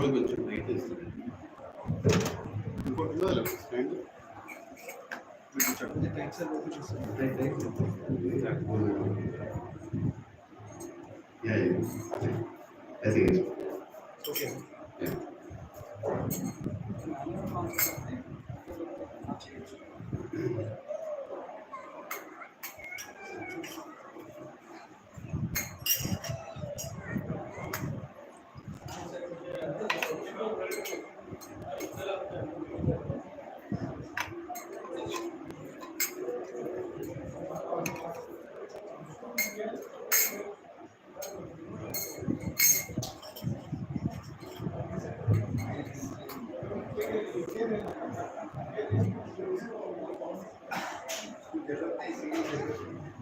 కొంచెం రైట్ ఇస్తుంది ఇంకోటి stand Yeah, I think it's okay. Yeah.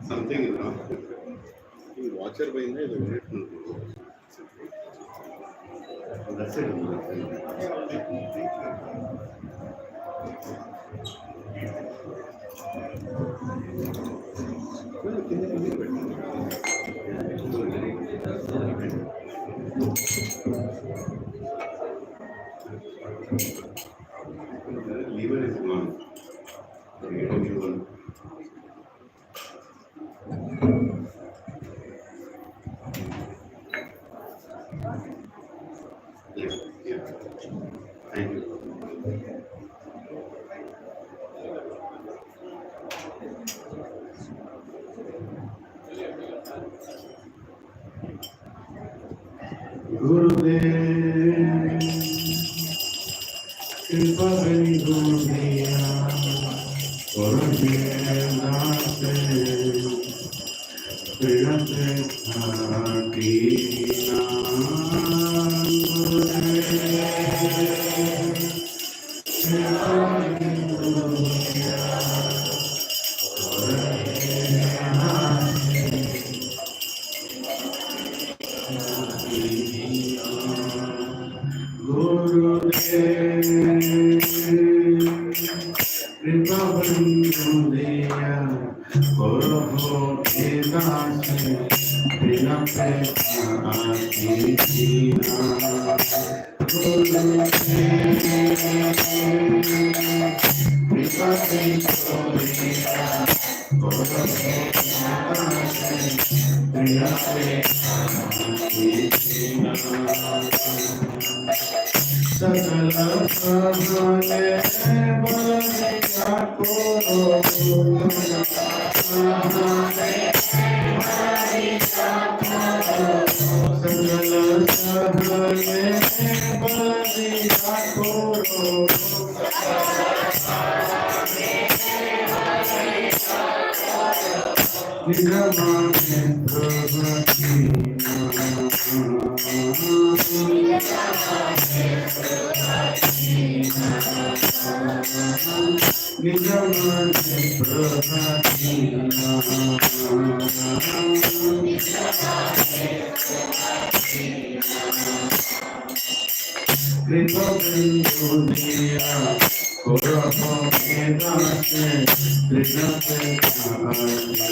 Something is wrong. You watcher by the that's it. Lever is gone. Yeah. Thank you. Gurudev, Kripa Bindu Diya, Gurudev Namaste, Prinate Bhakti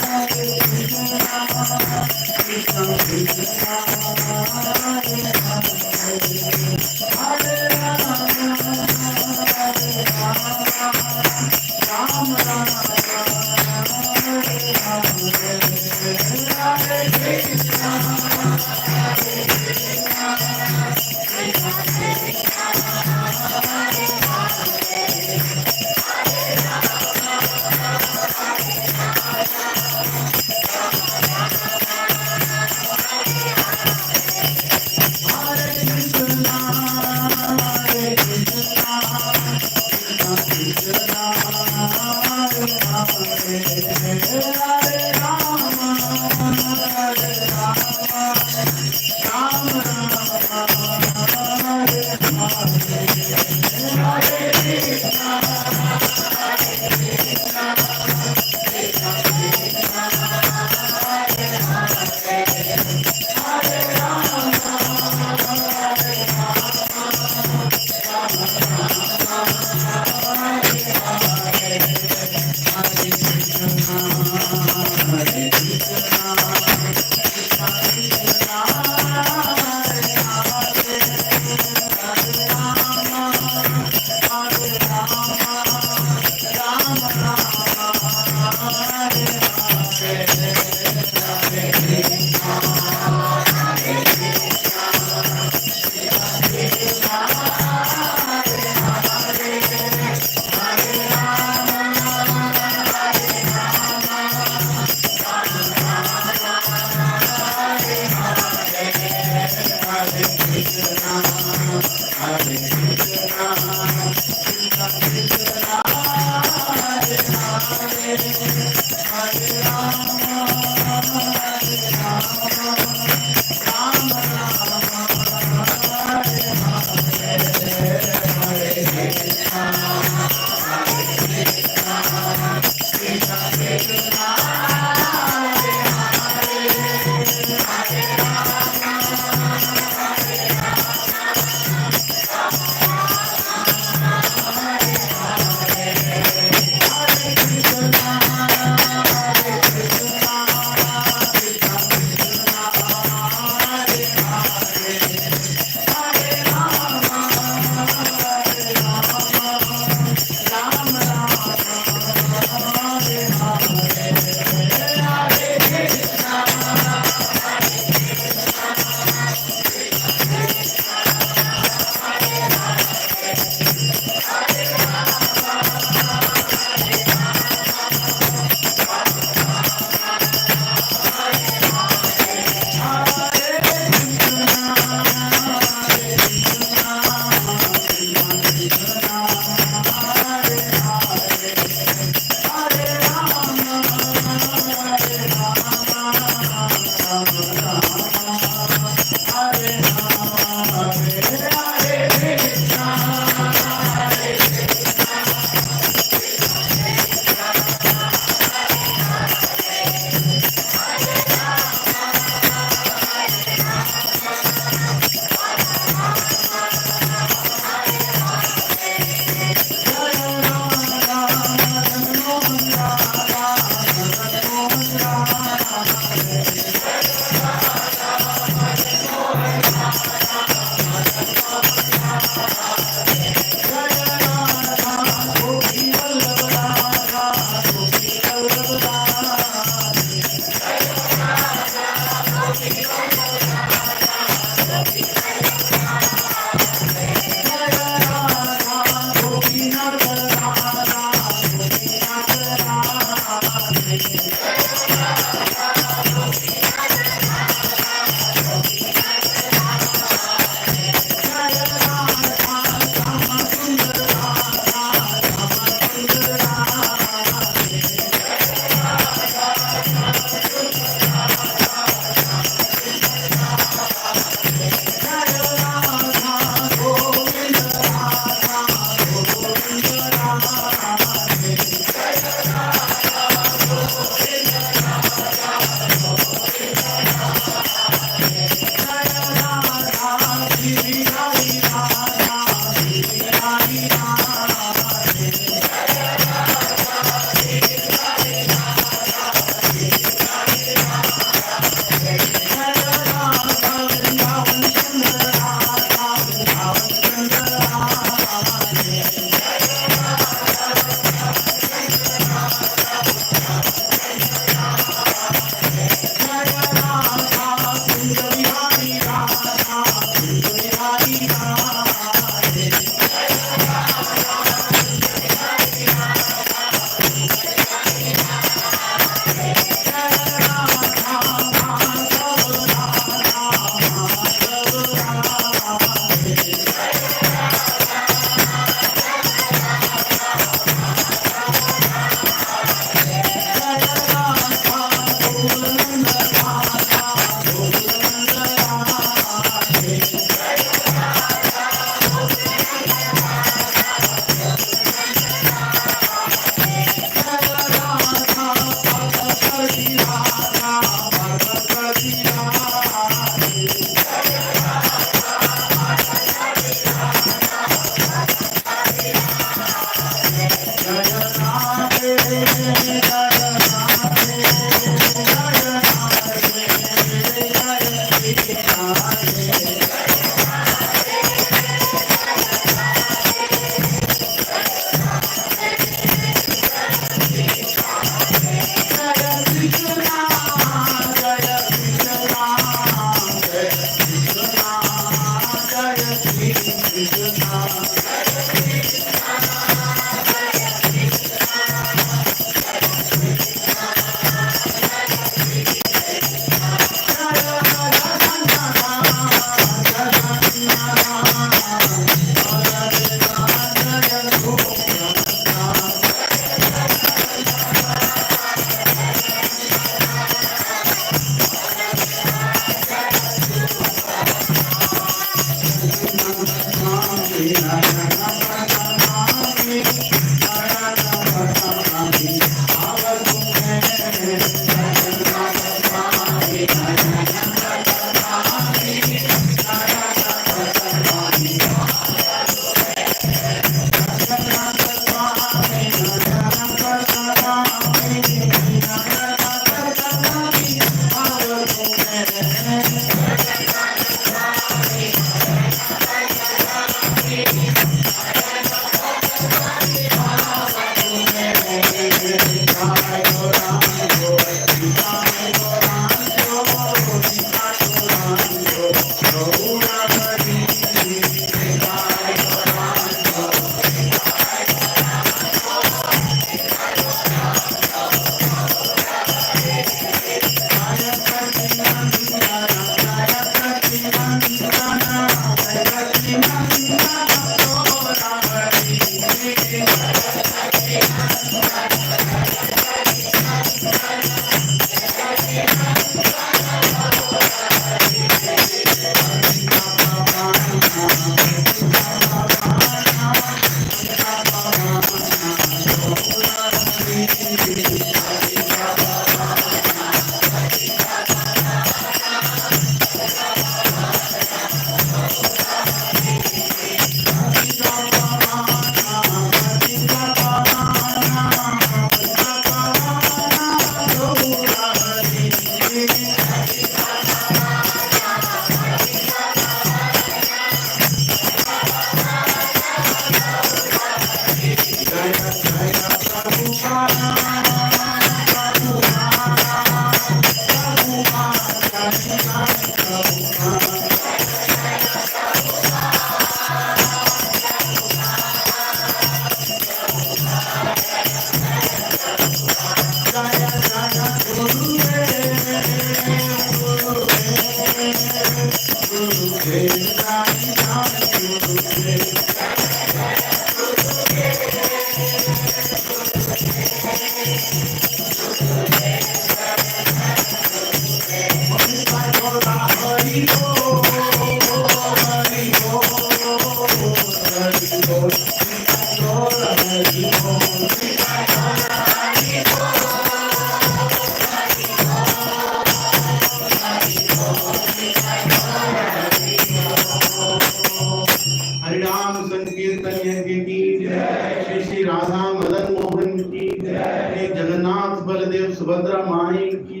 Subhadra माई की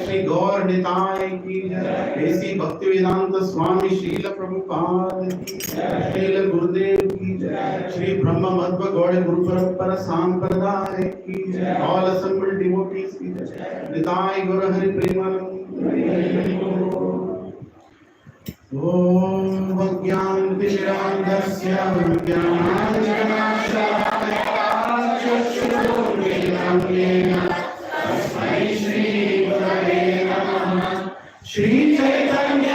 श्री गौर निताय की ऐसी भक्ति वेदांत स्वामी श्रील प्रभुपाद की श्रील गुरुदेव की श्री ब्रह्म मध्व गौड़ गुरु परंपरा सांप्रदाय की ऑल assembled devotees की निताय गुरु हरि प्रेमानंद। ओम भज्ञान तिशिरांधस्य ज्ञानांजनाशलाकया चक्षुरुन्मीलितं तस्मै श्री गुरवे नमः। श्री चैतन्य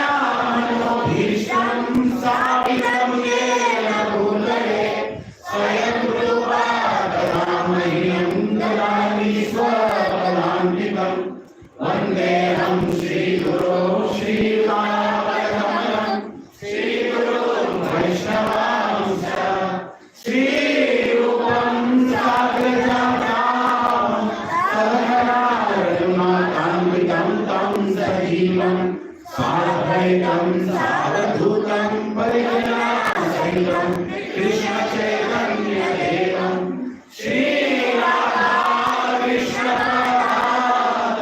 मनोभीष्टं स्थापितं येन भूतले स्वयं रूपा तदामह्यं ददामि स्वपदान्तिकं वन्देऽहं श्रीगुरो श्रीयुतापदकमलं श्रीगुरुं वैष्णवांश्च श्रीरूपं साग्रजातं सहगणारघुनाथान्वितं तं सजीवं साद्वैतं सावधूतं परिजनसहितं कृष्णचैतन्यदेवं श्रीराधा कृष्णपादान्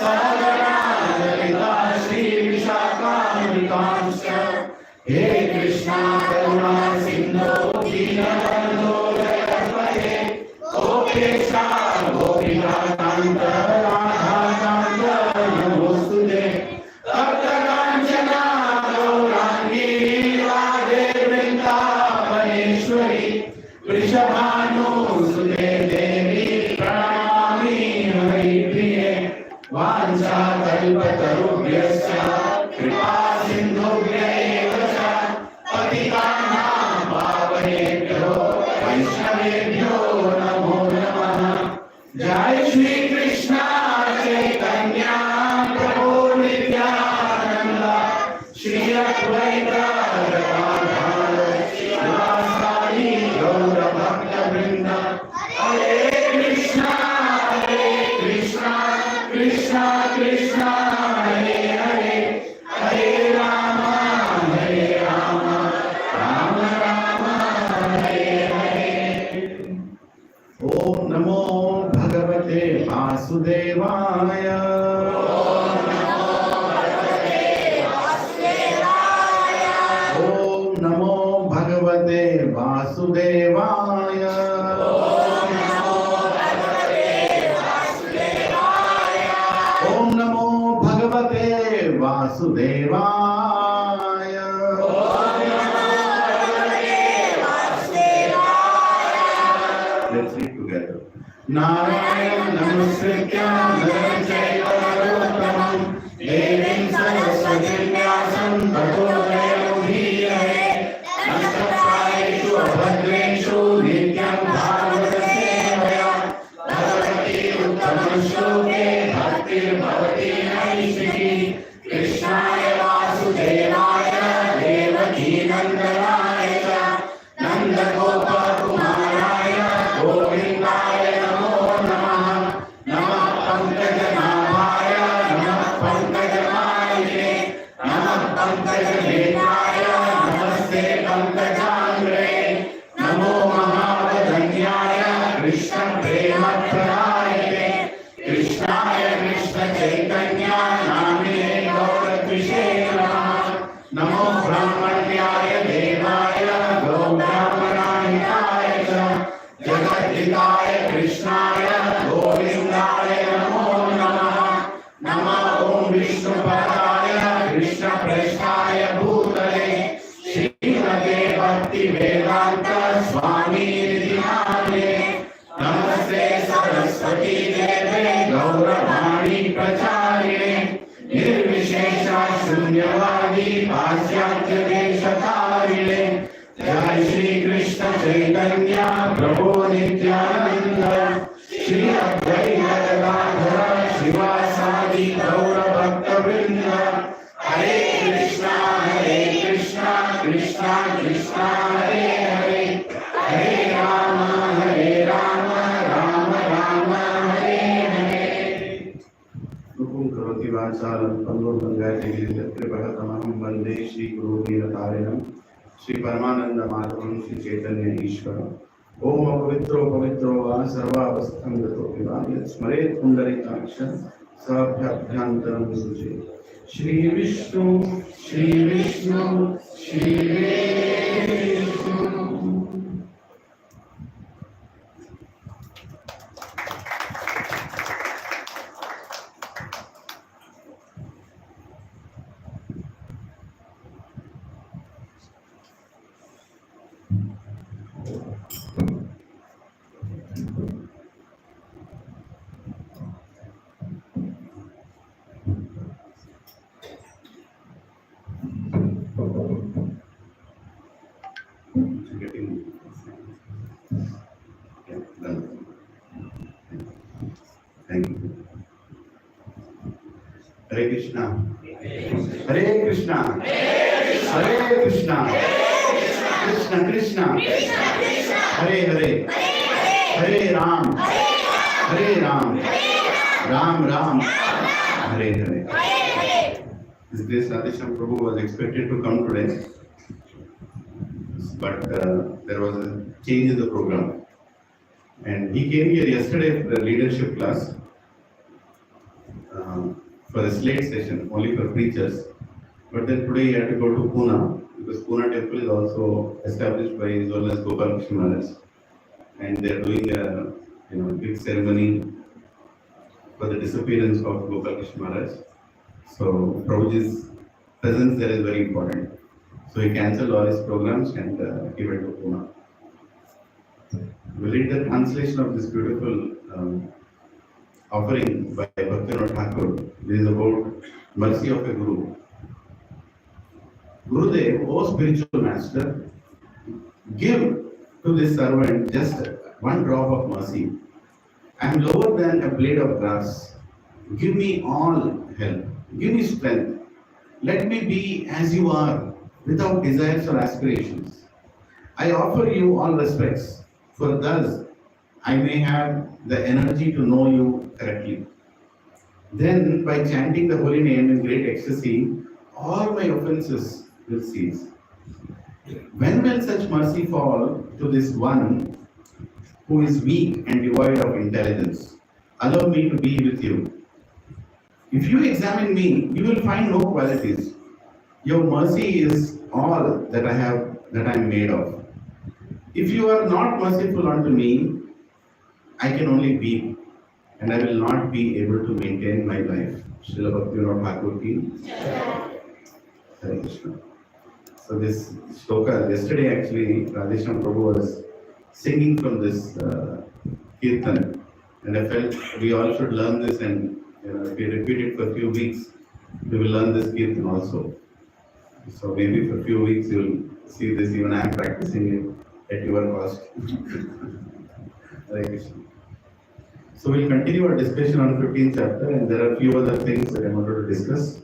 सहगणा ललिता श्रीविशाखान्वितांश्च। हे कृष्णा करुणा सिन्धो दीनबन्धो जगत्पते गोपेशा गोपिका कान्त राधाकान्त नमोस्तुते। तप्त काञ्चना गौराङ्गी राधे वृन्दावनेश्वरी परमेश्वरी वृषभानुसुते देवी प्रणमामि हरिप्रिये वाञ्छाकल्पतरुभ्यश्च कृपा सिन्धुभ्यैव च पतितानां पावनेभ्यो वैष्णवेभ्यो नमो नमः। जय श्री कृष्ण चैतन्य प्रभु नित्यानंद श्री अद्वैत गदाधर श्रीवासादि गौर भक्त वृंद। हरे कृष्णा कृष्णा कृष्णा हरे हरे हरे राम राम राम हरे हरे। ओम नमो भगवते वासुदेवाय। ओम नमो भगवते वासुदेवाय। ओम नमो भगवते वासुदेवाय। Let's read together. नारायण नमस्कृत्य नरं चैव नरोत्तमं देवीं सरस्वतीं व्यासं ततो जयमुदीरये। नमस्कारेषु अभद्रेषु नित्यं भागवत सेवया भगवती उत्तमश्लोके भक्तिर्भवति नैष्ठिकी। कृष्णाय वासुदेवाय देवकीनन्दनाय च नन्दगोपकुमाराय गोविन्दाय नमो नमः। नमः पङ्कजनाभाय नमः पङ्कजमालिने नमः पङ्कजनेत्राय नमस्ते पङ्कजाङ्ग्रे। नमो महावदन्याय कृष्णप्रेमप्रदायते कृष्णाय कृष्णचैतन्य नामिने गौरद्विषे नमः। नमो ब्राह्मण्याय देवाय गौब्राह्मणाय च जगद्धिताय कृष्णाय गोविन्दाय नमो नमः। नमः ॐ विष्णुपदाय कृष्णप्रेष्ठाय भूतले श्रीमते भक्ति वेदांत स्वामीनिधि नामिने। नमस्ते सरस्वती देवे गौरवाणी प्रचारिणे निर्विशेष शून्यवादी पाश्चात्य देशकारिणे। जय श्री कृष्ण चैतन्य प्रभु नित्यानंद श्री अद्वैत गदाधर श्रीवासादि गौर भक्त वृंद। हरे कृष्णा कृष्णा कृष्णा हरे हरे हरे राम राम हरे हरे। रूपं करोति वाचालं पङ्गुं लङ्घयति गिरिशत्रुभगतमहं वन्दे श्रीगुरुवीरतारिणं श्री परमानंद माधवं श्री चैतन्य ईश्वर। ओम पवित्रो पवित्रो वा सर्वावस्थं गतो विवा यत् स्मरेत् पुण्डरीकाक्षं साभ्याभ्यन्तरं सुचे। Shri Vishnu Shri Vishnu Shri Vishnu. Thank you. Hare Krishna. Hare Krishna. Hare Krishna. Krishna Krishna. Hare Hare. Hare Ram. Hare Ram. Ram Ram. Hare Hare. This Grace Radhesham Prabhu was expected to come today, but there was a change in the program. And he came here yesterday for the leadership class, for a slate session, only for preachers. But then today he had to go to Pune, because Pune temple is also established by His Holiness Gopal Krishna Maharaj. And they are doing a big ceremony for the disappearance of Gopal Krishna Maharaj. So Prabhuji's presence there is very important. So he cancelled all his programs and he went to Pune. We'll read the translation of this beautiful offering by Bhakti Thakur. This is about mercy of a Guru. Gurudev, O spiritual master, give to this servant just one drop of mercy. I am lower than a blade of grass. Give me all help. Give me strength. Let me be as you are, without desires or aspirations. I offer you all respects, for thus I may have the energy to know you correctly. Then, by chanting the holy name in great ecstasy, all my offenses will cease. When will such mercy fall to this one who is weak and devoid of intelligence? Allow me to be with you. If you examine me, you will find no qualities. Your mercy is all that I am made of. If you are not merciful unto me, I can only weep, and I will not be able to maintain my life. Srila Bhakti Thakur ki. Hare Krishna. So this shloka, yesterday actually, Radhesham Prabhu was singing from this kirtan, and I felt we all should learn this, and if we repeat it for a few weeks, we will learn this kirtan also. So maybe for a few weeks you will see this, even I am practicing it at your cost. Hare Krishna. So we'll continue our discussion on 15th chapter, and there are a few other things that I wanted to discuss.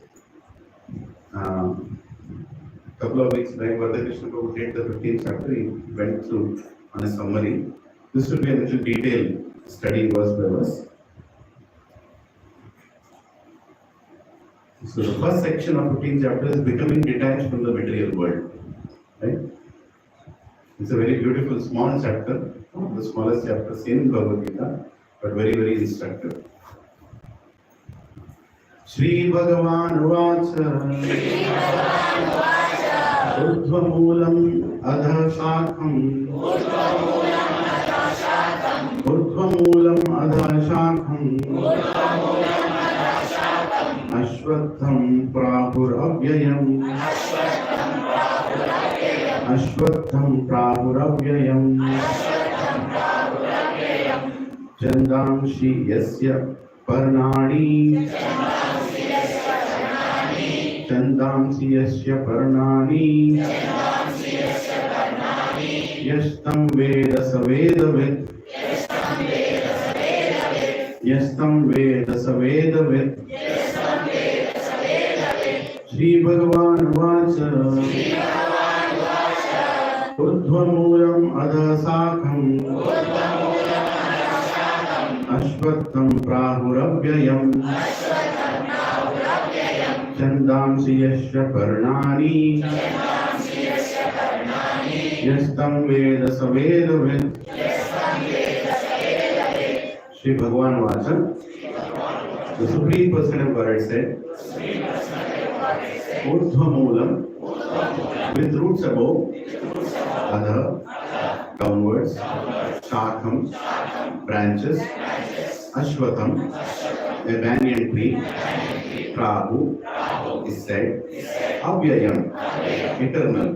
Couple of weeks back, Krishna Prabhu did the 15th chapter. He went through on a summary. This will be a little detailed study verse by verse. So the first section of 15th chapter is becoming detached from the material world. Right? It's a very beautiful small chapter, one of the smallest chapters in Bhagavad Gita, but very, very instructive. Shri Bhagavan Vacha Urdhvamulam Adha Shakham Urdhvamulam Adha Shakham Ashwatham Prabhuravyayam Ashwatham Prabhuravyayam Chandamshi Yasya Parnani Chandamshi Yasya Parnani Yastam Veda Savedavid Yastam Veda Savedavid Shri Bhagavan Vacha Urdhvamulam Adha Sakham Ashwatham Prabhuravyayam Chandamsi Yasya Parnani Yastam Veda Savedavid Shri Bhagavan Vacha, the Supreme Person of Godhead said, Urdhvamulam, with roots above, Adha, downwards, Shakham, branches, Ashwatham, a banyan tree, Prabhu, is said, Avyayam, eternal,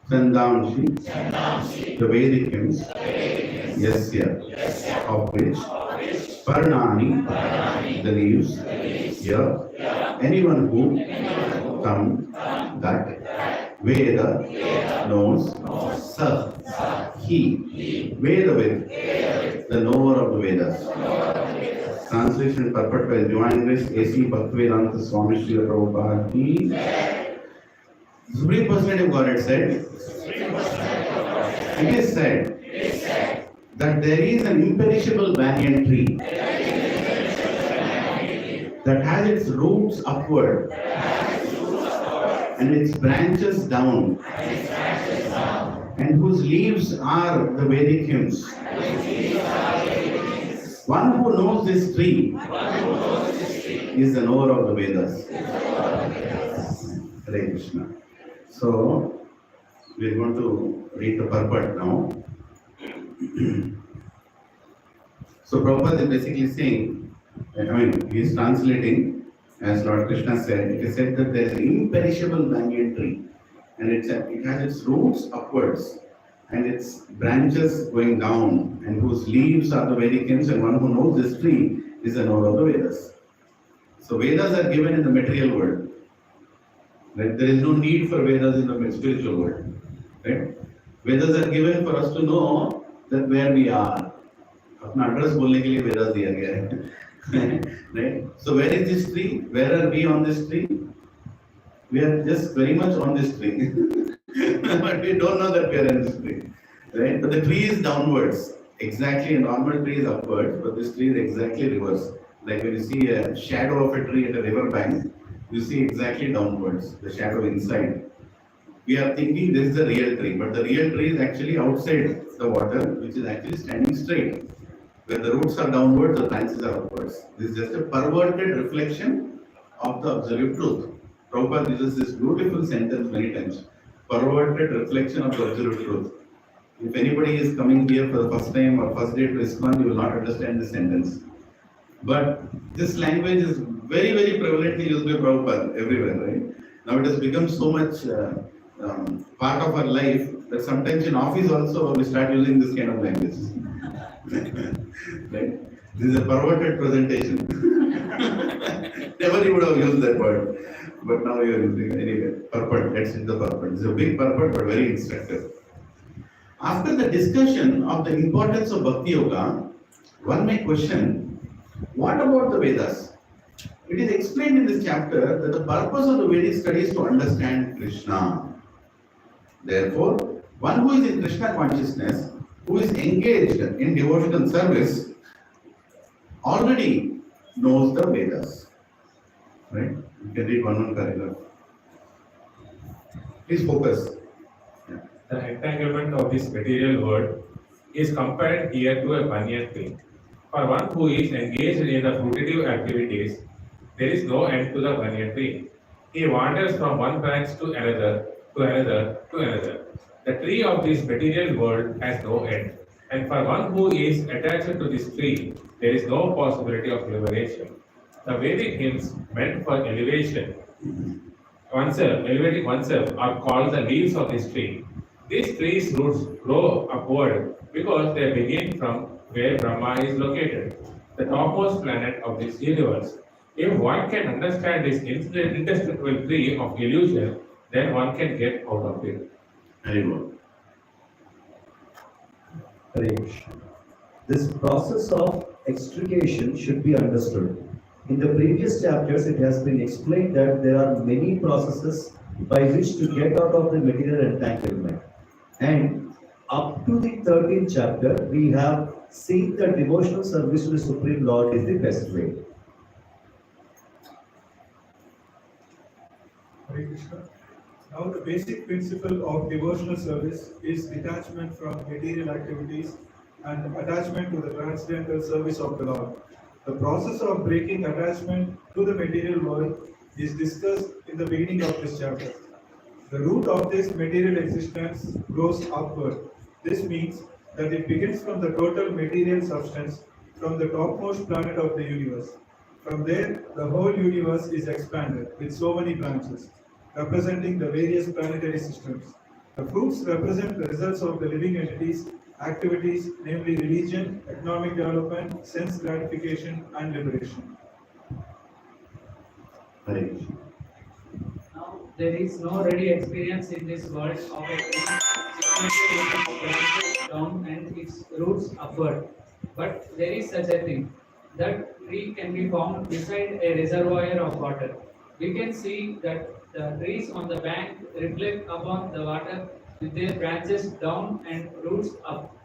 Chandamshi, the Vedic hymns, Yasya, of which, Parnani, the leaves, Ya, anyone who, Tam, that, Veda, knows, Sa, he, Vedavid, the knower of the Vedas. Translation and purport by Divine Grace A.C. Bhaktivedanta Swami Srila Prabhupada ki. Supreme Personality of Godhead said, it is said that there is an imperishable banyan tree that has its roots upward and its branches down, and whose leaves are the Vedic hymns. One who knows this tree is the knower of the Vedas. Hare Krishna. So, we are going to read the purport now. So, Prabhupada is basically saying, he is translating, as Lord Krishna said, it is said that there is an imperishable banyan tree, and it has its roots upwards, and its branches going down, and whose leaves are the Vedic hymns, and one who knows this tree is the knower of the Vedas. So Vedas are given in the material world. Right? There is no need for Vedas in the spiritual world. Right? Vedas are given for us to know that where we are. अपना address बोलने के लिए वेदास दिया गया है. Right? So where is this tree? Where are we on this tree? We are just very much on this tree. But we don't know that we are in this tree. Right? But the tree is downwards. Exactly, a normal tree is upwards, but this tree is exactly reverse. Like when you see a shadow of a tree at a river bank, you see exactly downwards, the shadow inside. We are thinking this is the real tree, but the real tree is actually outside the water, which is actually standing straight. When the roots are downward, the branches are upwards. This is just a perverted reflection of the absolute truth. Prabhupada uses this beautiful sentence many times. Perverted reflection of the absolute truth. If anybody is coming here for the first time or first day to ISKCON, you will not understand this sentence. But this language is very, very prevalently used by Prabhupada everywhere, right? Now it has become so much part of our life that sometimes in office also we start using this kind of language. Right? This is a perverted presentation. Never you would have used that word, but now you are using it anyway. Purport, let's see the purport. It's a big purport, but very instructive. After the discussion of the importance of Bhakti Yoga, one may question, what about the Vedas? It is explained in this chapter that the purpose of the Vedic study is to understand Krishna. Therefore, one who is in Krishna consciousness, who is engaged in devotional service, already knows the Vedas. Right? You can read one paragraph. Please focus. Yeah. The entanglement of this material world is compared here to a banyan tree. For one who is engaged in the fruitive activities, there is no end to the banyan tree. He wanders from one branch to another, to another, to another. The tree of this material world has no end. And for one who is attached to this tree, there is no possibility of liberation. The Vedic hymns meant for elevating oneself are called the leaves of this tree. These trees' roots grow upward because they begin from where Brahma is located, the topmost planet of this universe. If one can understand this indestructible tree of illusion, then one can get out of it. Very good. Hare Krishna. This process of extrication should be understood. In the previous chapters, it has been explained that there are many processes by which to get out of the material entanglement. And up to the 13th chapter, we have seen that devotional service to the Supreme Lord is the best way. Hare Krishna. Now the basic principle of devotional service is detachment from material activities and attachment to the transcendental service of the Lord. The process of breaking attachment to the material world is discussed in the beginning of this chapter. The root of this material existence grows upward. This means that it begins from the total material substance, from the topmost planet of the universe. From there, the whole universe is expanded with so many branches, representing the various planetary systems. The fruits represent the results of the living entities' activities, namely religion, economic development, sense gratification, and liberation. Hare Krishna. Now, there is no ready experience in this world of a tree situated with its branches down and its roots upward. But there is such a thing. That tree can be found beside a reservoir of water. We can see that the trees on the bank reflect upon the water with their branches down and roots up.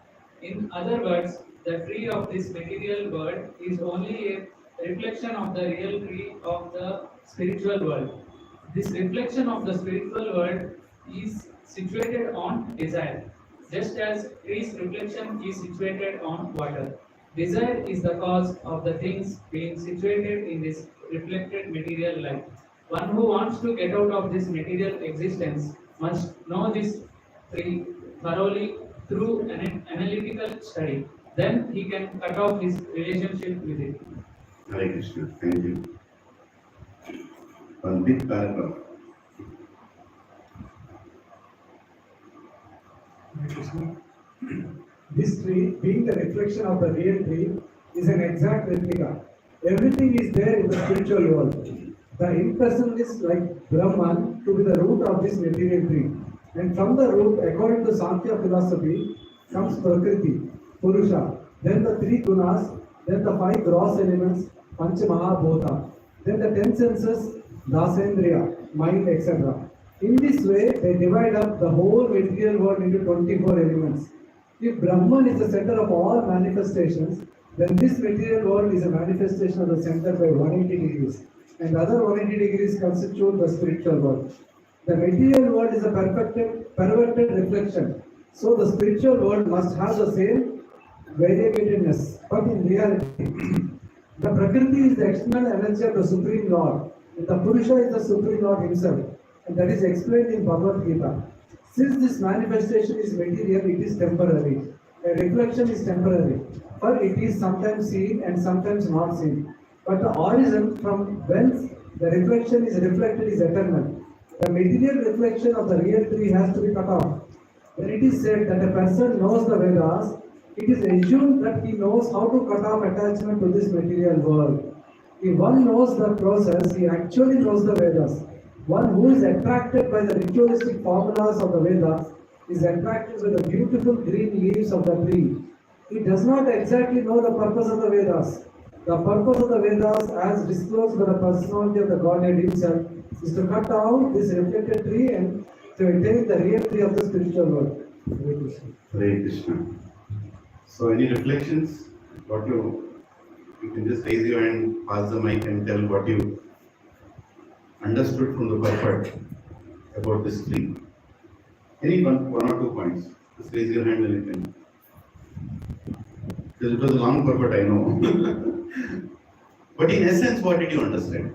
In other words, the tree of this material world is only a reflection of the real tree of the spiritual world. This reflection of the spiritual world is situated on desire, just as tree's reflection is situated on water. Desire is the cause of the things being situated in this reflected material life. One who wants to get out of this material existence must know this tree thoroughly through an analytical study. Then he can cut off his relationship with it. Hare Krishna. Thank you. One big paragraph. This tree, being the reflection of the real tree, is an exact replica. Everything is there in the spiritual world. The impersonalist like Brahman to be the root of this material tree. And from the root, according to Sankhya philosophy, comes Prakriti, Purusha, then the three gunas, then the five gross elements, Pancha Mahabhota, then the 10 senses, Dasendriya, mind, etc. In this way, they divide up the whole material world into 24 elements. If Brahman is the center of all manifestations, then this material world is a manifestation of the center by 180 degrees, and other 180 degrees constitute the spiritual world. The material world is a perverted reflection, so the spiritual world must have the same variegatedness, but in reality, the Prakriti is the external energy of the Supreme Lord, and the Purusha is the Supreme Lord himself, and that is explained in Bhagavad Gita. Since this manifestation is material, it is temporary. A reflection is temporary, for it is sometimes seen and sometimes not seen. But the origin from whence the reflection is reflected is eternal. The material reflection of the real tree has to be cut off. When it is said that a person knows the Vedas, it is assumed that he knows how to cut off attachment to this material world. If one knows the process, he actually knows the Vedas. One who is attracted by the ritualistic formulas of the Vedas is attracted by the beautiful green leaves of the tree. He does not exactly know the purpose of the Vedas. The purpose of the Vedas, as disclosed by the personality of the Godhead himself, is to cut down this reflected tree and to attain the real tree of the spiritual world. Hare Krishna. Hare Krishna. So, any reflections? What you can just raise your hand, pass the mic, and tell what you understood from the purport about this tree. Any one or two points. Just raise your hand and you can. Because it was a long purport, I know. But in essence, what did you understand?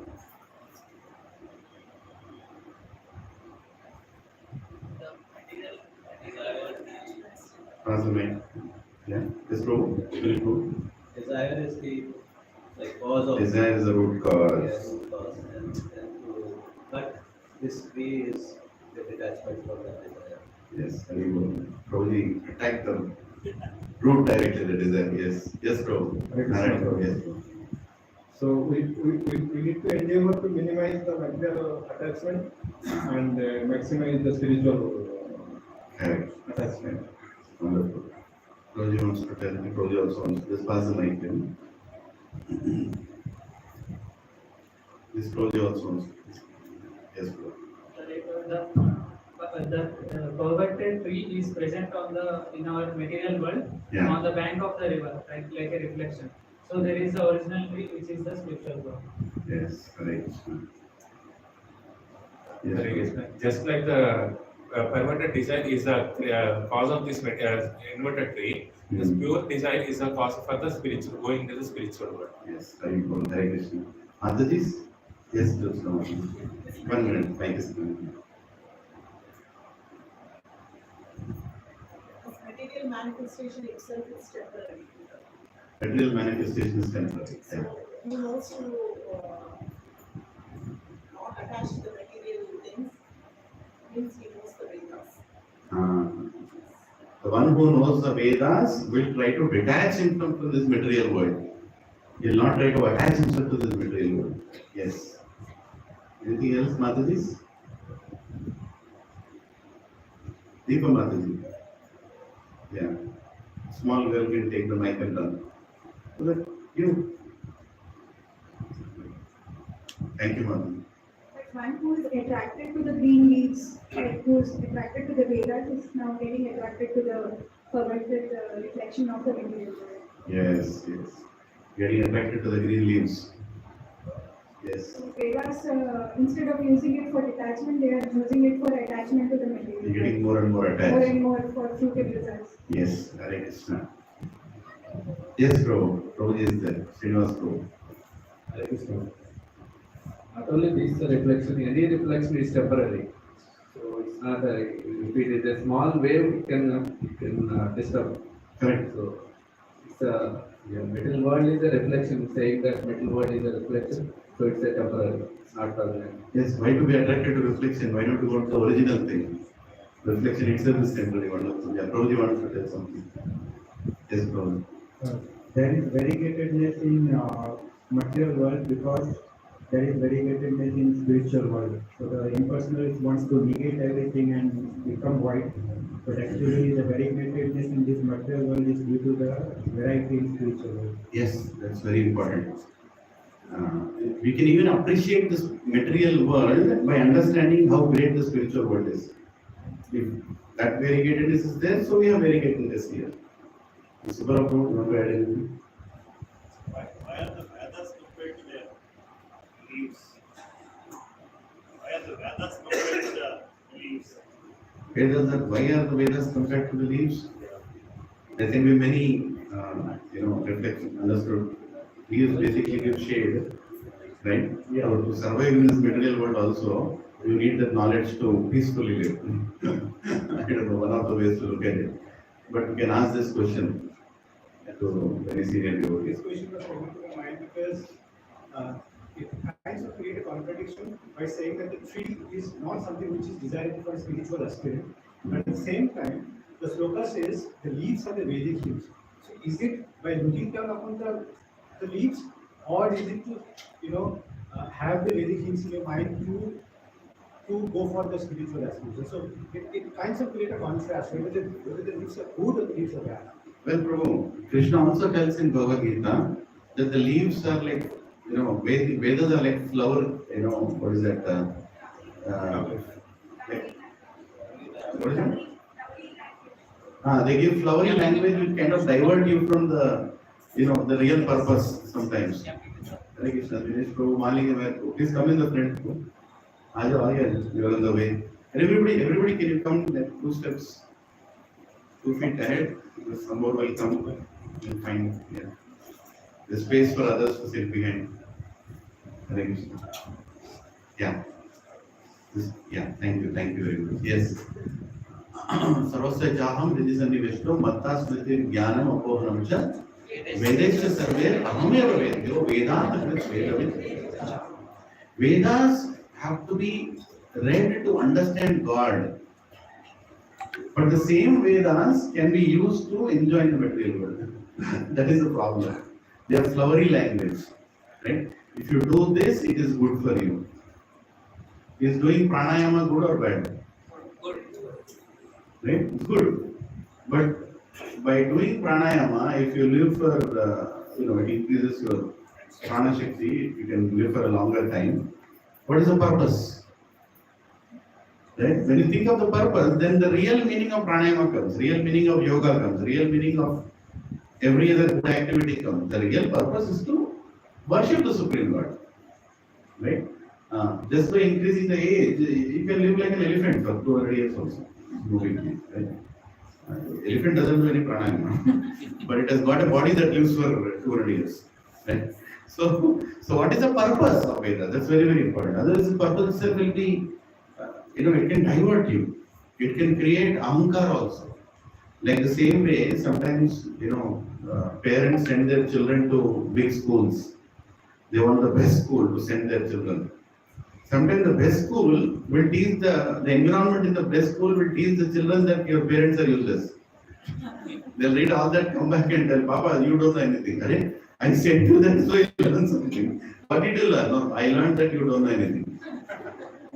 Pass the mic. Yeah, this row, will go. Desire is the cause of. Desire is the root cause. Yes, cause but this tree is the detachment from that desire. Yes, very good. Probably attack the root directly, the desire. Yes, yes, bro. Yes. So we need to endeavor to minimize the material attachment and maximize the spiritual Correct. attachment. Wonderful. Roji wants to tell me, Roji also wants to. Just pass the mic to him. This Roji also wants to. Yes, bro. The perverted tree is present in our material world, Yeah. on the bank of the river, right, like a reflection. So there is the original tree, which is the spiritual world. Yes, correct. Hare Yes, Krishna. Just like the perverted desire is the cause of this inverted tree, this pure desire is the cause for the spiritual, going to the spiritual world. yes, very good. Hare Krishna. Adajis? Yes, just now. 1 minute. Mic is coming. Material manifestation itself is temporary. Material manifestation is temporary. Yeah. So he knows to not attach to the material things, means he knows the Vedas. The one who knows the Vedas will try to detach himself from this material world. He will not try to attach himself to this material world. Yes. Anything else, Mataji? Deepa Mataji. Yeah. Small girl can take the mic and run. So that you. Thank you, Mataji. But one who is attracted to the green leaves, like who is attracted to the Vedas, is now getting attracted to the perverted reflection of the material world. Yes, yes. Getting attracted to the green leaves. Yes. So Vedas, instead of using it for detachment, they are using it for attachment to the material You're getting world. more and more More attached. and more for fruitive results. Yes, Hare Krishna. Yes, bro. Roji is there. Srinivas bro. Hare Krishna. Not only this reflection, any reflection is temporary. So it's not if it is a small wave, it can disturb. Correct. So it's material world is a reflection, saying that material world is a reflection. So it's a temporary, it's not permanent. Yes, why to be attracted to reflection? Why not to go to the original thing? reflection itself is temporary. Wonderful. Yeah, Prabhuji wants to tell something. Yes, Prabhuji. There is variegatedness in material world because there is variegatedness in spiritual world. So the impersonalist wants to negate everything and become white. But actually the variegatedness in this material world is due to the variety in spiritual world. Yes, that's very important. We can even appreciate this material world by understanding how great the spiritual world is. If that variegatedness is there, so we have variegatedness here. Super Prabhu, you want to add anything? Why are the Vedas compared to the leaves? Why are the Vedas compared to the leaves? Why are the Vedas compared to the leaves? There can be many, reflections understood. Leaves basically give shade, right? Yeah. So to survive in this material world also, you need that knowledge to peacefully live. I don't know, one of the ways to look at it. But we can ask this question to very senior devotees. This question was coming to my mind because it kinds of create a contradiction by saying that the tree is not something which is desirable for a spiritual aspirant. But at the same time, the sloka says the leaves are the Vedic leaves. So is it by looking down upon the leaves, or is it to have the Vedic leaves in your mind to go for the spiritual aspiration? So it kinds of create a contrast whether the leaves are good or the leaves are bad. Well, Prabhu, Krishna also tells in Bhagavad Gita that the leaves are like, Vedas are like flower, what is that? What is it? They give flowery language which kind of divert you from the, the real purpose sometimes. Hare Krishna, Dinesh Prabhu, Malik, please come in the front. You are on the way. And everybody, can you come like 2 steps, 2 feet ahead? Because some more will come. You'll find the space for others to sit behind. Hare Krishna. Yeah. Thank you very much. Yes. Sarvasya jaham vidisanniveshto matta smriti jnanam apohanam cha vedesya sarve ahameva vedyo vedanta vedavid. Vedas have to be read to understand God. But the same Vedas can be used to enjoy the material world. That is the problem. They are flowery language. Right? If you do this, it is good for you. Is doing pranayama good or bad? Right? It's good. But by doing pranayama, if you live for, it increases your prana shakti, you can live for a longer time. What is the purpose? Right? When you think of the purpose, then the real meaning of pranayama comes, real meaning of yoga comes, real meaning of every other good activity comes. The real purpose is to worship the Supreme God. Right? Just by increasing the age, you can live like an elephant for 200 years also. Moving, right? Elephant doesn't do any pranayama, but it has got a body that lives for 200 years. Right? So what is the purpose of Veda? That's very, very important. Otherwise, the purpose itself will be, it can divert you. It can create ahankar also. Like the same way, sometimes, parents send their children to big schools. They want the best school to send their children. Sometimes the best school will teach the environment in the best school will teach the children that your parents are useless. They'll read all that, come back and tell, Papa, you don't know anything. Right? I said to them, so you learn something. What did you learn? No, I learned that you don't know anything.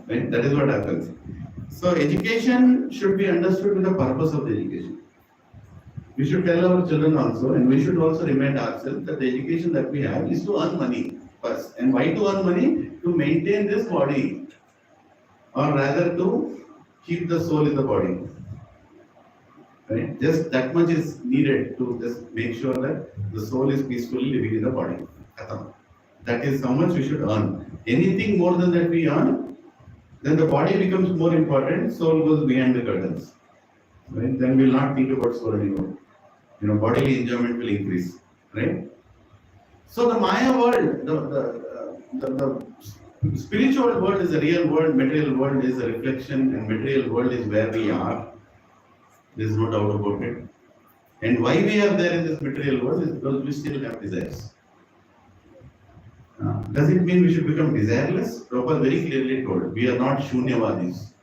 Right? That is what happens. So education should be understood with the purpose of the education. We should tell our children also, and we should also remind ourselves that the education that we have is to earn money first. And why to earn money? To maintain this body, or rather to keep the soul in the body. Right? Just that much is needed to just make sure that the soul is peacefully living in the body. That is how much we should earn. Anything more than that we earn, then the body becomes more important, soul goes behind the curtains. Right? Then we will not think about soul anymore. Bodily enjoyment will increase. Right? So the Maya world, the spiritual world is the real world, material world is a reflection, and material world is where we are. There is no doubt about it. And why we are there in this material world is because we still have desires. Does it mean we should become desireless? Prabhupada very clearly told, we are not shunyavadis.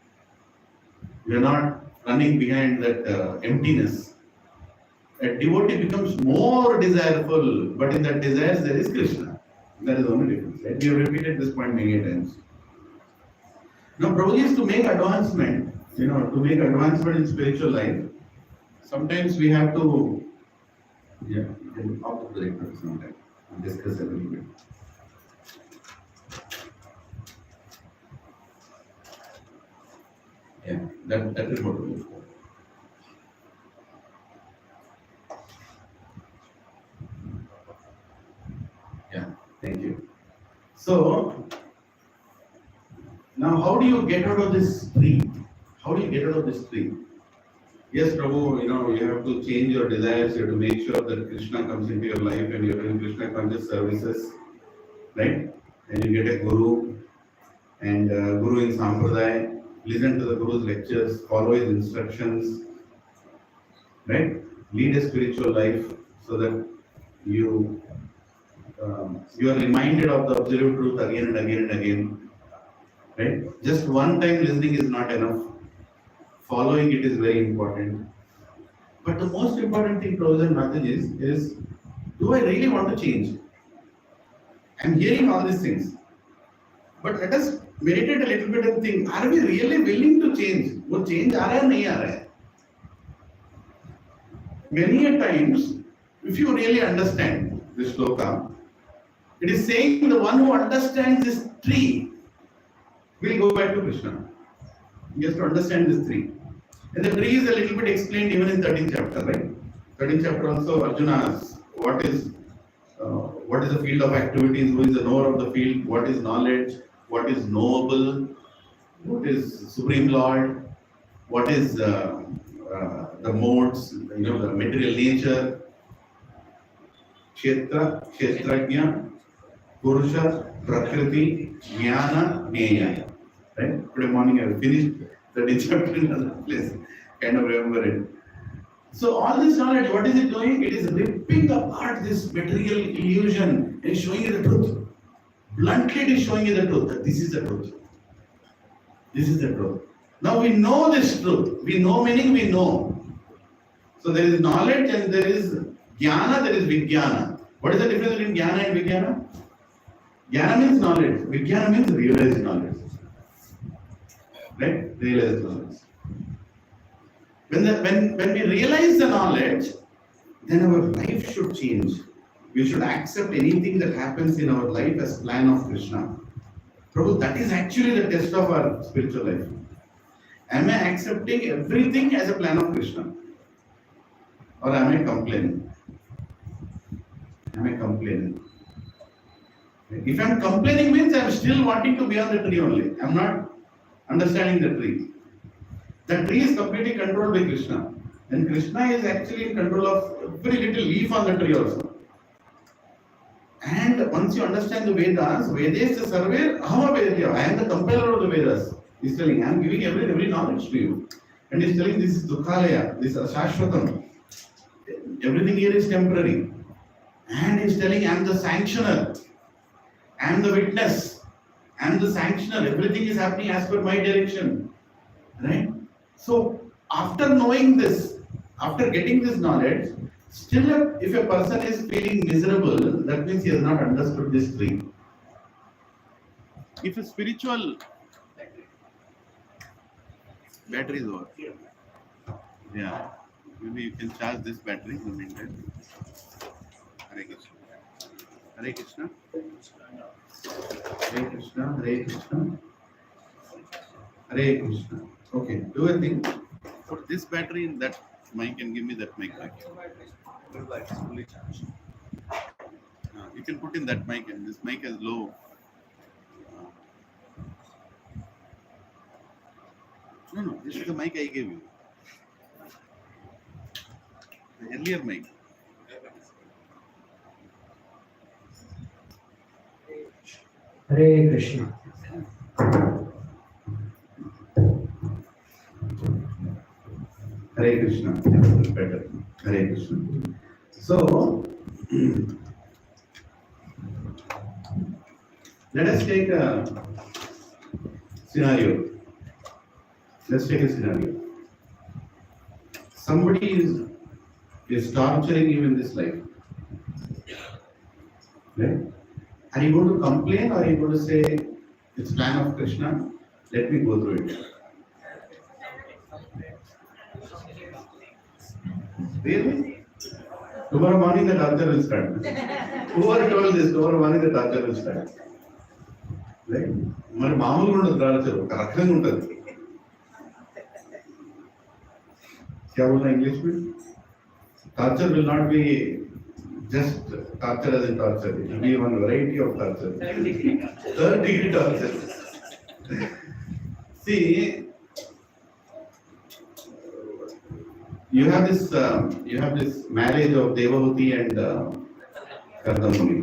We are not running behind that emptiness, a devotee becomes more desireful, but in that desires there is Krishna. That is the only difference. Right? We have repeated this point many times. Now, Prabhuji is to make advancement, to make advancement in spiritual life. Sometimes we have to, we can talk to the director sometime and discuss a little bit. Yeah, that is what we do. Yeah, thank you. So, now how do you get out of this tree? How do you get out of this tree? Yes, Prabhu, you have to change your desires, you have to make sure that Krishna comes into your life and you're doing Krishna conscious services, right? And you get a guru, and guru in Sampradaya, listen to the guru's lectures, follow his instructions, right? Lead a spiritual life so that you are reminded of the absolute truth again and again and again, right? Just one time listening is not enough. Following it is very important. But the most important thing, Prabhupada and Mataji, is do I really want to change? I'm hearing all these things. But let us meditate a little bit and think, are we really willing to change? वो change आ रहा है नहीं आ रहा है? Many a times, if you really understand this shloka, it is saying the one who understands this tree will go back to Krishna. He has to understand this tree. And the tree is a little bit explained even in 13th chapter, right? 13th chapter also, Arjuna asks, what is the field of activities? Who is the knower of the field? What is knowledge? What is knowable? What is Supreme Lord? What is the modes, the material nature? Kshetra, Kshetrajna, Purusha, Prakriti, Jnana, Jnana. Right? Today morning I finished the chapter in another place. Kind of remember it. So all this knowledge, what is it doing? It is ripping apart this material illusion and showing you the truth. Bluntly it is showing you the truth, that this is the truth. This is the truth. Now we know this truth. We know meaning we know. So there is knowledge and there is jnana, there is vijnana. What is the difference between jnana and vijnana? Jnana means knowledge. Vijnana means realized knowledge. Right? Realized knowledge. When we realize the knowledge, then our life should change. We should accept anything that happens in our life as plan of Krishna. Prabhu, that is actually the test of our spiritual life. Am I accepting everything as a plan of Krishna? Or am I complaining? Am I complaining? If I am complaining means I am still wanting to be on the tree only. I am not understanding the tree. The tree is completely controlled by Krishna. And Krishna is actually in control of very little leaf on the tree also. And once you understand the Vedas, Vedas is survey, Ahama Vedya, I am the compiler of the Vedas. He is telling, I am giving every knowledge to you. And he is telling, this is Dukhalaya, this is Ashashvatam. Everything here is temporary. And he is telling, I am the sanctioner. I am the witness. I am the sanctioner. Everything is happening as per my direction. Right? So, after knowing this, after getting this knowledge, still if a person is feeling miserable, that means he has not understood this tree. If a spiritual battery is over, yeah, maybe you can charge this battery in the meantime. Hare Krishna. Hare Krishna. Hare Krishna. Hare Krishna. Hare Krishna. Okay, do a thing. Put this battery in that mic and give me that mic back. Fully charged. You can put in that mic, and this mic is low. No, this is the mic I gave you. The earlier mic. Hare Krishna. Hare Krishna. This is better. Hare Krishna. So, let us take a scenario. Let's take a scenario. somebody is torturing you in this life, right? Are you going to complain, or are you going to say, it's plan of Krishna, let me go through it? Really? Tomorrow morning the torture will start. Whoever told this, tomorrow morning the torture will start. Right? మరి మామూలుగా ఉండదు torture, ఒక రకంగా ఉంటుంది. क्या बोलना English में? Torture will not be just torture as in torture. It will be one variety of torture. Third degree torture. See, you have this marriage of Devahuti and Kardamuni.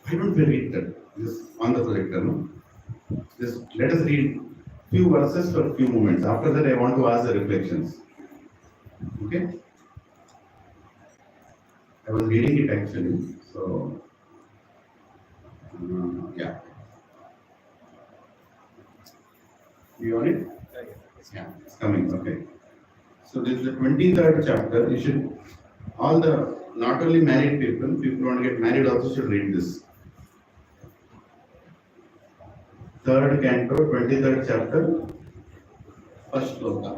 Why don't we read that? This on the projector, no? Just let us read few verses for a few moments. After that, I want to ask the reflections. Okay? I was reading it actually, so yeah. You on it? Yeah, it's coming. Okay. So this is the 23rd chapter. You should, all the not only married people who want to get married also should read this. 3rd canto, 23rd chapter, first sloka.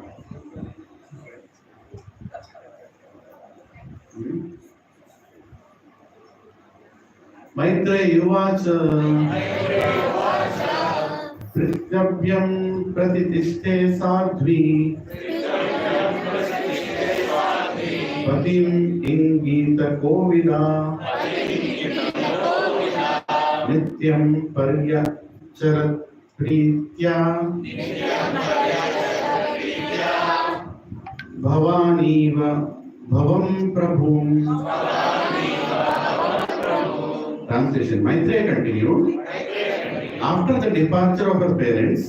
Maitreya Uvacha Prithyavyam pratitishte sadhvi Patim ingita kovida Nityam paryacharat pritya Bhavaniva bhavam prabhum. Translation. Maitreya continued. After the departure of her parents,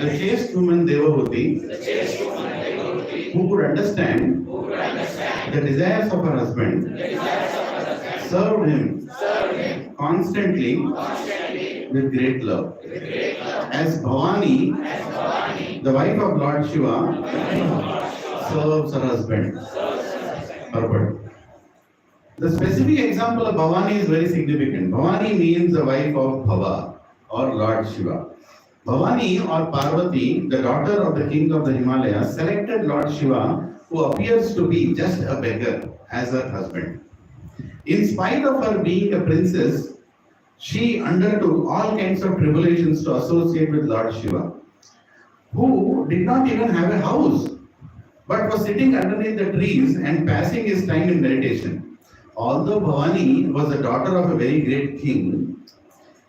the chaste woman Devahuti, who could understand the desires of her husband, served him constantly with great love. As Bhavani, the wife of Lord Shiva, serves her husband. The specific example of Bhavani is very significant. Bhavani means the wife of Bhava or Lord Shiva. Bhavani or Parvati, the daughter of the king of the Himalayas, selected Lord Shiva, who appears to be just a beggar, as her husband. In spite of her being a princess, she undertook all kinds of tribulations to associate with Lord Shiva, who did not even have a house, but was sitting underneath the trees and passing his time in meditation. Although Bhavani was the daughter of a very great king,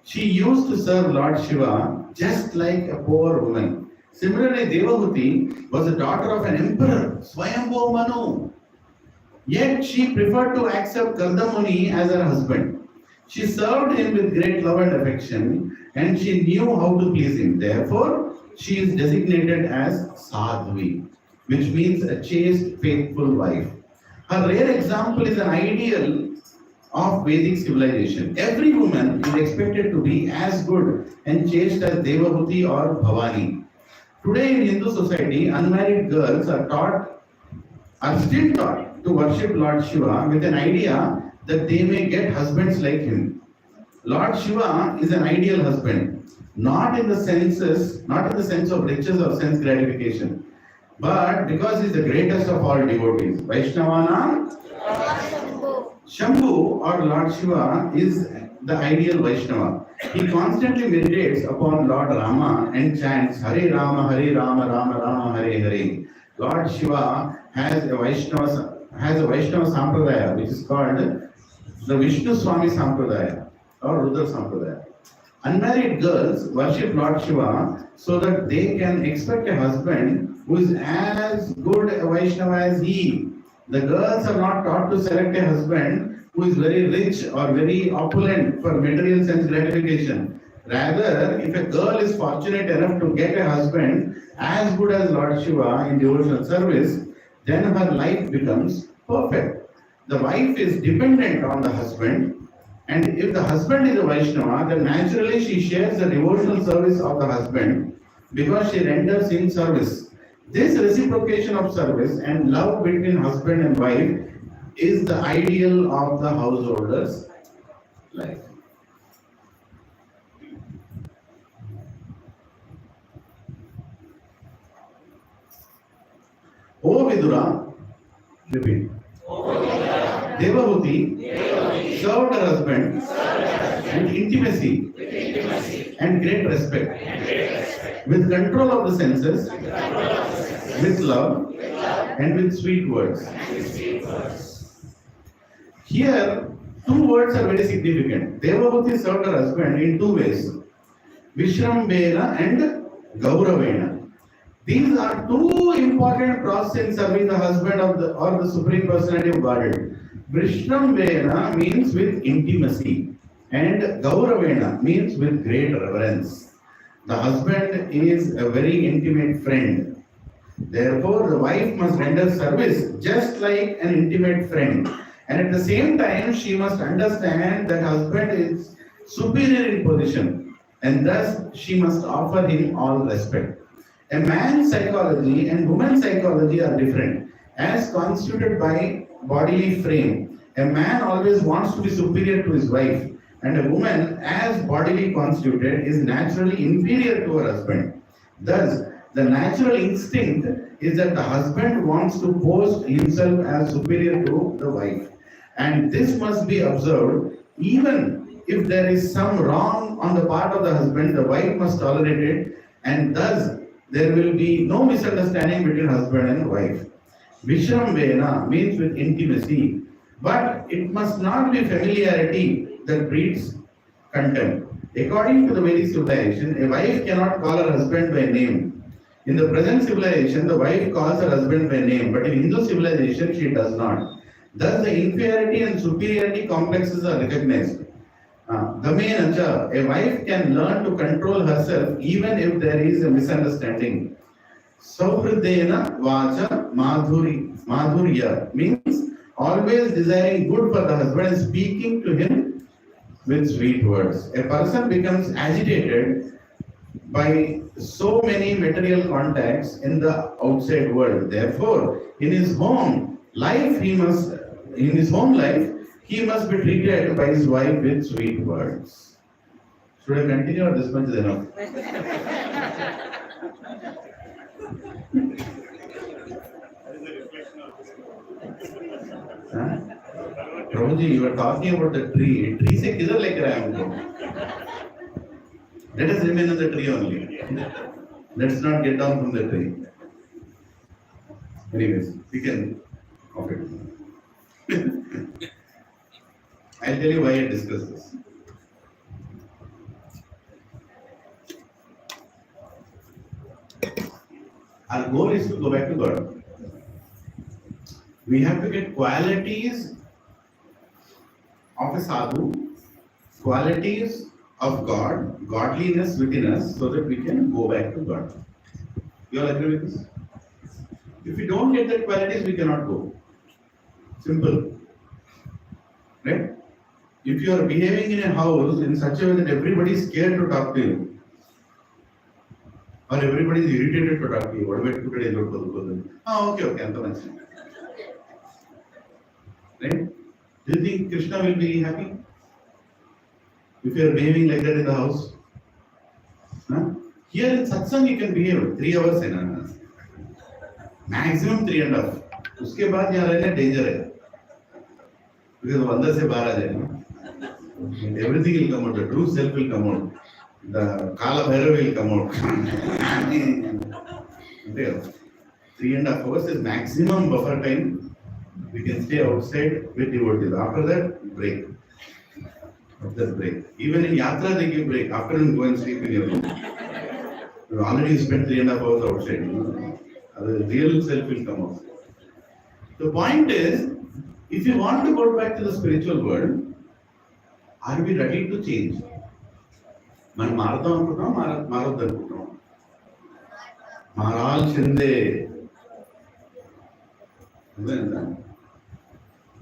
she used to serve Lord Shiva just like a poor woman. Similarly, Devahuti was the daughter of an emperor, Swayambhu Manu. Yet she preferred to accept Kardamuni as her husband. She served him with great love and affection, and she knew how to please him. Therefore, she is designated as Sadhvi, which means a chaste, faithful wife. A rare example is an ideal of Vedic civilization. Every woman is expected to be as good and chaste as Devahuti or Bhavani. Today in Hindu society, unmarried girls are still taught to worship Lord Shiva with an idea that they may get husbands like him. Lord Shiva is an ideal husband, not in the sense of riches or sense gratification, but because he is the greatest of all devotees. Vaishnavana Shambhu or Lord Shiva is the ideal Vaishnava. He constantly meditates upon Lord Rama and chants Hare Rama, Rama Rama, Hare Hare. Lord Shiva has a Vaishnava Sampradaya, which is called the Vishnu Swami Sampradaya or Rudra Sampradaya. Unmarried girls worship Lord Shiva so that they can expect a husband who is as good a Vaishnava as he. The girls are not taught to select a husband who is very rich or very opulent for material sense gratification. Rather, if a girl is fortunate enough to get a husband as good as Lord Shiva in devotional service, then her life becomes perfect. The wife is dependent on the husband, and if the husband is a Vaishnava, then naturally she shares the devotional service of the husband, because she renders him service. This reciprocation of service and love between husband and wife is the ideal of the householder's life. O Vidura, repeat. Devahuti served her husband with intimacy and great respect, with control of the senses, with love, and with sweet words. Here, two words are very significant. Devahuti served her husband in two ways, Vishrambena and Gauravena. These are two important processes in serving the husband of the or the Supreme Personality of Godhead. Vishrambena means with intimacy, and Gauravena means with great reverence. The husband is a very intimate friend. Therefore, the wife must render service just like an intimate friend. And at the same time, she must understand that husband is superior in position, and thus she must offer him all respect. A man's psychology and woman's psychology are different. As constituted by bodily frame, a man always wants to be superior to his wife, and a woman, as bodily constituted, is naturally inferior to her husband. Thus, the natural instinct is that the husband wants to post himself as superior to the wife. And this must be observed. Even if there is some wrong on the part of the husband, the wife must tolerate it, and thus there will be no misunderstanding between husband and wife. Vishrambena means with intimacy, but it must not be familiarity that breeds contempt. According to the Vedic civilization, a wife cannot call her husband by name. In the present civilization, the wife calls her husband by name, but in Hindu civilization, she does not. Thus, the inferiority and superiority complexes are recognized. Gamenacha, a wife can learn to control herself even if there is a misunderstanding. Sauhridena vacha madhurya means always desiring good for the husband and speaking to him with sweet words. A person becomes agitated by so many material contacts in the outside world. Therefore, in his home life, he must be treated by his wife with sweet words. Should I continue or this much is enough? Prabhuji, you were talking about the tree. Tree se kidhar lekar aaya humko? Let us remain on the tree only. Let's not get down from the tree. Anyways, we can. Okay. I'll tell you why I discussed this. Our goal is to go back to God. We have to get qualities of a sadhu, qualities of God, godliness within us, so that we can go back to God. You all agree with this? If we don't get that qualities, we cannot go. Simple. Right? If you are behaving in a house in such a way that everybody is scared to talk to you, or everybody is irritated to talk to you, what about today? Okay, anta manchidi. Right? Do you think Krishna will be happy if you are behaving like that in the house? Huh? Here in satsang you can behave 3 hours enough. Maximum 3.5. उसके बाद यहाँ रहना danger है. Because अंदर से बाहर आ जाएगा. Everything will come out. The true self will come out. The Kala Bhairav will come out. 3.5 hours is maximum buffer time. We can stay outside with devotees. After that, break. After break. Even in yatra they give break. After you go and sleep in your room. You already spent 3.5 hours outside. The real self will come out. The point is, if you want to go back to the spiritual world, are we ready to change? Man marta anukuntam, maraddu anukuntam. Maral shinde.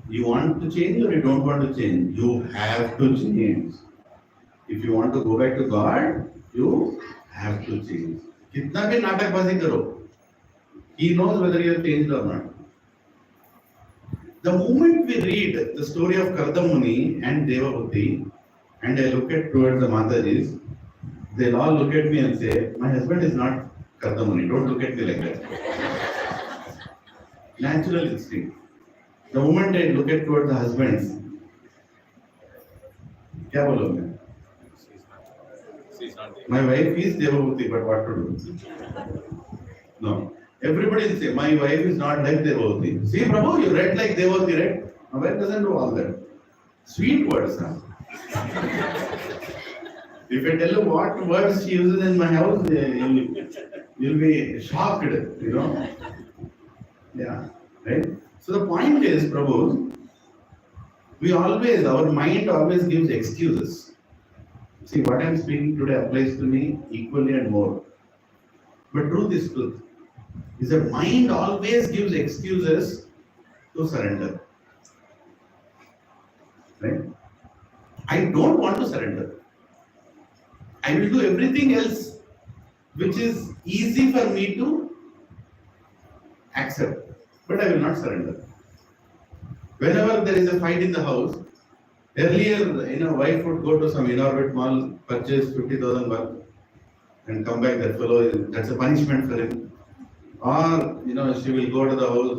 You want to change or you don't want to change? You have to change. If you want to go back to God, you have to change. कितना भी नाटकबाजी करो, he knows whether you have changed or not. The moment we read the story of Kardamuni and Devahuti, and I look at towards the Matajis, they'll all look at me and say, my husband is not Kardamuni, don't look at me like that. Natural instinct. The moment I look at towards the husbands, क्या बोलोगे? My wife is Devahuti, but what to do? No. Everybody will say, my wife is not like Devahuti. See, Prabhu, you read like Devahuti, right? My wife doesn't do all that. Sweet words, huh? If I tell you what words she uses in my house, you'll be shocked, you know? Yeah, right? So the point is, Prabhu, our mind always gives excuses. See, what I'm speaking today applies to me equally and more. But truth is truth. Is that mind always gives excuses to surrender. Right? I don't want to surrender. I will do everything else which is easy for me to accept. But I will not surrender. Whenever there is a fight in the house, earlier, wife would go to some inorbit mall, purchase 50,000 bucks, and come back. That fellow, that's a punishment for him. Or, she will go to the house,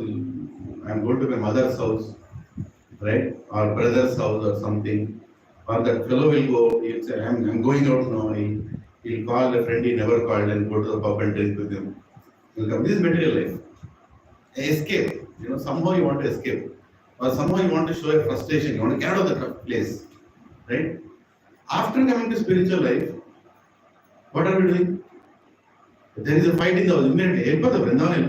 I'm going to my mother's house, right? Or brother's house or something. Or that fellow will go, he'll say, I'm going out now. He'll call a friend he never called and go to the pub and drink with him. He'll come. This is material life. Escape. Somehow you want to escape. Or somehow you want to show a frustration. You want to get out of the place. Right? After coming to spiritual life, what are we doing? There is a fight in the house. Immediately, I'll go to Vrindavan.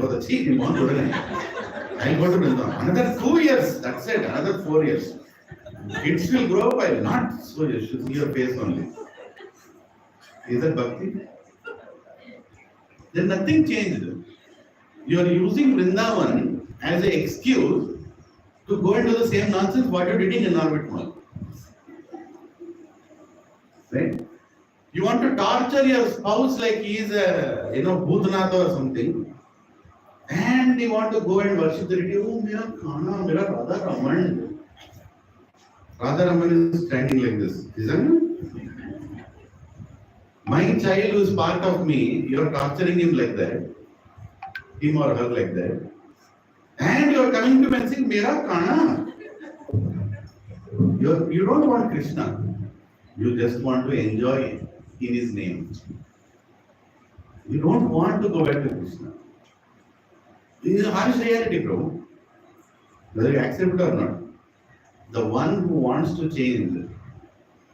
Another 2 years, that's it, another 4 years. Kids will grow up, I will not so you should see your face only. Is that bhakti? Then nothing changed. You are using Vrindavan as an excuse to go into the same nonsense what you did in Inorbit Mall. Right? You want to torture your spouse like he is a, Bhutnath or something, and you want to go and worship the deity. Oh, mera khana, mera Radha Raman. Radha Raman is standing like this, isn't it? My child who is part of me, you are torturing him like that, him or her like that, and you are coming to me and saying, mera khana. You don't want Krishna. You just want to enjoy in his name. You don't want to go back to Krishna. This is a harsh reality, bro. Whether you accept it or not, the one who wants to change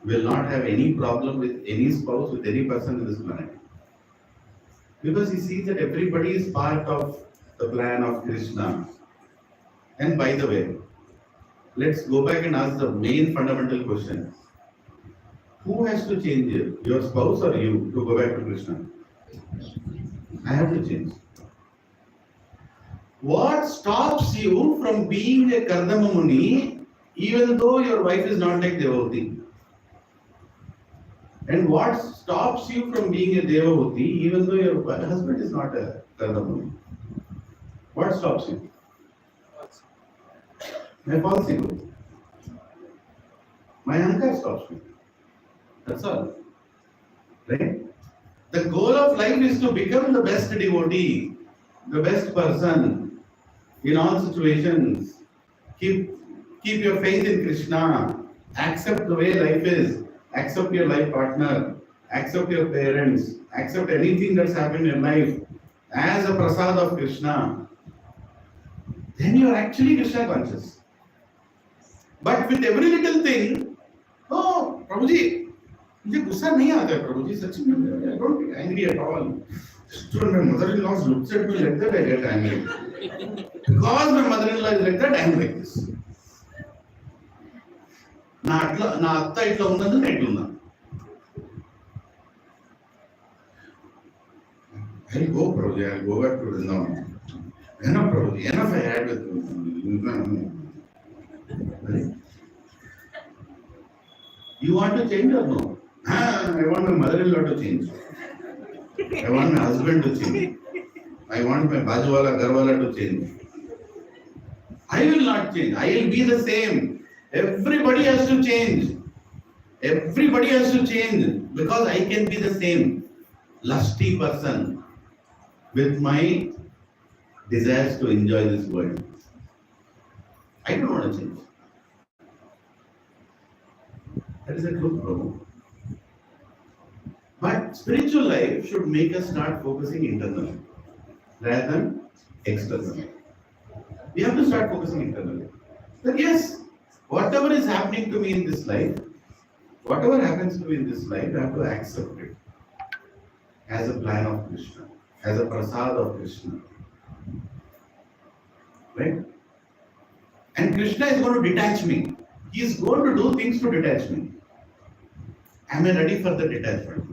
will not have any problem with any spouse, with any person in this planet. Because he sees that everybody is part of the plan of Krishna. And by the way, let's go back and ask the main fundamental question. Who has to change here? Your spouse or you to go back to Krishna? I have to change. What stops you from being a Kardama Muni even though your wife is not like Devahuti? And what stops you from being a Devahuti even though your husband is not a Kardama Muni? What stops you? My false ego. My anger stops me. That's all. Right? The goal of life is to become the best devotee, the best person in all situations. Keep your faith in Krishna. Accept the way life is. Accept your life partner. Accept your parents. Accept anything that's happened in life as a prasad of Krishna. Then you are actually Krishna conscious. But with every little thing, oh, Prabhuji, मुझे गुस्सा नहीं आता है प्रभु जी सच में I don't get angry at all. When my mother-in-law looks at me like that, I get angry. Because my mother-in-law is like that, I am like this. నా అత్త ఇట్లా ఉన్నది నేను ఇట్లా ఉన్నా. I'll go, Prabhuji, I'll go back to Vrindavan. Enough, Prabhuji, enough I had with you. You want to change or no? I want my mother-in-law to change. I want my husband to change. I want my bajuwala, garwala to change. I will not change. I will be the same. Everybody has to change. Everybody has to change because I can be the same lusty person with my desires to enjoy this world. I don't want to change. That is a truth, Prabhu. But spiritual life should make us start focusing internally rather than externally. We have to start focusing internally. That yes, whatever is happening to me in this life, whatever happens to me in this life, I have to accept it as a plan of Krishna, as a prasad of Krishna. Right? And Krishna is going to detach me. He is going to do things to detach me. Am I ready for the detachment?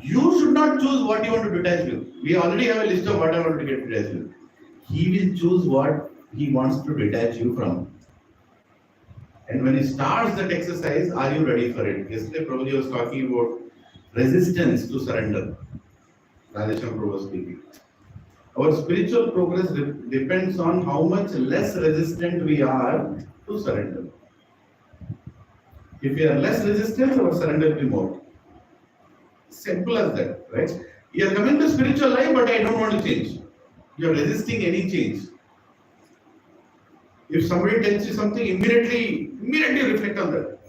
You should not choose what you want to detach with. We already have a list of what I want to get detached with. He will choose what he wants to detach you from. And when he starts that exercise, are you ready for it? Yesterday, Prabhuji was talking about resistance to surrender. Radhesham Prabhu was speaking. Our spiritual progress depends on how much less resistant we are to surrender. If we are less resistant, our surrender will be more. Simple as that, right? You are coming to spiritual life, but I don't want to change. You are resisting any change. If somebody tells you something, immediately reflect on that.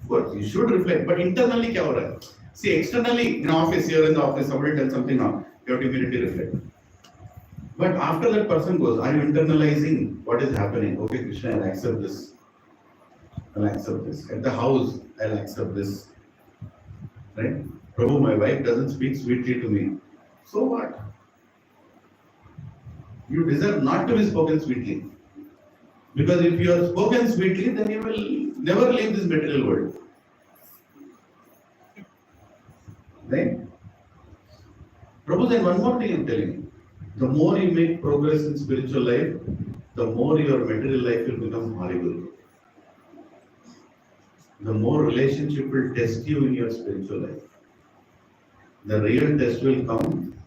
Of course, you should reflect, but internally, kya ho raha hai? See, externally, in office, you are in the office, somebody tells something now, you have to immediately reflect. But after that person goes, are you internalizing what is happening? Okay, Krishna, I'll accept this. I'll accept this. At the house, I'll accept this. Right? Prabhu, my wife doesn't speak sweetly to me. So what? You deserve not to be spoken sweetly. Because if you are spoken sweetly, then you will never leave this material world. Right? Prabhu, then one more thing I'm telling you. The more you make progress in spiritual life, the more your material life will become horrible. The more relationship will test you in your spiritual life. The real test will come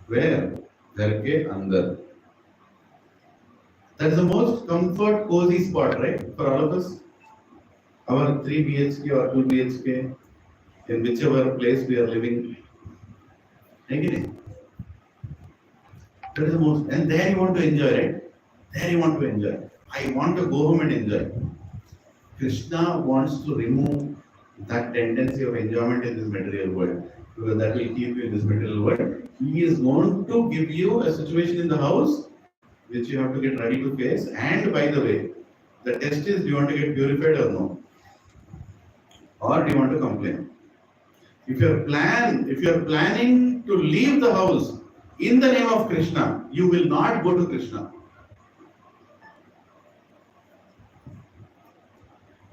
where? Ghar ke andar. That's the most comfort, cozy spot, right? For all of us. Our 3 BHK or 2 BHK, in whichever place we are living. Again. That is the most, and there you want to enjoy, right? There you want to enjoy. I want to go home and enjoy. Krishna wants to remove that tendency of enjoyment in this material world, because that will keep you in this material world. He is going to give you a situation in the house which you have to get ready to face. And by the way, the test is, do you want to get purified or no? Or do you want to complain? If you are planning to leave the house in the name of Krishna, you will not go to Krishna.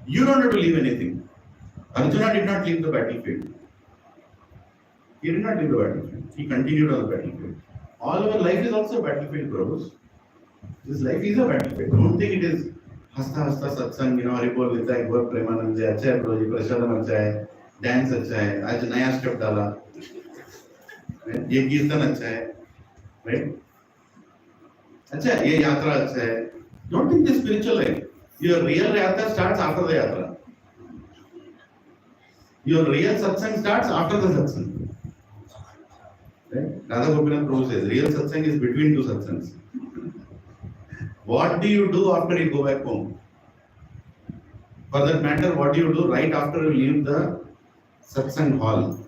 You don't have to leave anything. Arjuna did not leave the battlefield. He did not leave the battlefield. He continued on the battlefield. All our life is also a battlefield, Prabhu. This life is a battlefield. Don't think it is hasta satsang, Haribol Vitak, Gor Premanand, अच्छा है Prabhuji, प्रसादम अच्छा है, dance अच्छा है, आज नया step डाला, ये कीर्तन अच्छा है, right? अच्छा है, ये यात्रा अच्छा है. Don't think this spiritual life. Your real yatra starts after the yatra. Your real satsang starts after the satsang. Right? Radha Gopinath Prabhu says, real satsang is between two satsangs. What do you do after you go back home? For that matter, what do you do right after you leave the satsang hall?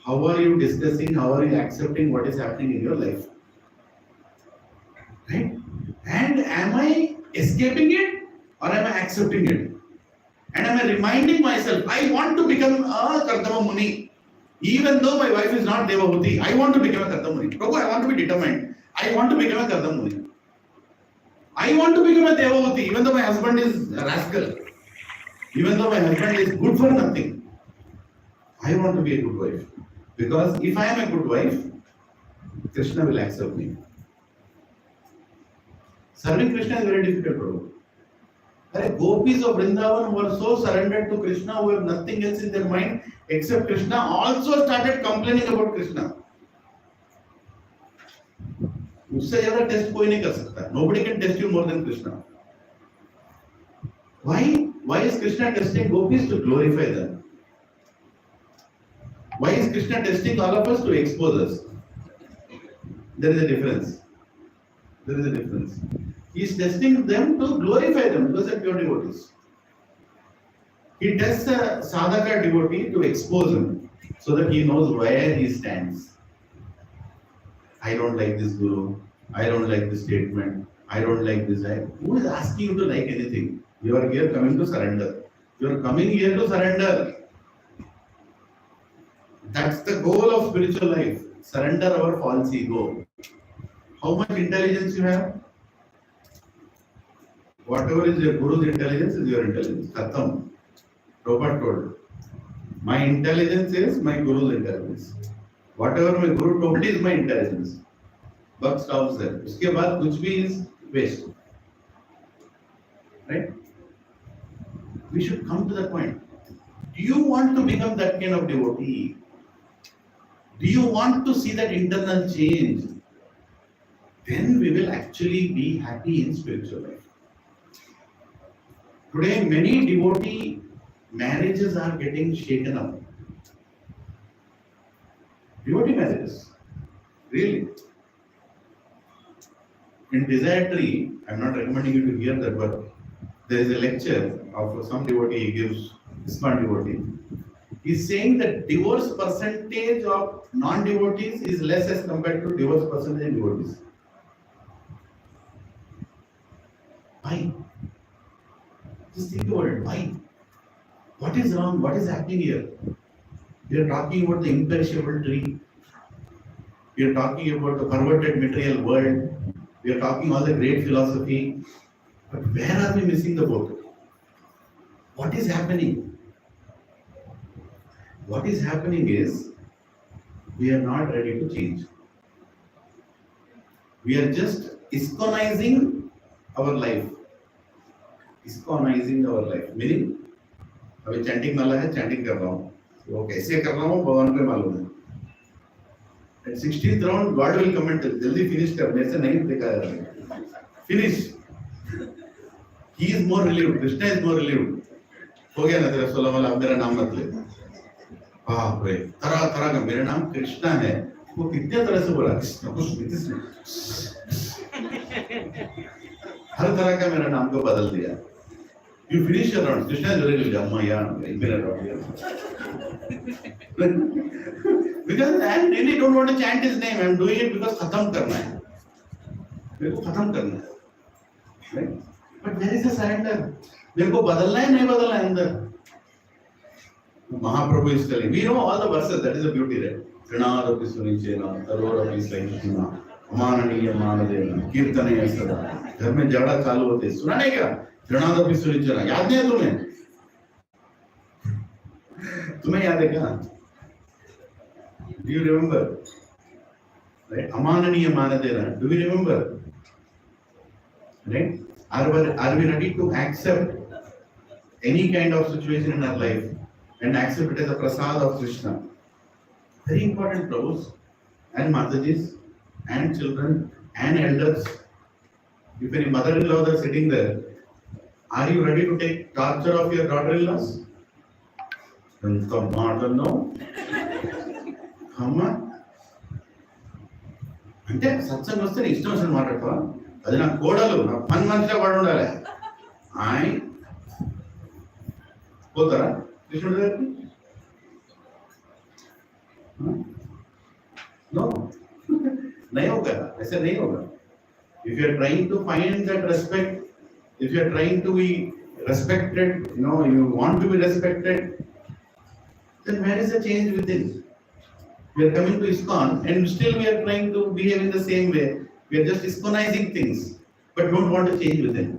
How are you discussing, how are you accepting what is happening in your life? Right? And am I escaping it or am I accepting it? And am I reminding myself, I want to become a Kardama Muni. Even though my wife is not Devahuti, I want to become a Kardama Muni. Prabhu, I want to be determined. I want to become a Kardama Muni. I want to become a Devahuti, even though my husband is a rascal. Even though my husband is good for nothing. I want to be a good wife. Because if I am a good wife, Krishna will accept me. Serving Krishna is very difficult, Prabhu. The gopis of Vrindavan were so surrendered to Krishna, who have nothing else in their mind except Krishna, also started complaining about Krishna. उससे ज़्यादा test कोई नहीं कर सकता. Nobody can test you more than Krishna. Why? Why is Krishna testing gopis? To glorify them. Why is Krishna testing all of us? To expose us. There is a difference. There is a difference. He is testing them to glorify them because they are pure devotees. He tests a sadhaka devotee to expose him so that he knows where he stands. I don't like this guru. I don't like this statement. I don't like this. Who is asking you to like anything? You are here coming to surrender. You are coming here to surrender. That's the goal of spiritual life. Surrender our false ego. How much intelligence you have? Whatever is your guru's intelligence is your intelligence. Khatam. Prabhupada told. My intelligence is my guru's intelligence. Whatever my guru told is my intelligence. Buck stops there. उसके बाद कुछ भी is waste. Right? We should come to that point. Do you want to become that kind of devotee? Do you want to see that internal change? Then we will actually be happy in spiritual life. Today, many devotee marriages are getting shaken up. Devotee marriages. Really. In Desire Tree, I'm not recommending you to hear that, but there is a lecture of some devotee he gives, ISKCON devotee. He's saying that divorce percentage of non-devotees is less as compared to divorce percentage in devotees. Why? Just think about it. Why? What is wrong? What is happening here? We are talking about the imperishable tree. We are talking about the perverted material world. We are talking all the great philosophy. But where are we missing the boat? What is happening? What is happening is we are not ready to change. We are just ISKCONizing our life. ISKCONizing our life. Meaning, अभी chanting वाला है, chanting कर रहा हूँ. वो कैसे कर रहा हूँ भगवान को मालूम है. At 16th round, God will come and tell, जल्दी finish कर. मेरे से नहीं देखा जा रहा. Finish. He is more relieved. Krishna is more relieved. हो गया ना तेरा 16 वाला, अब मेरा नाम मत ले. बाप रे, तरह तरह का मेरा नाम कृष्णा है. वो कितने तरह से बोला कृष्ण कृष्ण. हर तरह का मेरा नाम को बदल दिया. You finish your round. Krishna is very relieved. अम्मा यार, मेरा round. Because I really don't want to chant his name. I am doing it because खत्म करना है. मेरे को खत्म करना है. Right? But where is the surrender? मेरे को बदलना है नहीं बदलना है अंदर. Mahaprabhu is telling. We know all the verses. That is the beauty, right? Trinadapi sunichena, tarorapi saishna, amananiya manadena, kirtanaya sada. घर में जाड़ा चालू होते हैं. सुना नहीं क्या? तृणादपि सुनिचना. याद नहीं है तुम्हें? तुम्हें याद है क्या? Do you remember? Right? Amananiya manadena. Do we remember? Right? Are we ready to accept any kind of situation in our life and accept it as a prasad of Krishna? Very important, Prabhus and Matajis and children and elders. If any mother-in-law are sitting there, are you ready to take torture of your daughter-in-laws? No. Come on. అంటే సత్సంగం వస్తే ఇష్టం వచ్చిన మాట్లాడతావా? అది నా కోడలు, నా పని మనిషిగా పడి ఉండాలి. ఆయన పోతారా కృష్ణుడి దగ్గరికి? No. नहीं होगा, ऐसे नहीं होगा. If you are trying to find that respect, if you are trying to be respected, you want to be respected, then where is the change within? We are coming to ISKCON and still we are trying to behave in the same way. We are just ISKCONizing things, but don't want to change within.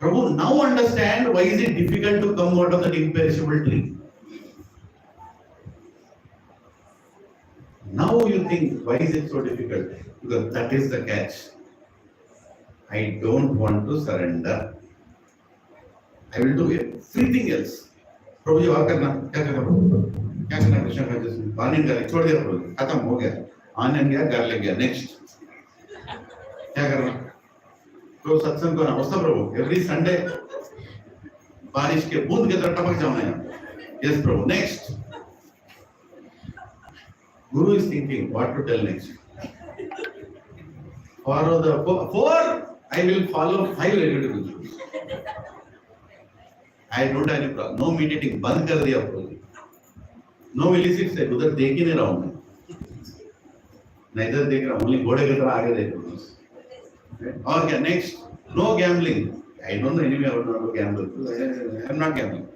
Prabhu, now understand why is it difficult to come out of that imperishable tree. Now you think, why is it so difficult? Because that is the catch. I don't want to surrender. I will do everything else. प्रभु जी और करना क्या करना प्रभु क्या करना Krishna consciousness में पानी डाले छोड़ दिया प्रभु जी खत्म हो गया आनंद गया घर ले गया नेक्स्ट क्या करना तो सत्संग को ना होता प्रभु एवरी संडे बारिश के बूंद के तरह टपक जाओ ना yes Prabhu next Guru is thinking what to tell next. Follow the four. I will follow 5 regulative principles. I don't have any problem. No meat eating. बंद कर दिया प्रभु. No illicit sex. उधर देख ही नहीं रहा हूँ मैं. नहीं इधर देख रहा हूँ. Only घोड़े की तरह आगे देख रहा हूँ. और क्या next? No gambling. I don't know anyway about not to gamble. I am not gambling.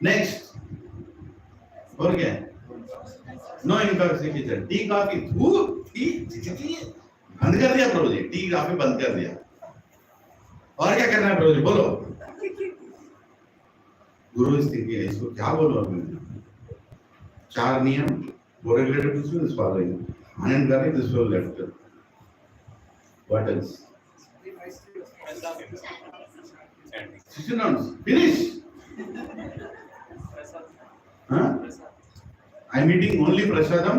Next. और क्या? No intoxication. Tea, coffee. T बंद कर दिया प्रभु जी. टी काफी बंद कर दिया. और क्या करना है प्रभु जी बोलो. गुरु इस तरीके इसको क्या बोलो अभी 4 नियम वो रेगुलेटेड प्रिंसिपल इज फॉलोइंग आनंद कर this will left what else synonyms finish huh I am eating only prasadam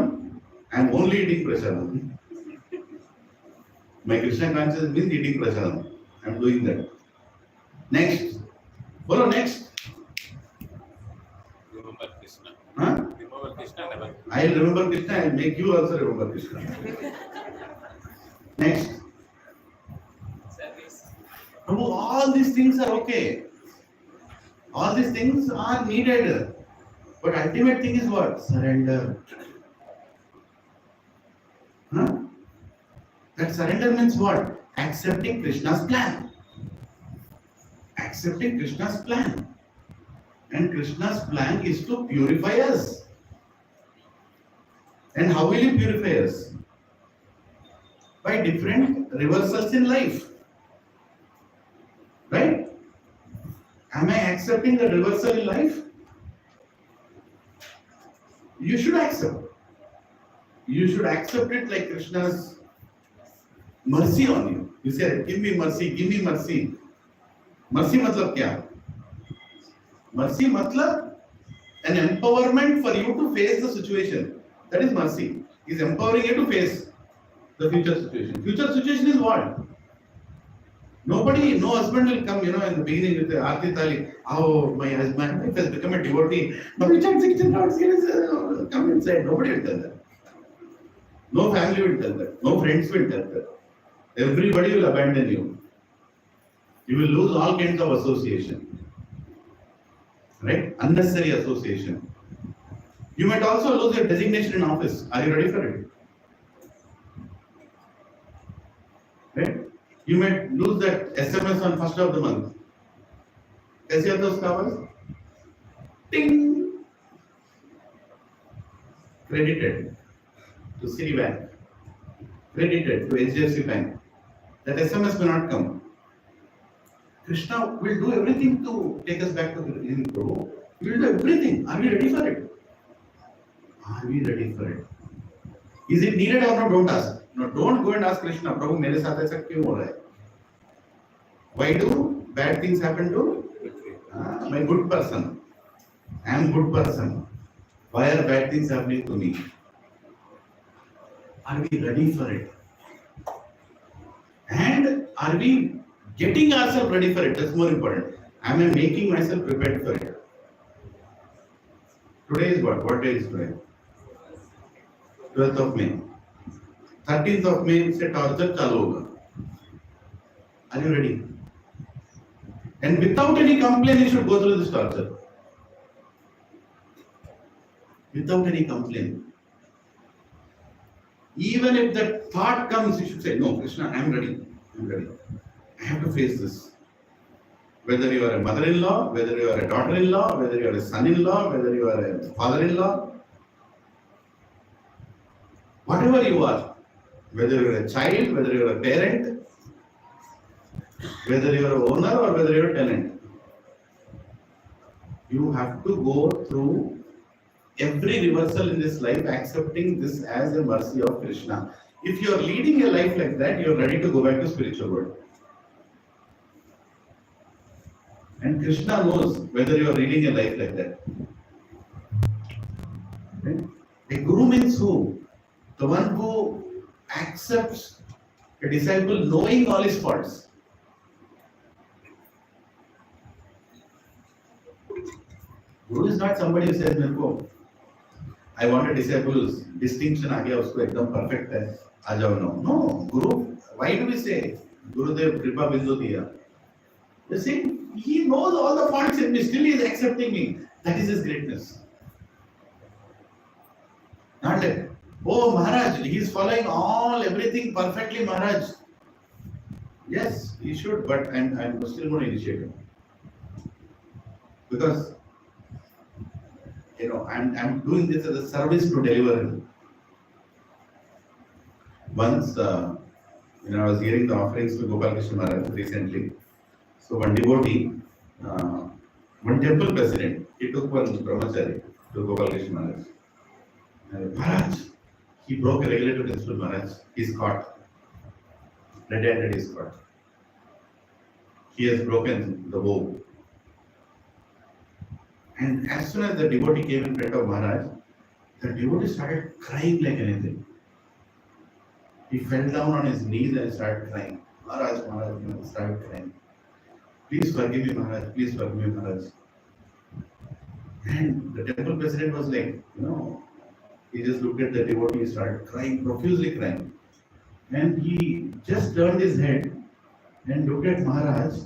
I am only eating prasadam my Krishna consciousness means eating prasadam I am doing that next follow next Remember Krishna. huh Remember Krishna never. I will remember Krishna I will make you also remember Krishna next Prabhu, all these things are okay. All these things are needed. But ultimate thing is what? Surrender. Huh? That surrender means what? Accepting Krishna's plan. Accepting Krishna's plan. And Krishna's plan is to purify us. And how will he purify us? By different reversals in life. Right? Am I accepting the reversal in life? You should accept. You should accept it like Krishna's mercy on you. You say, give me mercy, give me mercy. Mercy matlab kya? Mercy matlab an empowerment for you to face the situation. That is mercy. He is empowering you to face the future situation. Future situation is what? Nobody, no husband will come, in the beginning with the Aarti Thali. Oh, my wife has become a devotee. Now we chant 16 rounds, come inside. Nobody will tell that. No family will tell that. No friends will tell that. Everybody will abandon you. You will lose all kinds of association. Right? Unnecessary association. You might also lose your designation in office. Are you ready for it? Right? You might lose that SMS on 1st of the month. कैसे आता है उसका आवाज? Ting! Credited to Citibank. Credited to HDFC Bank. That SMS may not come. Krishna will do everything to take us back to Him. He will do everything. Are we ready for it? Are we ready for it? Is it needed or not? Don't ask. No, don't go and ask Krishna, Prabhu, मेरे साथ ऐसा क्यों हो रहा है? Why do bad things happen to my good person? I am good person. Why are bad things happening to me? Are we ready for it? And are we getting ourselves ready for it? That's more important. Am I making myself prepared for it? Today is what? What day is today? 12th of May. 13th of May से torture चालू होगा. Are you ready? And without any complaint, you should go through this torture. Without any complaint. Even if that thought comes, you should say, no, Krishna, I am ready. I am ready. I have to face this. Whether you are a mother-in-law, whether you are a daughter-in-law, whether you are a son-in-law, whether you are a father-in-law, whatever you are, whether you are a child, whether you are a parent, whether you are an owner or whether you are a tenant, you have to go through every reversal in this life, accepting this as a mercy of Krishna. If you are leading a life like that, you are ready to go back to spiritual world. And Krishna knows whether you are leading a life like that. Right? A guru means who? The one who accepts a disciple knowing all his faults. Guru is not somebody who says, "Mirko, I want a disciple's distinction आ गया उसको एकदम perfect है, आ जाओ ना." No, Guru. Why do we say Gurudev Kripa Bindu diya? You see, he knows all the faults in me, still he is accepting me. That is his greatness. Not like, oh Maharaj, he is following everything perfectly, Maharaj. Yes, he should, but I'm still going to initiate him. Because, I'm doing this as a service to deliver him. Once, I was hearing the offerings to Gopal Krishna Maharaj recently. So one devotee, one temple president, he took one brahmachari to Gopal Krishna Maharaj. Maharaj, he broke a regulative principle, Maharaj. He's caught. Red-handed, he's caught. He has broken the vow. And as soon as the devotee came in front of Maharaj, the devotee started crying like anything. He fell down on his knees and started crying. Maharaj, started crying. Please forgive me, Maharaj. Please forgive me, Maharaj. And the temple president was like, he just looked at the devotee, he started crying, profusely crying. And he just turned his head and looked at Maharaj.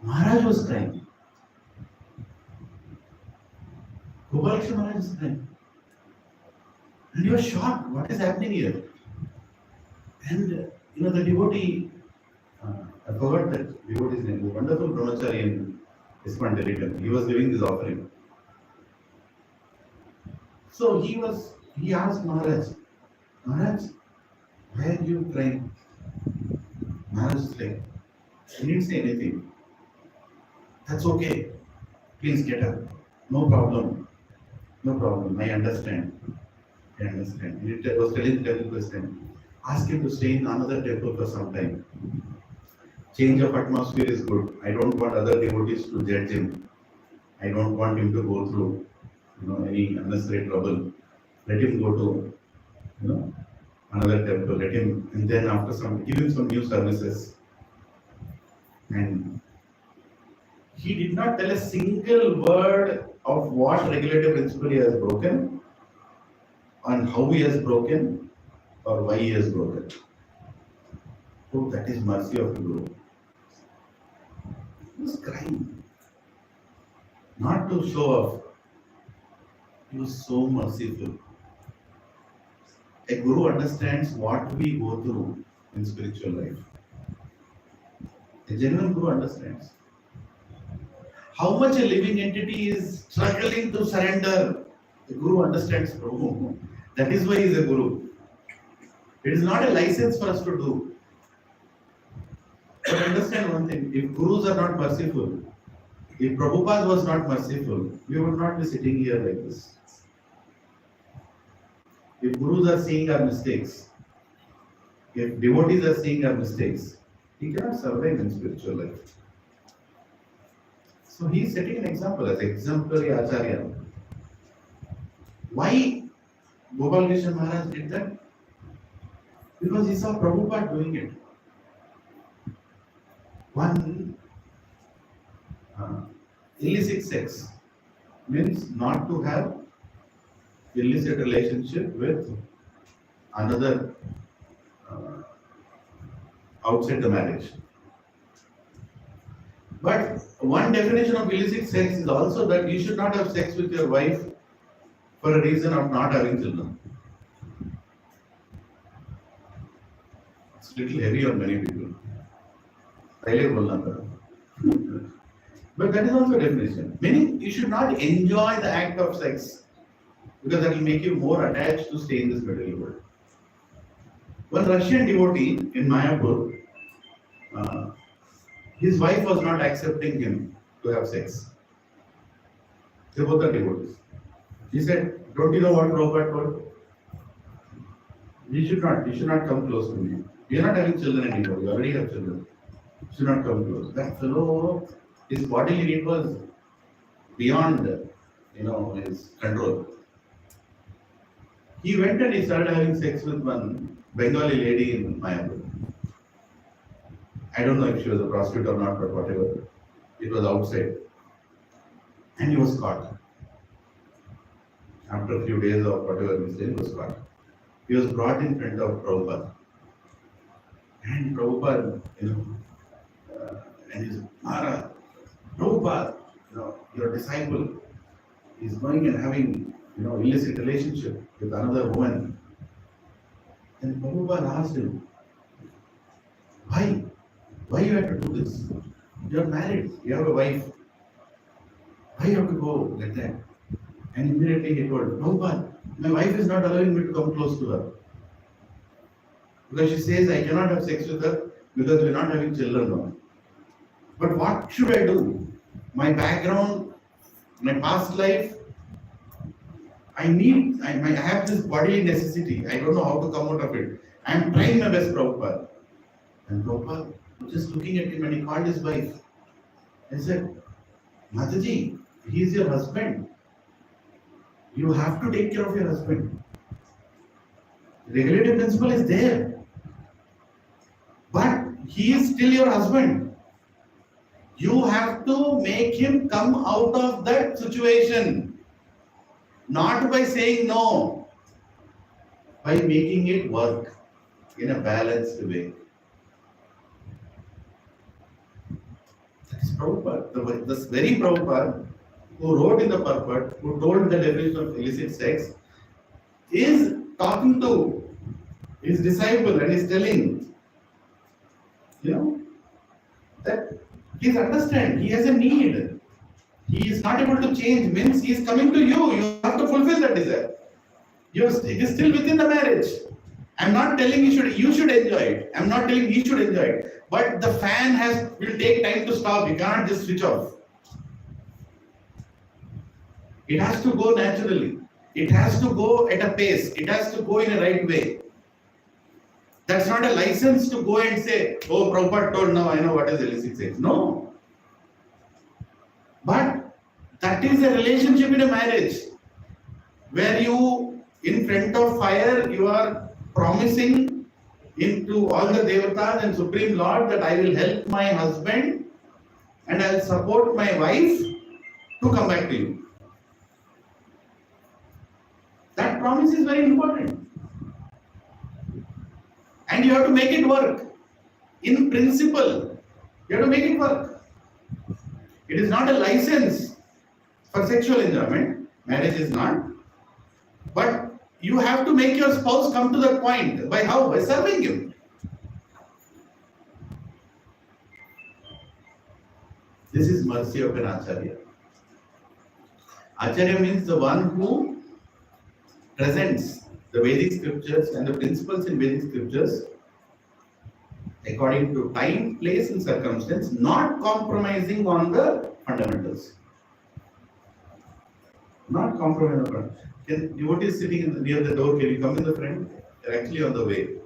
Maharaj was crying. Gopal Krishna Maharaj is crying. And he was shocked. What is happening here? And the devotee, I forgot that devotee's name, the wonderful brahmachari in Ispan territory. He was giving this offering. So he asked Maharaj, Maharaj, why are you crying? Maharaj is like, he didn't say anything. That's okay. Please get up. No problem. No problem. I understand. He was telling the temple president, ask him to stay in another temple for some time. Change of atmosphere is good. I don't want other devotees to judge him. I don't want him to go through, any unnecessary trouble. Let him go to, another temple. Let him, and then after give him some new services. And he did not tell a single word of what regulative principle he has broken, and how he has broken, or why he has broken. So that is mercy of the Guru. He was crying, not to show off. He was so merciful. A Guru understands what we go through in spiritual life. A genuine Guru understands how much a living entity is struggling to surrender. The Guru understands Prabhu. That is why he is a Guru. It is not a license for us to do. But understand one thing, if Gurus are not merciful, if Prabhupada was not merciful, we would not be sitting here like this. If Gurus are seeing our mistakes, if devotees are seeing our mistakes, he cannot survive in spiritual life. So he is setting an example as exemplary Acharya. Why Gopal Krishna Maharaj did that? Because he saw Prabhupada doing it. One, illicit sex means not to have illicit relationship with another outside the marriage. But one definition of illicit sex is also that you should not have sex with your wife for a reason of not having children. It's a little heavy on many people. But that is also a definition. Meaning you should not enjoy the act of sex because that will make you more attached to stay in this material world. One Russian devotee in Mayapur, his wife was not accepting him to have sex. They both are devotees. He said, don't you know what Prabhupada told? You should not come close to me. You are not having children anymore, you already have children. You should not come close. That fellow His bodily need was beyond, his control. He went and he started having sex with one Bengali lady in Mayapur. I don't know if she was a prostitute or not, but whatever. It was outside. And he was caught. After a few days of whatever mistake, he was caught. He was brought in front of Prabhupada. And Prabhupada, and he said, Maharaj, Prabhupada, your disciple is going and having, illicit relationship with another woman. And Prabhupada asked him, why? Why you have to do this? You are married, you have a wife. Why you have to go like that? And immediately he told, Prabhupada, my wife is not allowing me to come close to her. Because she says I cannot have sex with her because we are not having children now. But what should I do? My background, my past life, I have this bodily necessity. I don't know how to come out of it. I am trying my best, Prabhupada. And Prabhupada was just looking at him and he called his wife and said, Mataji, he is your husband. You have to take care of your husband. Regulative principle is there. But he is still your husband. You have to make him come out of that situation. Not by saying no, by making it work in a balanced way. That is Prabhupada. This very Prabhupada who wrote in the purport, who told the definition of illicit sex, is talking to his disciple and is telling, that he is understand, he has a need. He is not able to change, means he is coming to you. You have to fulfill that desire. It is still within the marriage. I am not telling you should enjoy it. I am not telling he should enjoy it. But the fan will take time to stop. You cannot just switch off. It has to go naturally. It has to go at a pace. It has to go in a right way. That's not a license to go and say, oh, Prabhupada told, now I know what is illicit sex. No. But that is a relationship in a marriage where you, in front of fire, you are promising into all the devatas and Supreme Lord that I will help my husband and I will support my wife to come back to you. That promise is very important. And you have to make it work. In principle, you have to make it work. It is not a license for sexual enjoyment. Marriage is not. But you have to make your spouse come to that point. By how? By serving him. This is mercy of an Acharya. Acharya means the one who presents the Vedic scriptures and the principles in Vedic scriptures according to time, place and circumstance, not compromising on the fundamentals. Not compromising on the devotees sitting near the door, can you come in the front? They're actually on the way.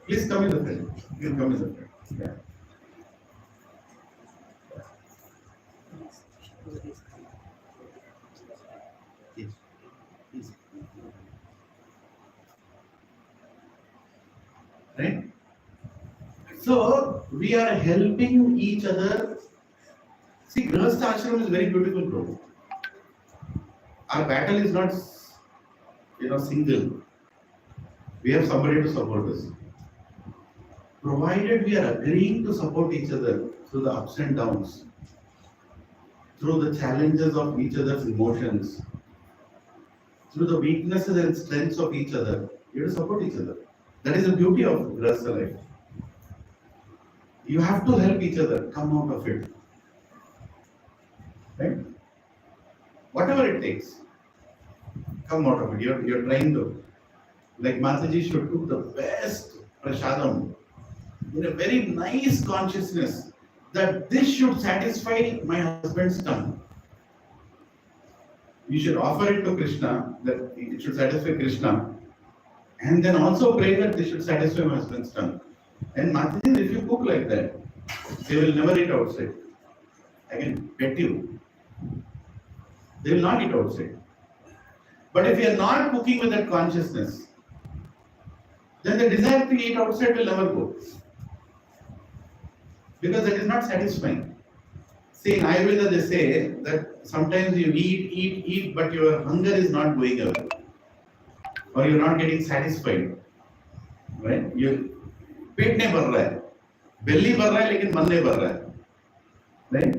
Please come in the front. You can come in the front. Yeah. Right? So, we are helping each other. See, Grihastha Ashram is very beautiful, bro. Our battle is not, single. We have somebody to support us. Provided we are agreeing to support each other through the ups and downs, through the challenges of each other's emotions, through the weaknesses and strengths of each other, you have to support each other. That is the beauty of Grihastha life. You have to help each other come out of it. Right? Whatever it takes, come out of it. You're trying to. Like Mataji should cook the best prasadam in a very nice consciousness that this should satisfy my husband's tongue. You should offer it to Krishna, that it should satisfy Krishna, and then also pray that this should satisfy my husband's tongue. And Mataji, if you cook like that, They will never eat outside. I can bet you. They will not eat outside. But if you are not cooking with that consciousness, then the desire to eat outside will never go. Because that is not satisfying. See, in Ayurveda they say that sometimes you eat, but your hunger is not going away. Or you are not getting satisfied. Right? You पेट नहीं भर रहा है, belly भर रहा है लेकिन मन नहीं भर रहा है. Right?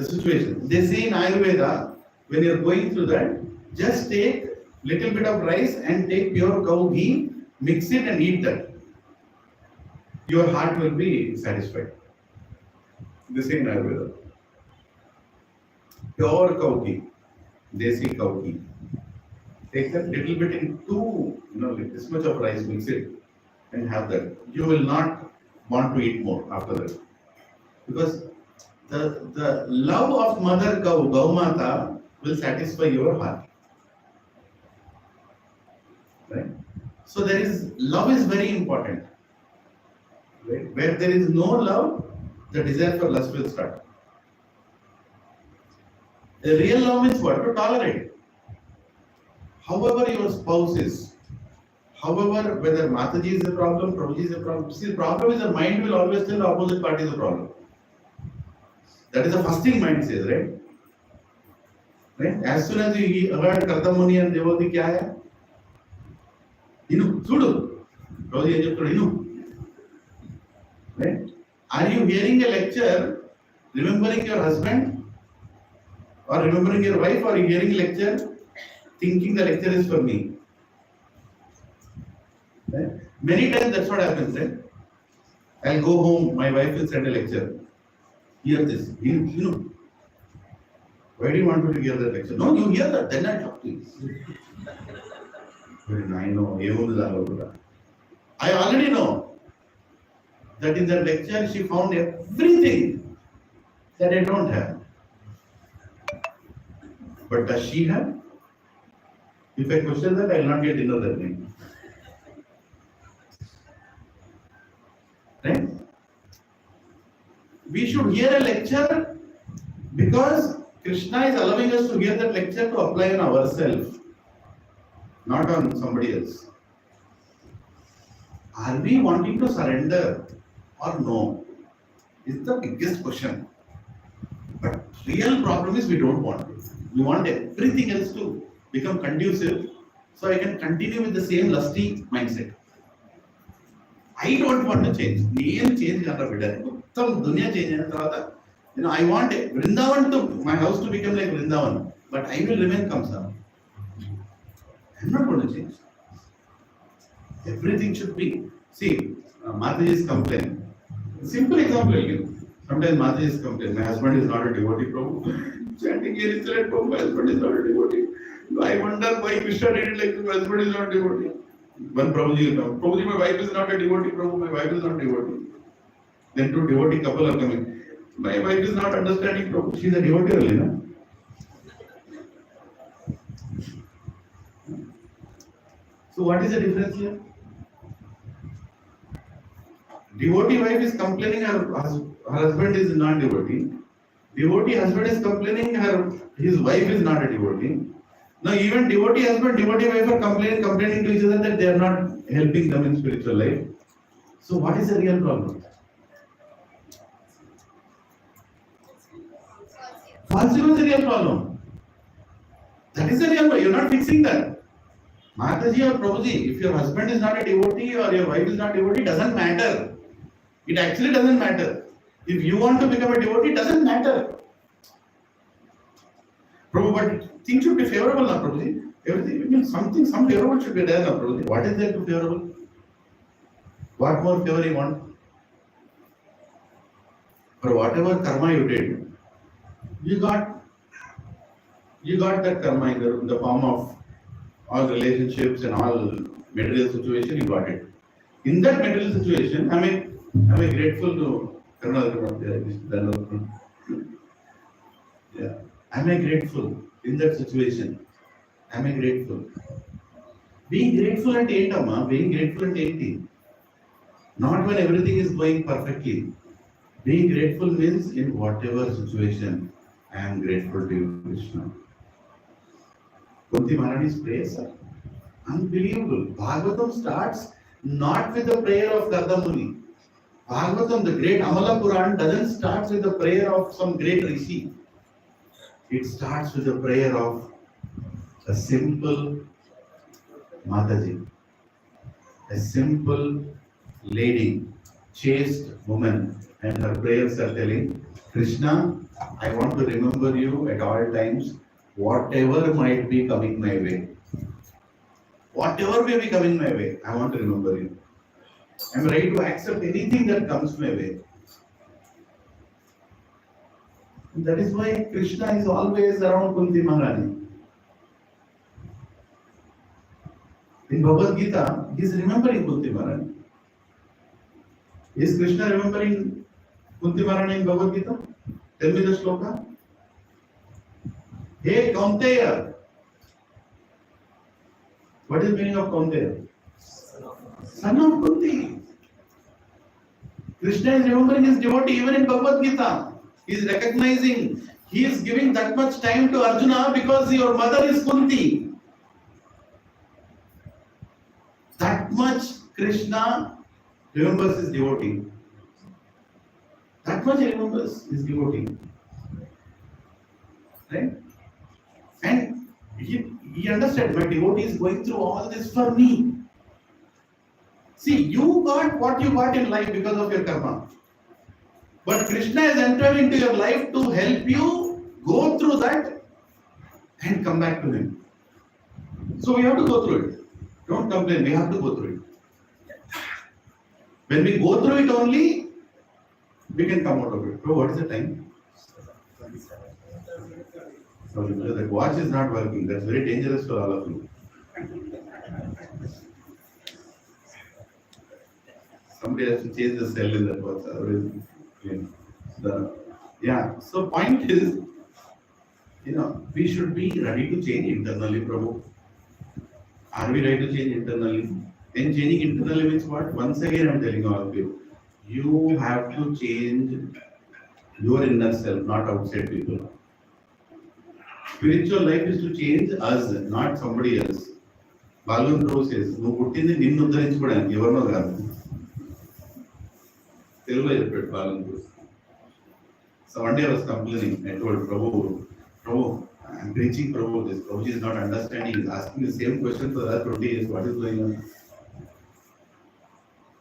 Situation. They say in Ayurveda, when you are going through that, just take little bit of rice and take pure cow ghee, mix it and eat that. Your heart will be satisfied. They say in Ayurveda. Pure cow ghee, desi cow ghee. Take that little bit in two, like this much of rice, mix it and have that. You will not want to eat more after that. Because the love of mother cow, Gaumata, will satisfy your heart. Right? So love is very important. Right? Where there is no love, the desire for lust will start. A real love means what? To tolerate. However your spouse is, however, whether Mataji is a problem, Prabhuji is a problem. See, the problem is the mind will always tell the opposite party is a problem. That is the first thing mind says, right? Right? As soon as you heard Kartamuni and Devoti, kya hai? Inu, sudu. Prabhuji is inu. Right? Are you hearing a lecture, remembering your husband? Or remembering your wife? Or are you hearing a lecture, thinking the lecture is for me? Right? Many times that's what happens, right? I'll go home, my wife will send a lecture. Hear this. Why do you want me to hear that lecture? No, you hear that, then I'll talk to you. I know. I already know that in that lecture she found everything that I don't have. But does she have? If I question that, I will not get dinner that night. Right? We should hear a lecture because Krishna is allowing us to hear that lecture to apply on ourselves, not on somebody else. Are we wanting to surrender or no? It's the biggest question. But real problem is we don't want it. We want everything else to become conducive so I can continue with the same lusty mindset. I don't want to change. Name change some dunya change. I want Vrindavan my house to become like Vrindavan, but I will remain Kamsa. I'm not going to change. Everything should be. See, Mataji is complaining. Simple example I'll give. Sometimes Mataji is complaining. My husband is not a devotee, Prabhu. Chanting here is like, Prabhu, my husband is not a devotee. I wonder why Krishna did it like this. My husband is not a devotee. One Prabhuji will come. Prabhuji, my wife is not a devotee. Prabhu, my wife is not a devotee. Then two devotee couple are coming. My wife is not understanding Prabhu. She is a devotee only, no? So what is the difference here? Devotee wife is complaining her husband is non-devotee. Devotee husband is complaining his wife is not a devotee. Now even devotee husband, devotee wife are complaining to each other that they are not helping them in spiritual life. So what is the real problem? Falsity is the real problem. That is the real problem. You are not fixing that. Mataji or Prabhuji, if your husband is not a devotee or your wife is not a devotee, doesn't matter. It actually doesn't matter. If you want to become a devotee, it doesn't matter. Prabhu, but things should be favorable now, Prabhuji. Everything, some favorable should be there now, Prabhuji. What is there to favorable? What more favor you want? For whatever karma you did, you got that karma in the form of all relationships and all material situation, you got it. In that material situation, am I grateful to yeah. Am I grateful in that situation? Am I grateful? Being grateful at being grateful at 80. Not when everything is going perfectly. Being grateful means in whatever situation, I am grateful to you, Krishna. Kunti Maharani's prayers are unbelievable. Bhagavatam starts not with the prayer of Gardamuni. Bhagavatam, the great Amala Puran, doesn't start with the prayer of some great rishi. It starts with the prayer of a simple Mataji, a simple lady, chaste woman, and her prayers are telling, Krishna, I want to remember you at all times, whatever might be coming my way. Whatever may be coming my way, I want to remember you. I'm ready to accept anything that comes my way. And that is why Krishna is always around Kunti Maharani. In Bhagavad Gita, he is remembering Kunti Maharani. Is Krishna remembering Kunti Maharani in Bhagavad Gita? Tell me the shloka. Hey Kaunteya. What is the meaning of Kaunteya? Son of Kunti. Krishna is remembering his devotee even in Bhagavad Gita. He is recognizing, he is giving that much time to Arjuna because your mother is Kunti. That much Krishna remembers his devotee. That much he remembers his devotee. Right? And he understood, my devotee is going through all this for me. See, you got what you got in life because of your karma. But Krishna is entering into your life to help you go through that and come back to him. So we have to go through it. Don't complain, we have to go through it. When we go through it only, we can come out of it. So what is the time? Sorry, the watch is not working. That's very dangerous for all of you. Somebody has to change the cell in that watch. So point is, we should be ready to change internally, Prabhu. Are we ready to change internally? And changing internally means what? Once again, I'm telling all of you, you have to change your inner self, not outside people. Spiritual life is to change us, not somebody else. Bhagavad Gita says, "Nu puttindi ninnu uddharinchukodaniki evarno kaadu." Telugulo cheppaadu Bhagavad Gita. So one day I was complaining. I told Prabhu, I'm preaching Prabhu. This Prabhuji is not understanding. He's asking the same question for the last 20 years. What is going on?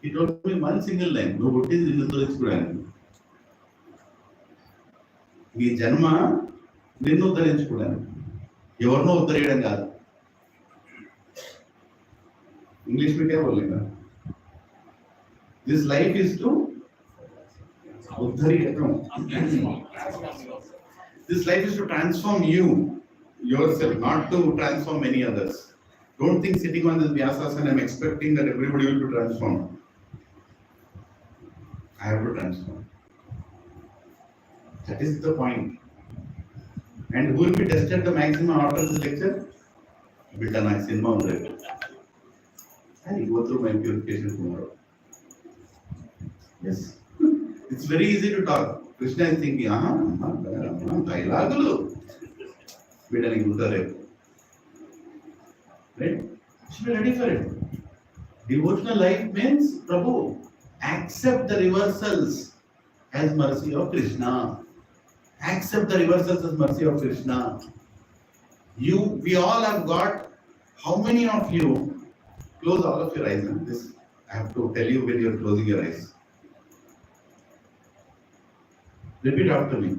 He told me one single line. "Nu puttindi ninnu uddharinchukodaniki." ఈ జన్మ నిన్ను ఉద్ధరించుకోవడానికి ఎవరినో ఉద్ధరించడం కాదు. English में क्या बोलेगा? This life is to This life is to transform you yourself, not to transform many others. Don't think sitting on this Vyasasana I'm expecting that everybody will be transformed. I have to transform. That is the point. And who will be tested the maximum after this lecture? Bittana cinema on that. I will go through my purification tomorrow. Yes. It's very easy to talk. Krishna is thinking, dialogue. Bittana gutare. Right? You should be ready for it. Devotional life means, Prabhu, accept the reversals as mercy of Krishna. Accept the reversals as mercy of Krishna. We all have got, how many of you, close all of your eyes. This I have to tell you when you are closing your eyes. Repeat after me.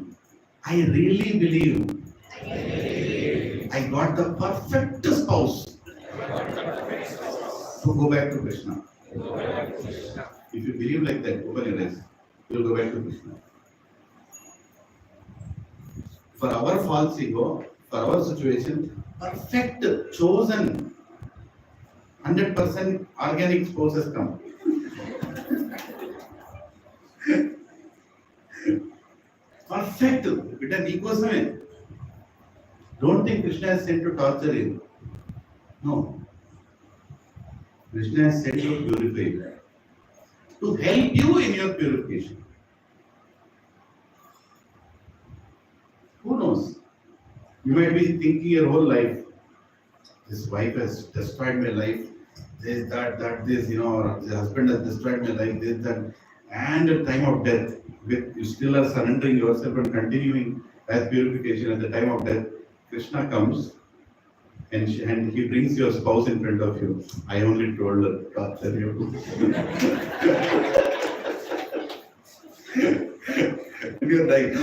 I really believe I got the perfect spouse to go back to Krishna. If you believe like that, open your eyes. You will go back to Krishna. For our false ego, for our situation, perfect, chosen, 100% organic spouse has come. Perfect. It is equal. Don't think Krishna is sent to torture you. No. Krishna is sent to purify you, to help you in your purification. You might be thinking your whole life, this wife has destroyed my life, this, that, this, or the husband has destroyed my life, this, that. And at the time of death, you still are surrendering yourself and continuing as purification. At the time of death, Krishna comes and he brings your spouse in front of you. I only told her, torture you. And you're like,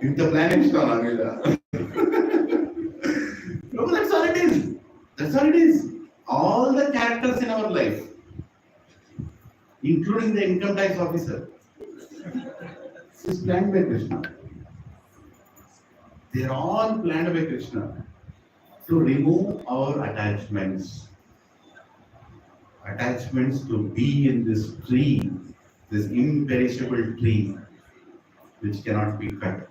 the planet is not No, that's all it is. That's all it is. All the characters in our life, including the income tax officer, is planned by Krishna. They are all planned by Krishna to remove our attachments. Attachments to be in this tree, this imperishable tree, which cannot be cut.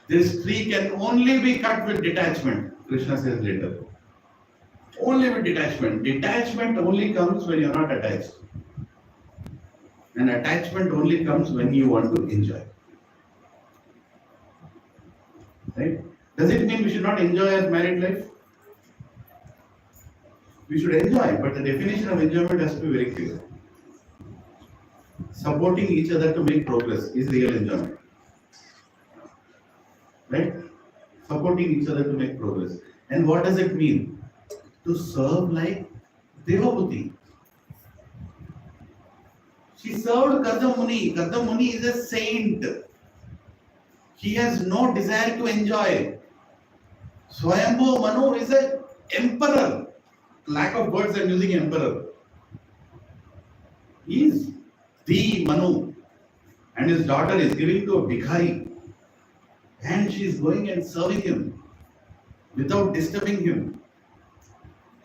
This tree can only be cut with detachment, Krishna says later. Only with detachment. Detachment only comes when you are not attached. And attachment only comes when you want to enjoy. Right? Does it mean we should not enjoy our married life? We should enjoy, but the definition of enjoyment has to be very clear. Supporting each other to make progress is real enjoyment. Right? Supporting each other to make progress. And what does it mean? To serve like Devabhuti. She served Kardam Muni. Kardam Muni is a saint. He has no desire to enjoy. Swayambhu Manu is an emperor. Lack of words, I'm using emperor. He is the Manu. And his daughter is giving to a Bhikhari. And she is going and serving him without disturbing him.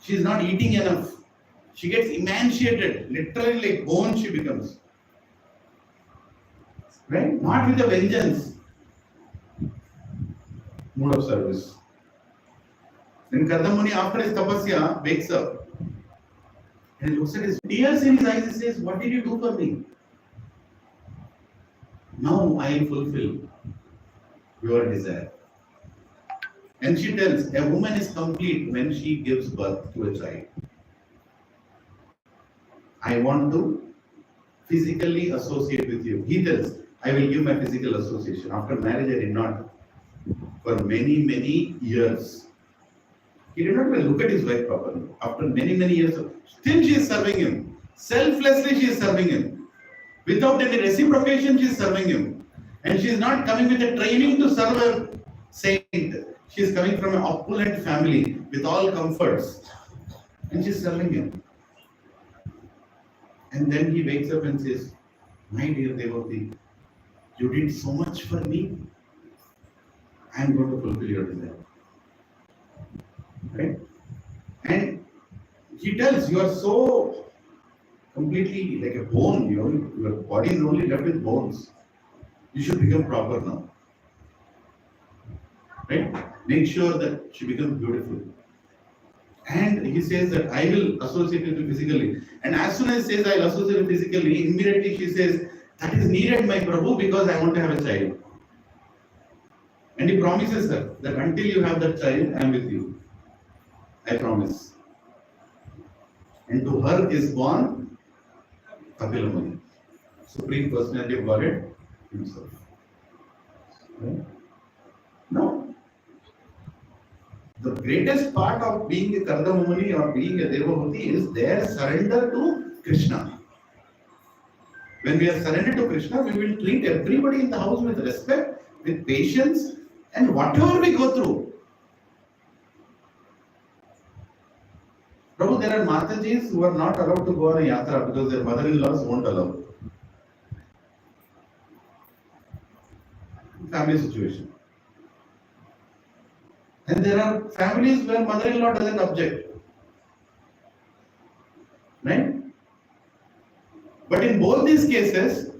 She is not eating enough. She gets emaciated. Literally like bone she becomes. Right? Not with a vengeance. Mode of service. Then Kardam Muni, after his tapasya, wakes up and he looks at his tears in his eyes and says, "What did you do for me? Now I will fulfill your desire." And she tells, a woman is complete when she gives birth to a child. I want to physically associate with you. He tells, I will give my physical association. After marriage, I did not. For many, many years. He did not even look at his wife properly. After many, many years, still she is serving him. Selflessly she is serving him. Without any reciprocation, she is serving him. And she is not coming with a training to serve a saint. She is coming from an opulent family with all comforts. And she is serving him. And then he wakes up and says, my dear Devaki, you did so much for me. I am going to fulfill your desire. Right? And he tells, you are so completely like a bone, your body is only left with bones. You should become proper now. Right? Make sure that she becomes beautiful. And he says that I will associate with you physically. And as soon as he says I will associate with you physically, immediately she says, that is needed, my Prabhu, because I want to have a child. And he promises her that until you have that child, I am with you. I promise. And to her is born Kapila Muni, Supreme Personality of Godhead himself. Right? No. The greatest part of being a Kardama Muni or being a Devabhuti is their surrender to Krishna. When we are surrendered to Krishna, we will treat everybody in the house with respect, with patience, and whatever we go through. Prabhu, there are Matajis who are not allowed to go on a yatra because their mother-in-laws won't allow. Family situation. And there are families where mother-in-law doesn't object. Right? But in both these cases,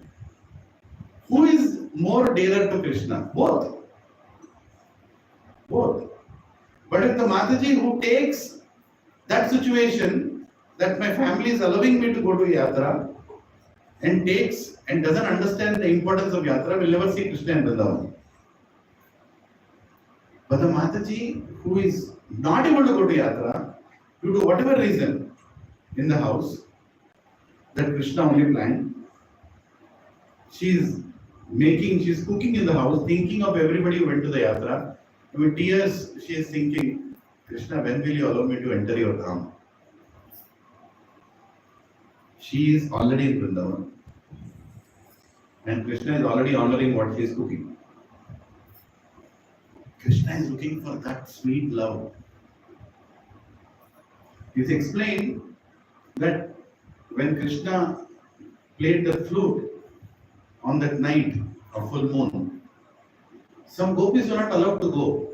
who is more dearer to Krishna? Both. Both. But if the Mataji who takes that situation, that my family is allowing me to go to Yatra, and takes and doesn't understand the importance of yatra will never see Krishna in Vrindavan. But the Mataji who is not able to go to yatra due to whatever reason in the house that Krishna only planned, she's cooking in the house, thinking of everybody who went to the yatra. With tears, she is thinking, Krishna, when will you allow me to enter your dham? She is already in Vrindavan. And Krishna is already honoring what she is cooking. Krishna is looking for that sweet love. It's explained that when Krishna played the flute on that night of full moon, some gopis were not allowed to go.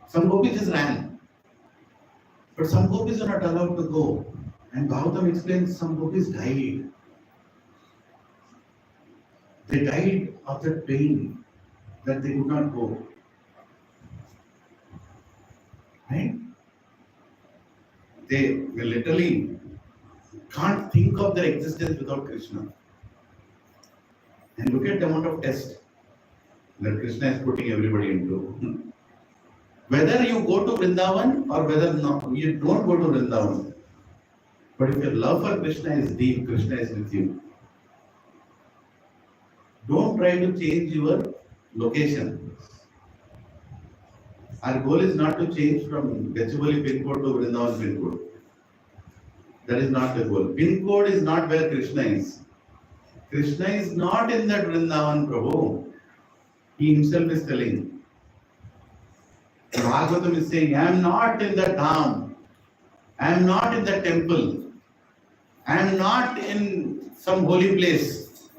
Some gopis just ran. But some gopis were not allowed to go. And Bhagavatam explains some gopis died. They died of that pain that they could not go. Right? They literally can't think of their existence without Krishna. And look at the amount of test that Krishna is putting everybody into. Whether you go to Vrindavan or whether you don't go to Vrindavan, but if your love for Krishna is deep, Krishna is with you. Don't try to change your location. Our goal is not to change from Gachibowli pin code to Vrindavan pin code. That is not the goal. Pin code is not where Krishna is. Krishna is not in that Vrindavan, Prabhu. He himself is telling. Bhagavatam is saying, I am not in the dham. I am not in the temple. I am not in some holy place.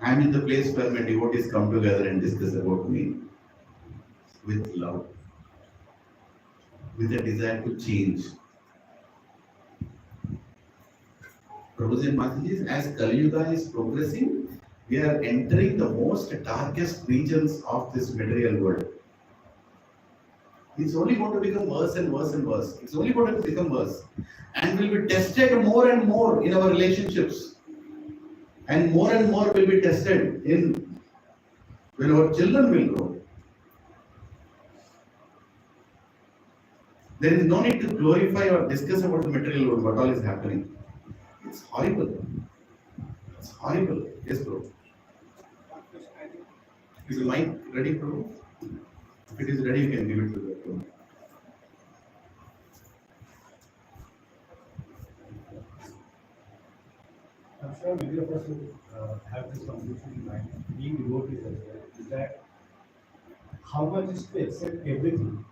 I am in the place where my devotees come together and discuss about me with love, with a desire to change. Prabhuji and Mataji, as Kali Yuga is progressing, we are entering the most darkest regions of this material world. It's only going to become worse and worse and worse. It's only going to become worse. And will be tested more and more in our relationships. And more will be tested in when our children will grow. There is no need to glorify or discuss about the material world, what all is happening. It's horrible. It's horrible. Yes, bro. Is the mic ready, bro? If it is ready, you can give it to the bro. I'm sure many of us will have this confusion in mind, being devotees as well, is that how much is to accept everything,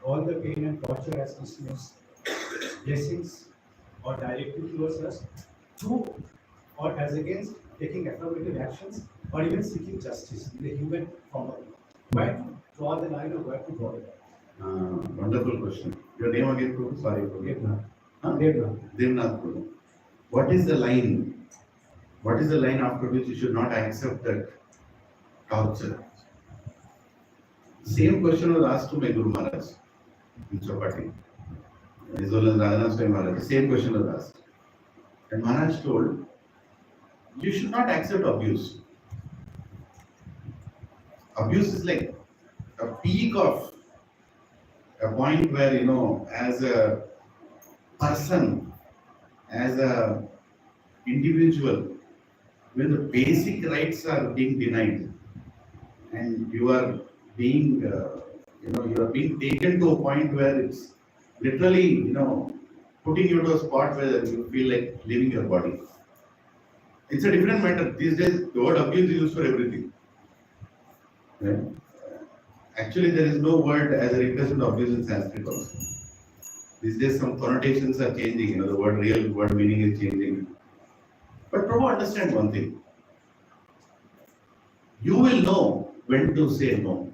all the pain and torture as Krishna's blessings or directly towards us, to or as against taking affirmative actions or even seeking justice in the human form. Why draw the line or where to draw the line? Wonderful question. Your name again, Prabhu? Sorry, Prabhu. Devnath. Devnath, Prabhu. What is the line? What is the line after which you should not accept that torture? Same question was asked to my Guru Maharaj in Chapati, as well as Radhanath Swami Maharaj. The same question was asked. And Maharaj told, you should not accept abuse. Abuse is like a peak of a point where, as a person, as a individual, when the basic rights are being denied and you are being, you are being taken to a point where it's literally, putting you to a spot where you feel like leaving your body. It's a different matter. These days, the word abuse is used for everything. Right? Actually, there is no word as a replacement of abuse in Sanskrit also. These days, some connotations are changing. The real word meaning is changing. But Prabhu, understand one thing. You will know when to say no.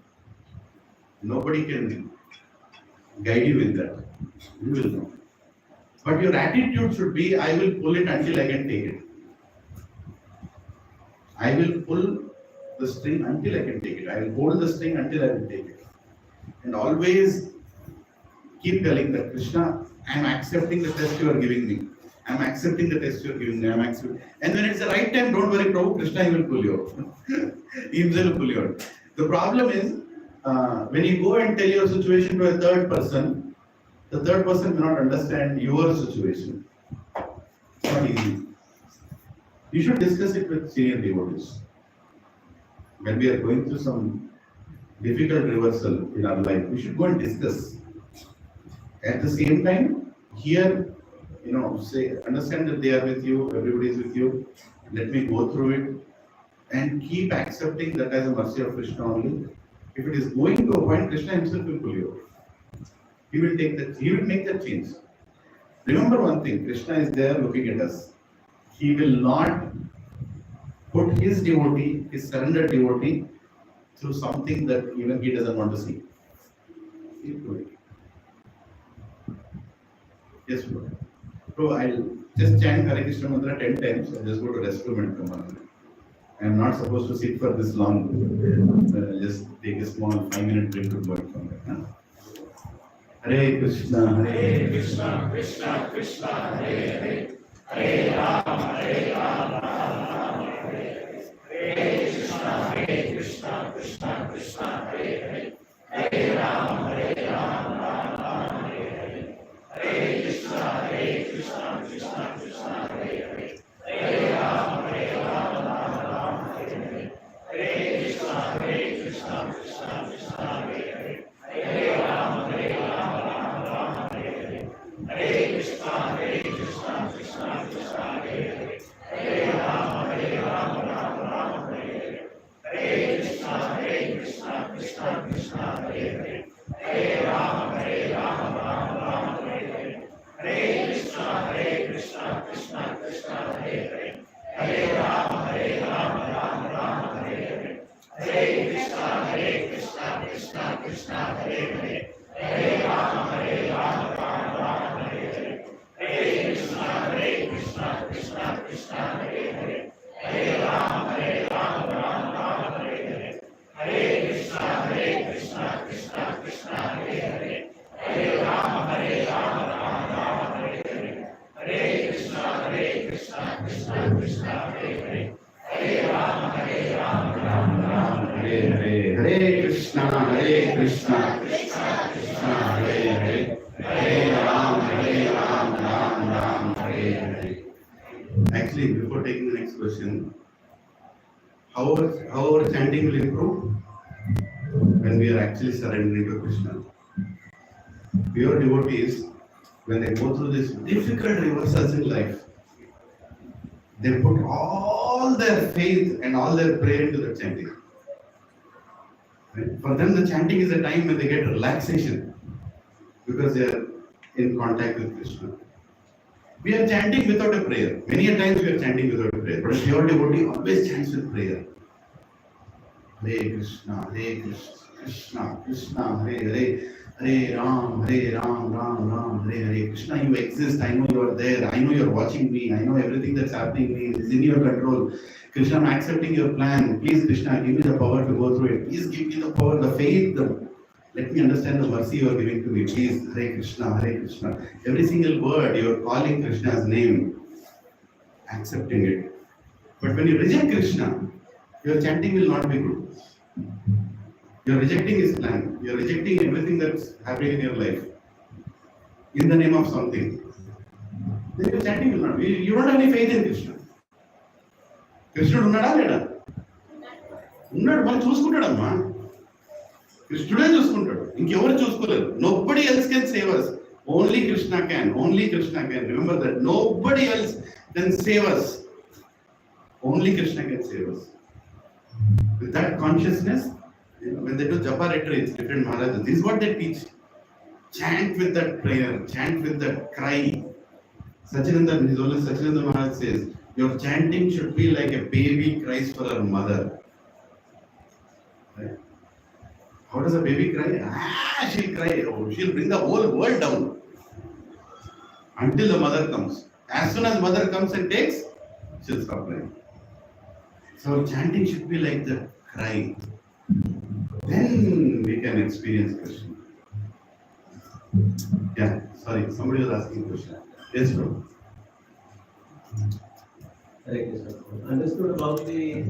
Nobody can guide you with that. You will know. But your attitude should be, I will pull it until I can take it. I will pull the string until I can take it. I will hold the string until I will take it. And always keep telling that, Krishna, I am accepting the test you are giving me. I'm accepting the test you're giving me. I'm accepting. And when it's the right time, don't worry, Prabhu, Krishna will pull you out. He himself will pull you out. The problem is, when you go and tell your situation to a third person, the third person may not understand your situation. It's not easy. You should discuss it with senior devotees. When we are going through some difficult reversal in our life, we should go and discuss. At the same time, here, say, understand that they are with you, everybody is with you. Let me go through it and keep accepting that as a mercy of Krishna only. If it is going to a point, Krishna himself will pull you out. He will make that change. Remember one thing, Krishna is there looking at us. He will not put his devotee, his surrendered devotee, through something that even he doesn't want to see. He will do it. Yes, bro. Bro, I'll just chant Hare Krishna mantra 10 times and just go to restroom and come on. I'm not supposed to sit for this long. I'll just take a small 5-minute break to work from there. Hare Krishna, Krishna Krishna, Hare Hare, Hare Rama, Rama, Hare Hare, Hare Krishna, Krishna, Hare Hare, Hare Rama, Rama, Hare Hare, Hare Krishna, Krishna, Hare Hare, Hare Rama, Rama, Hare Hare, Hare Krishna, Krishna, Hare Hare, Hare Rama, Rama, Hare Hare, Hare Krishna, Krishna, Hare Hare, Hare Rama, Rama, Hare Hare, Hare Krishna, Krishna, Hare Hare, Hare Rama, Rama, Hare Hare, Hare Krishna, Krishna, Hare Hare, Hare Rama, Rama, Hare Hare, Hare Krishna, Krishna, Hare Hare, Hare Rama, Rama, Hare Hare, Hare Krishna, Krishna, Hare Hare, Hare Rama, Rama, Hare Hare, Hare Krishna, Krishna, Hare Hare, Hare Rama, Rama, Hare Hare, Hare Krishna, Krishna, Hare Hare, Hare Rama, Rama, Hare Hare, Hare Krishna, Krishna, Hare Hare, Hare Rama, Rama, Hare Hare. Actually, before taking the next question, how our chanting will improve when we are actually surrendering to Krishna. Pure devotees, when they go through these difficult reversals in life, they put all their faith and all their prayer into the chanting. Right? For them, the chanting is a time when they get relaxation because they are in contact with Krishna. We are chanting without a prayer. Many a times we are chanting without a prayer, but a pure devotee always chants with prayer. Hare Krishna, Krishna, Krishna, Hare Hare, Hare Ram, Ram, Hare Hare. Krishna, you exist. I know you are there. I know you are watching me. I know everything that's happening is in your control. Krishna, I'm accepting your plan. Please, Krishna, give me the power to go through it. Please give me the power, the faith. Let me understand the mercy you are giving to me. Please, Hare Krishna, Hare Krishna. Every single word you are calling Krishna's name, accepting it. But when you reject Krishna, your chanting will not be good. You are rejecting his plan. You are rejecting everything that's happening in your life in the name of something. Then your chanting will not be. You don't have any faith in Krishna. Krishna unnada leda? Unnadu mari chusukuntadamma. Krishnude chusukuntadu. Inkevaru chuskoleru. Nobody else can save us. Only Krishna can. Only Krishna can. Remember that. Nobody else can save us. Only Krishna can save us. With that consciousness, when they do japa retreats, different Maharajas, this is what they teach. Chant with that prayer, chant with that cry. Sachinanda Maharaj says, your chanting should be like a baby cries for her mother. Right? How does a baby cry? She'll cry. Oh, she'll bring the whole world down until the mother comes. As soon as mother comes and takes, she'll stop crying. So chanting should be like the cry. Then we can experience Krishna. Yeah, sorry, somebody was asking a question. Yes, bro. Hare Krishna. Understood about the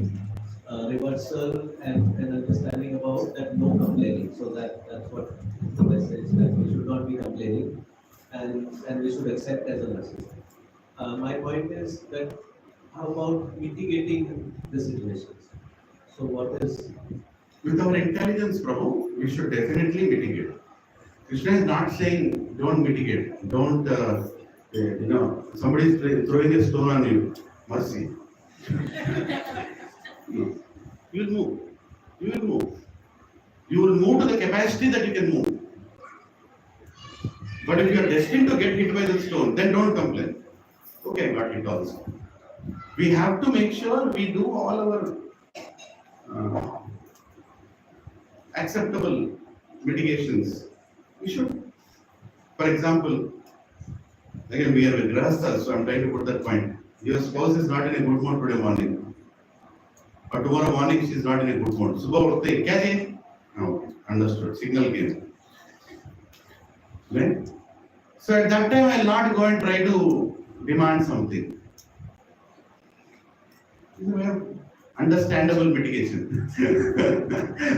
reversal and an understanding about that no complaining. So that's what the message, that we should not be complaining and we should accept as a narcissist. My point is that how about mitigating the situations? So what is... With our intelligence, Prabhu, we should definitely mitigate. Krishna is not saying don't mitigate, don't, somebody is throwing a stone on you, mercy. No. You will move. You will move. You will move to the capacity that you can move. But if you are destined to get hit by the stone, then don't complain. Okay, I got hit also. We have to make sure we do all our acceptable mitigations. We should. For example, again we are with Grahasthas, so I'm trying to put that point. Your spouse is not in a good mood today morning. Or tomorrow morning she is not in a good mood. Subha uthte, kya hai? No, understood. Signal came. Right? So at that time I will not go and try to demand something. We have understandable mitigation.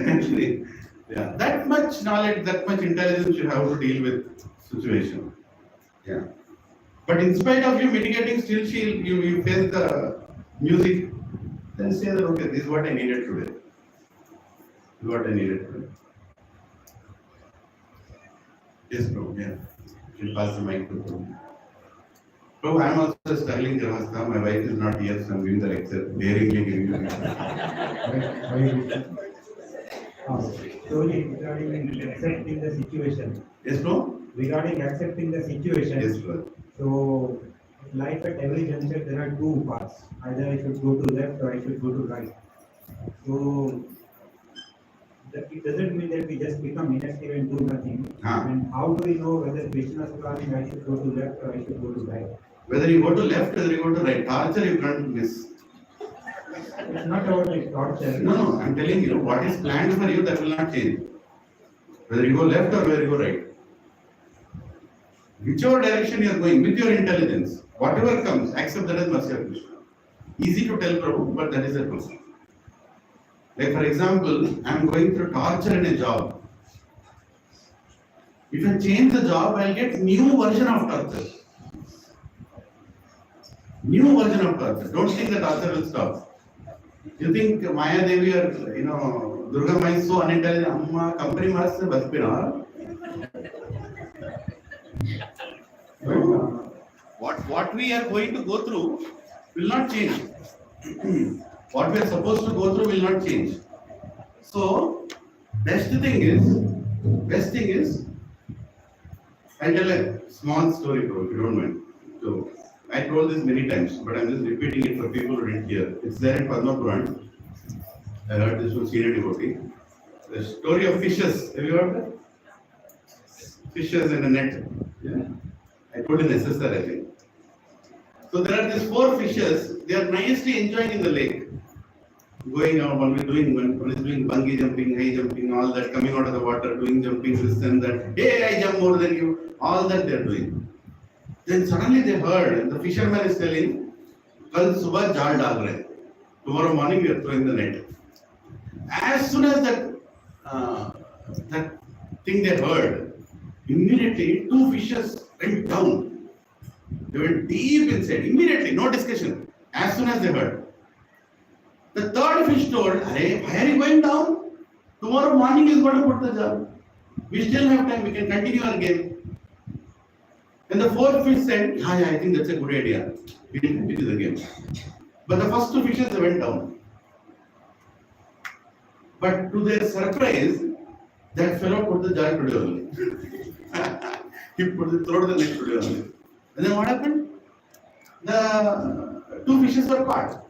Actually, yeah, that much knowledge, that much intelligence you have to deal with situation. Yeah. But in spite of you mitigating, still you face the music, then say that okay, this is what I needed today. This is what I needed today. Yes, bro, yeah. You'll pass the mic to Prabhu. Prabhu, I am also struggling Grahastha. My wife is not here, so I am giving the lecture, daringly giving the lecture. Slowly regarding accepting the situation. Yes, bro? Regarding accepting the situation. Yes, bro. So, life at every juncture there are two paths. Either I should go to left or I should go to right. So, it doesn't mean that we just become inactive and do nothing. And how do we know whether Krishna is calling I should go to left or I should go to right? Whether you go to left, whether you go to right, torture you can't miss. It's not about like torture. No, I'm telling you, what is planned for you, that will not change. Whether you go left or whether you go right. Whichever direction you are going, with your intelligence, whatever comes, accept that as mercy of Krishna. Easy to tell Prabhu, but that is the truth. Like for example, I am going through torture in a job. If I change the job, I will get new version of torture. New version of torture. Don't think the torture will stop. You think Maya Devi or Durga Maya is so unintelligent? Amma, company master Bhakti. What we are going to go through will not change. What we are supposed to go through will not change. So, best thing is, I'll tell a small story, bro, if you don't mind. So, I told this many times, but I'm just repeating it for people who didn't hear. It's there in Padma Puran. I heard this from senior devotee. The story of fishes. Have you heard that? Fishes in a net. Yeah. I told in SSR, I think. So there are these 4 fishes. They are nicely enjoying in the lake. Going out, one is doing bungee jumping, high jumping, all that, coming out of the water, doing jumping, this and that. Hey, I jump more than you. All that they are doing. Then suddenly they heard, and the fisherman is telling, Kal subah jaal daal rahe. Tomorrow morning we are throwing the net. As soon as that thing they heard, immediately 2 fishes went down. They went deep inside, immediately, no discussion. As soon as they heard. The 3rd fish told, Arey, why are you going down? Tomorrow morning is going to put the jar. We still have time, we can continue our game. And the 4th fish said, yeah, I think that's a good idea. We can continue the game. But the first 2 fishes, they went down. But to their surprise, that fellow put the jar today only. He threw the net today only. And then what happened? The 2 fishes were caught.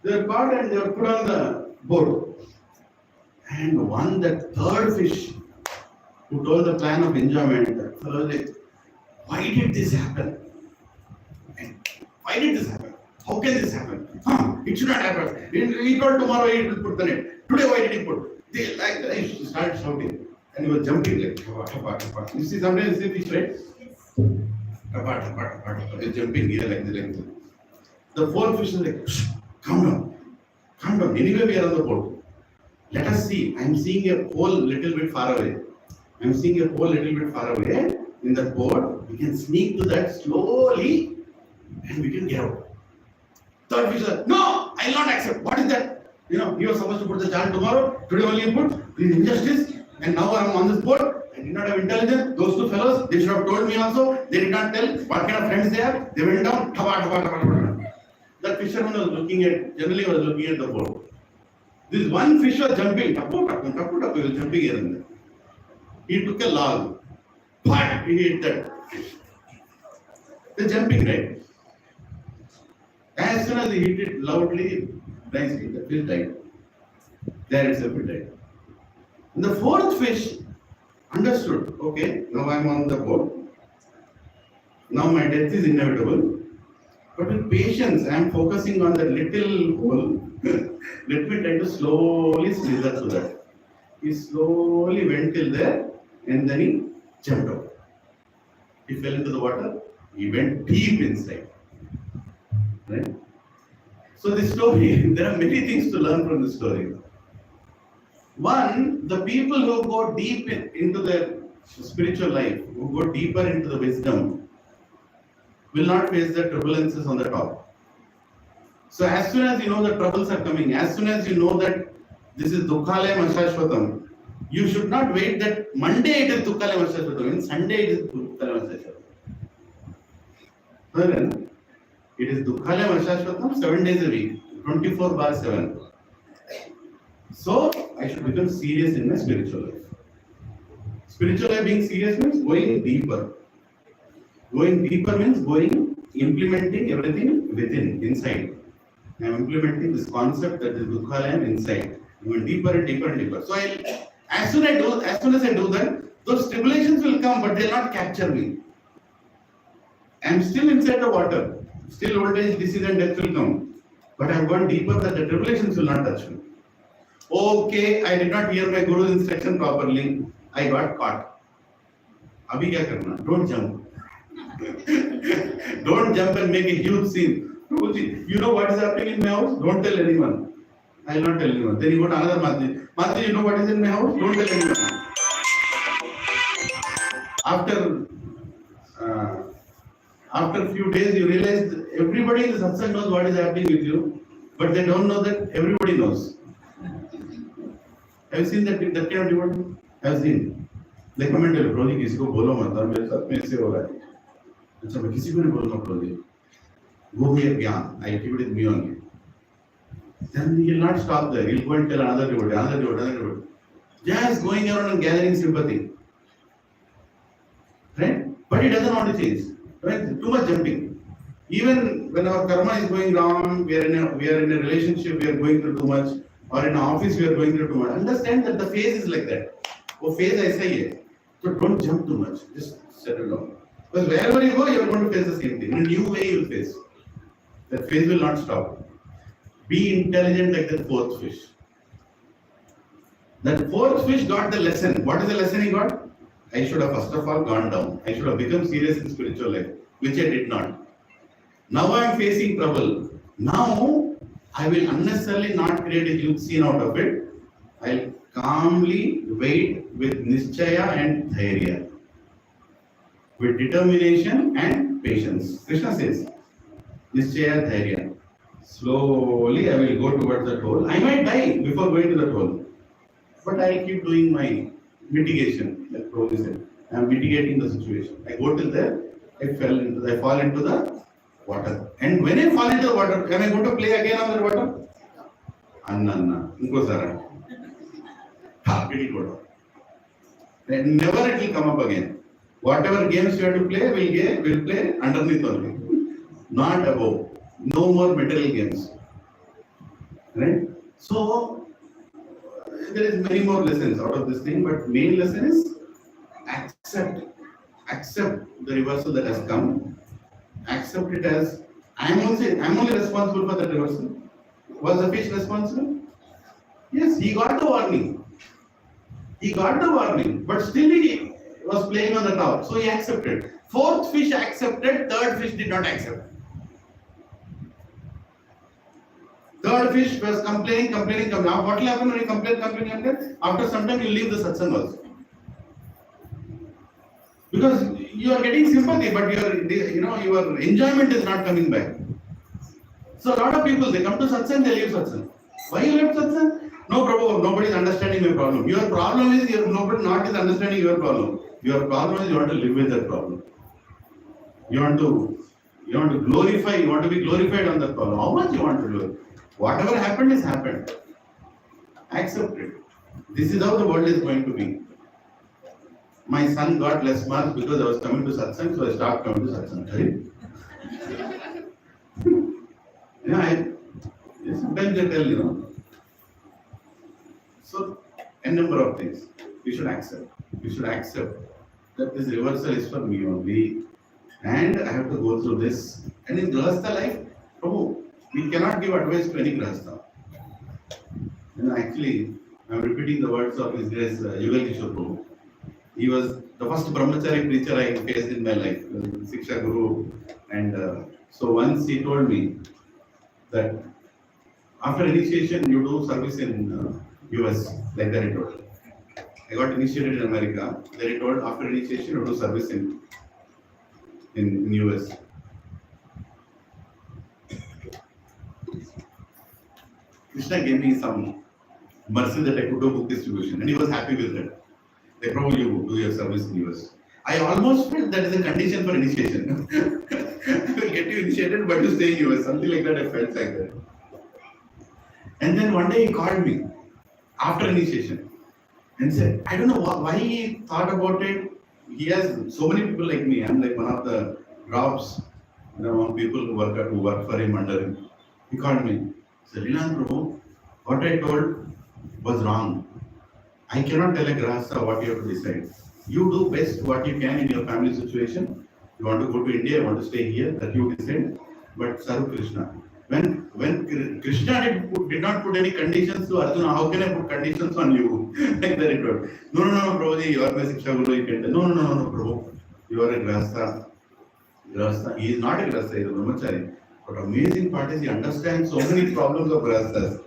They were caught and they were put on the boat. And that 3rd fish, who told the plan of enjoyment, that fellow was like, why did this happen? And why did this happen? How can this happen? It should not happen. He told tomorrow he will put the net. Today why did he put? They started shouting. And he was jumping like, you see, sometimes you see fish, right? It's jumping here like this. The fourth fish is like, "Shh, calm down, calm down. Anyway, we are on the boat. Let us see. I'm seeing a hole little bit far away. I'm seeing a hole little bit far away in the boat. We can sneak to that slowly and we can get out." Third fish is like, "No, I'll not accept. What is that? You know, you were supposed to put the jar tomorrow. Today only you put. This is injustice. And now I'm on this boat. I did not have intelligence. Those two fellows, they should have told me also. They did not tell what kind of friends they are. They went down. That fisherman was looking at, generally was looking at the boat. This one fish was jumping. Tapu, he was jumping here and there. He took a log. But he hit that fish. They're jumping, right? As soon as he hit it loudly, nicely, the fish died. There itself it died. And the fourth fish understood, okay, now I'm on the boat. Now my death is inevitable. But with patience, I am focusing on the little hole. Let me try to slowly slither through that. He slowly went till there and then he jumped out. He fell into the water. He went deep inside. Right? So this story, there are many things to learn from this story. One, the people who go deep into their spiritual life, who go deeper into the wisdom, will not face the turbulences on the top. So as soon as you know the troubles are coming, as soon as you know that this is Dukhalayam Ashashvatam, you should not wait that Monday it is Dukhalayam Ashashvatam, and Sunday it is Dukhalayam Ashashvatam. It is Dukhalayam Ashashvatam 7 days a week, 24/7. So I should become serious in my spiritual life. Spiritual life being serious means going deeper. Going deeper means implementing everything within, inside. I am implementing this concept that is Dukhalayam inside. I'm going deeper and deeper and deeper. So as soon as I do that, those tribulations will come, but they'll not capture me. I'm still inside the water. Still old age, disease and death will come. But I've gone deeper that the tribulations will not touch me. Okay, I did not hear my Guru's instruction properly. I got caught. Abhi kya karna? Don't jump. Don't jump and make a huge scene. You know what is happening in my house? Don't tell anyone. I will not tell anyone. Then you go to another Mataji. Mataji, you know what is in my house? Don't tell anyone. After a few days, you realize everybody in the satsang knows what is happening with you, but they don't know that everybody knows. Have you seen that kind of devotee? Have seen. Like comment करो, प्रोजी किसी को बोलो मत, और मेरे साथ में ऐसे हो रहा है. अच्छा मैं किसी को नहीं बोलूँगा प्रोजी. Go here ज्ञान. I keep it with me only. Then he will not stop there. He will go and tell another devotee. Just going around and gathering sympathy. Right? But he doesn't want to change. Right? Too much jumping. Even when our karma is going wrong, we are in a relationship, we are going through too much, or in an office we are going through too much. Understand that the phase is like that. वो phase ऐसा ही है. So don't jump too much. Just settle down. Because wherever you go, you are going to face the same thing. In a new way you will face. That phase will not stop. Be intelligent like that fourth fish. That fourth fish got the lesson. What is the lesson he got? I should have first of all gone down. I should have become serious in spiritual life, which I did not. Now I am facing trouble. Now I will unnecessarily not create a huge scene out of it. I'll calmly wait with nischaya and dhairya, with determination and patience. Krishna says, nischaya dhairya. Slowly I will go towards that hole. I might die before going to that hole, but I'll keep doing my mitigation, like Prabhupada said. I am mitigating the situation. I go till there, I fall into the water. And when I fall into the water, can I go to play again on the water? Anna, inko sara. It will go down. And never it will come up again. Whatever games you have to play, we'll play underneath only. Not above. No more material games. Right? So, there is many more lessons out of this thing, but main lesson is accept the reversal that has come. Accept it as I'm only responsible for that reversal. Was the fish responsible? Yes, he got the warning. But still he was playing on the top, so he accepted. Fourth fish accepted, third fish did not accept. Third fish was complaining. Now what will happen when you complain? After some time you leave the satsang also. Because you are getting sympathy, but your enjoyment is not coming back. So a lot of people, they come to satsang, they leave satsang. Why you left satsang? No, Prabhu, nobody is understanding my problem. Your problem is nobody not is understanding your problem. Your problem is you want to live with that problem. You want to glorify, you want to be glorified on that problem. How much you want to do it? Whatever happened is happened. Accept it. This is how the world is going to be. My son got less marks because I was coming to satsang, so I stopped coming to satsang. Sometimes I tell, So, a number of things. We should accept. We should accept that this reversal is for me only. And I have to go through this. And in Grahastha life, Prabhu, we cannot give advice to any Grahastha. Actually, I am repeating the words of His Grace Yugal Kishore Prabhu. He was the first brahmachari preacher I faced in my life, Siksha Guru. And so once he told me that after initiation you do service in US, like that he told. I got initiated in America, then he told after initiation you do service in US. Krishna gave me some mercy that I could do book distribution, and he was happy with that. They probably do your service in US. I almost felt that is a condition for initiation. I will get you initiated, but you stay in US. Something like that, I felt like that. And then one day he called me after initiation and said, I don't know why he thought about it. He has so many people like me. I'm like one of the drops, people who work for him under him. He called me. He said, Lilananda Prabhu, what I told was wrong. I cannot tell a Grahastha what you have to decide. You do best what you can in your family situation. You want to go to India, you want to stay here, that you decide. But serve Krishna. When Krishna did not put any conditions to Arjuna, how can I put conditions on you? Like that it was. No, Prabhuji, you are my Siksha Guru, you can tell. No, Prabhu. You are a Grahastha. He is not a Grahastha, he is a Brahmachari. But amazing part is he understands so many problems of Grahasthas.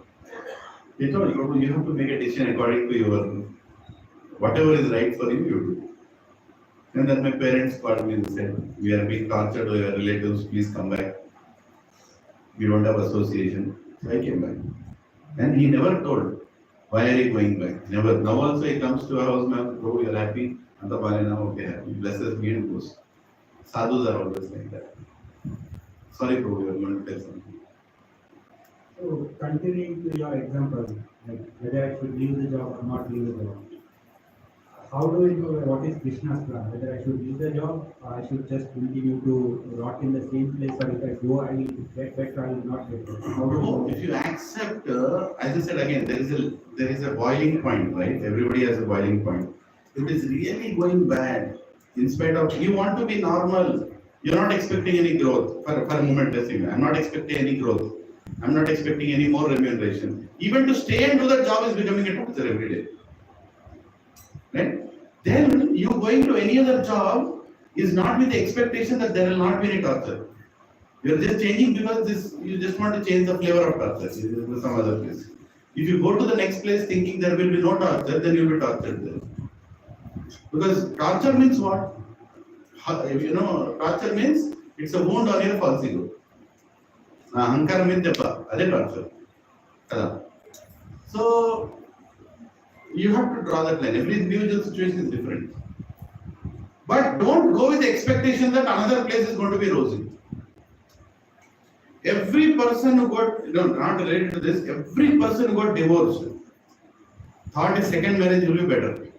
He told you have to make a decision according to your, whatever is right for you, you do. And then my parents called me and said, we are being tortured by our relatives, please come back. We don't have association. So I came back. And he never told, why are you going back? Never. Now also he comes to our house, oh, you're happy, okay, happy. Blesses me and goes. Sadhus are always like that. Sorry, Prabhu, you are going to tell something. So, continuing to your example, like whether I should leave the job or not leave the job, how do we know what is Krishna's plan? Whether I should leave the job or I should just continue to rot in the same place, or if I go, I will get better, I will not get better. How do we know? If you accept, as I said again, there is a boiling point, right? Everybody has a boiling point. If it is really going bad, in spite of, you want to be normal, you're not expecting any growth. For a moment, I'm not expecting any growth. I'm not expecting any more remuneration. Even to stay and do that job is becoming a torture every day. Right? Then you going to any other job is not with the expectation that there will not be any torture. You're just changing because you just want to change the flavor of torture to some other place. If you go to the next place thinking there will be no torture, then you'll be tortured there. Because torture means what? Torture means it's a wound on your false ego. Ahankara means deppa, that's torture. So you have to draw that line. Every individual situation is different. But don't go with the expectation that another place is going to be rosy. Every person who got, not related to this, every person who got divorced thought his second marriage will be better.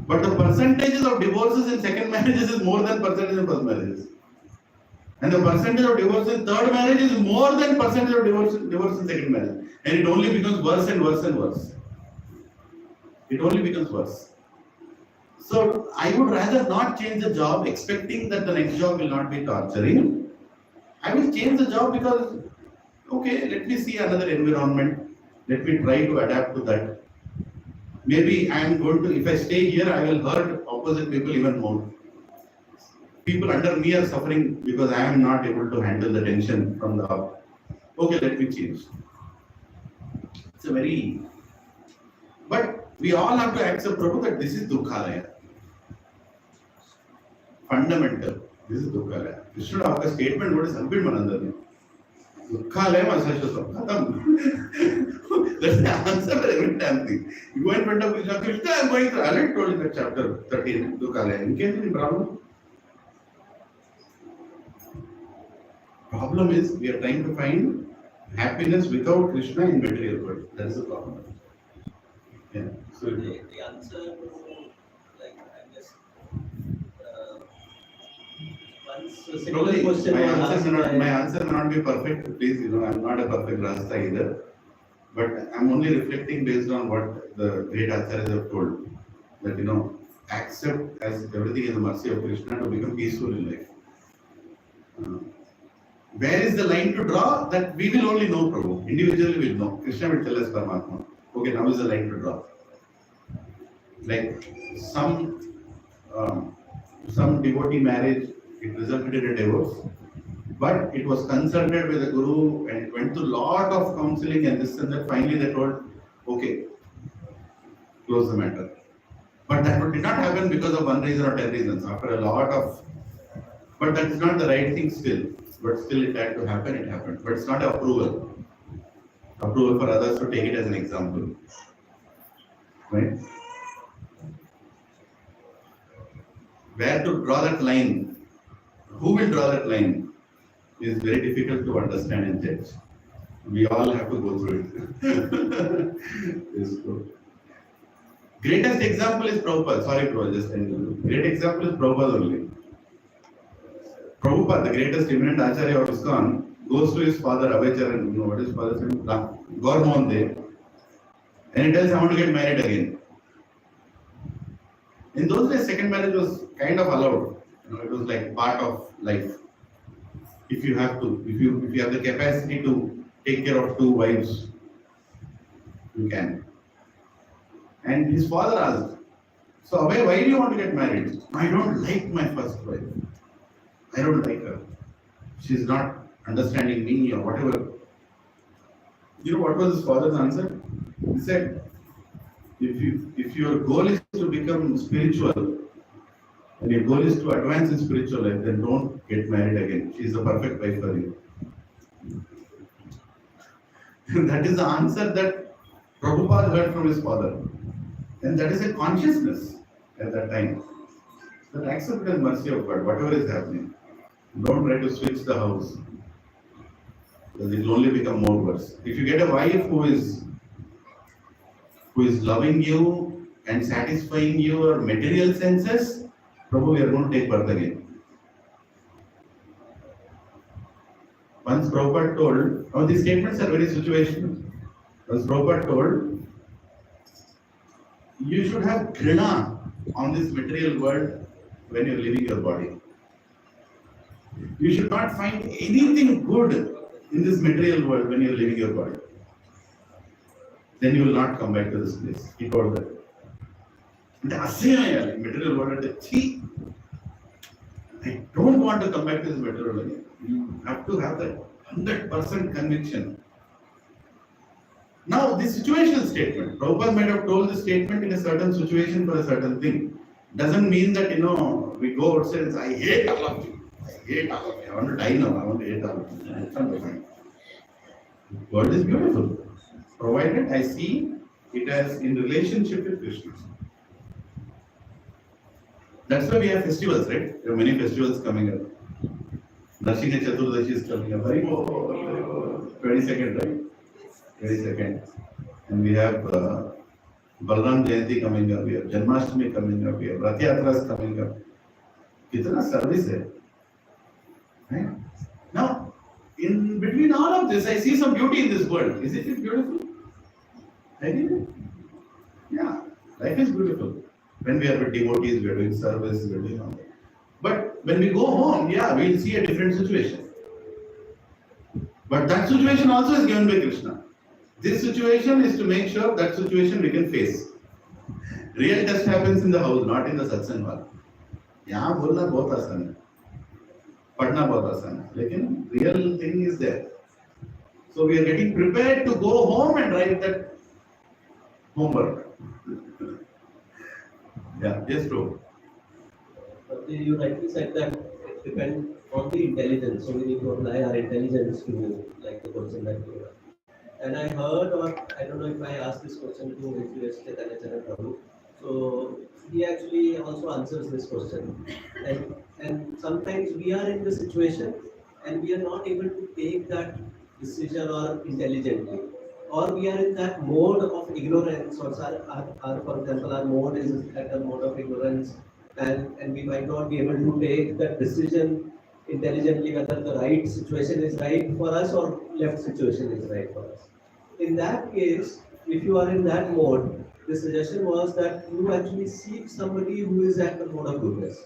But the percentages of divorces in second marriages is more than percentage of first marriages. And the percentage of divorce in third marriage is more than percentage of divorce in second marriage. And it only becomes worse and worse and worse. It only becomes worse. So I would rather not change the job expecting that the next job will not be torturing. I will change the job because, okay, let me see another environment. Let me try to adapt to that. maybe I am going to, if I stay here, I will hurt opposite people even more. People under me are suffering because I am not able to handle the tension from the up. Okay, let me change. It's a very, but we all have to accept, Prabhu, that this is Dukkhalaya. Fundamental. This is Dukkhalaya. Krishna have a statement, what is Albin Manandani? Dukkhalaya Masasha. That's the answer for every damn thing. You go in front of Krishna, Krishna, I am going through. I already told in the chapter 13, Dukkhalaya. In case any problem? Problem is, we are trying to find happiness without Krishna in material world. That is the problem. Yeah. So The answer, like, I guess, once a similar probably question was asked my answer may not be perfect. Please, I'm not a perfect Rasta either. But I'm only reflecting based on what the great Acharyas have told. That, accept as everything is the mercy of Krishna to become peaceful in life. Where is the line to draw? That we will only know, Prabhu. Individually we'll know. Krishna will tell us Paramatma. Okay, now is the line to draw. Like some devotee marriage, it resulted in a divorce. But it was consulted with the Guru and it went through a lot of counseling and this and that. Finally they told, okay, close the matter. But that did not happen because of one reason or 10 reasons. After a lot of, but that is not the right thing still. But still it had to happen, it happened. But it's not an approval. Approval for others to take it as an example. Right? Where to draw that line? Who will draw that line? Is very difficult to understand and judge. We all have to go through it. It's good. Greatest example is Prabhupada. Sorry, Prabhupada, just telling you. Great example is Prabhupada only. Prabhupada, the greatest eminent Acharya of ISKCON, goes to his father, Abhaycharan, what is his father's name? Gaur Mohan Dev, and he tells, I want to get married again. In those days, second marriage was kind of allowed. It was like part of life. If you have to, if you have the capacity to take care of 2 wives, you can. And his father asked, so Abhay, why do you want to get married? I don't like my first wife. I don't like her. She's not understanding me or whatever. You know what was his father's answer? He said, if your goal is to become spiritual, and your goal is to advance in spiritual life, then don't get married again. She is the perfect wife for you. That is the answer that Prabhupada heard from his father. And that is a consciousness at that time. That accept the mercy of God, whatever is happening. Don't try to switch the house. Because it will only become more worse. If you get a wife who is loving you and satisfying your material senses, probably you are going to take birth again. Once Prabhupada told, these statements are very situational. Once Prabhupada told, you should have grina on this material world when you are leaving your body. You should not find anything good in this material world when you are leaving your body. Then you will not come back to this place. He told that. Material world, I don't want to come back to this material world again. You have to have that 100% conviction. Now, this situational statement, Prabhupada might have told this statement in a certain situation for a certain thing. Doesn't mean that, we go outside and say, I hate all of you. I hate all of you. I want to die now. I want to hate all of you. That's not the point. World is beautiful. Provided I see it as in relationship with Krishna. That's why we have festivals, right? There are many festivals coming up. Narasimha Chaturdashi is coming up, right? 22nd, right? 22nd. And we have Balaram Jayanti coming up, we have Janmashtami coming up, we have Rath Yatras coming up. Kitna service hai. Right? Now, in between all of this, I see some beauty in this world. Is it beautiful? I think, yeah, life is beautiful. When we are with devotees, we are doing service, we are doing all that. But when we go home, yeah, we will see a different situation. But that situation also is given by Krishna. This situation is to make sure that situation we can face. Real test happens in the house, not in the satsang hall. यहाँ बोलना बहुत आसान है, पढ़ना बहुत आसान है, लेकिन real thing is there. So we are getting prepared to go home and write that homework. Yeah, yes, bro. But you rightly said that it depends on the intelligence. So we need to apply our intelligence to like the person that we are. And I heard, or I don't know if I asked this question to HUS Chaitanya Prabhu. So he actually also answers this question. And sometimes we are in the situation and we are not able to take that decision or intelligently. Or we are in that mode of ignorance, or for example, our mode is at a mode of ignorance, and we might not be able to take that decision intelligently whether the right situation is right for us or left situation is right for us. In that case, if you are in that mode, the suggestion was that you actually seek somebody who is at the mode of goodness,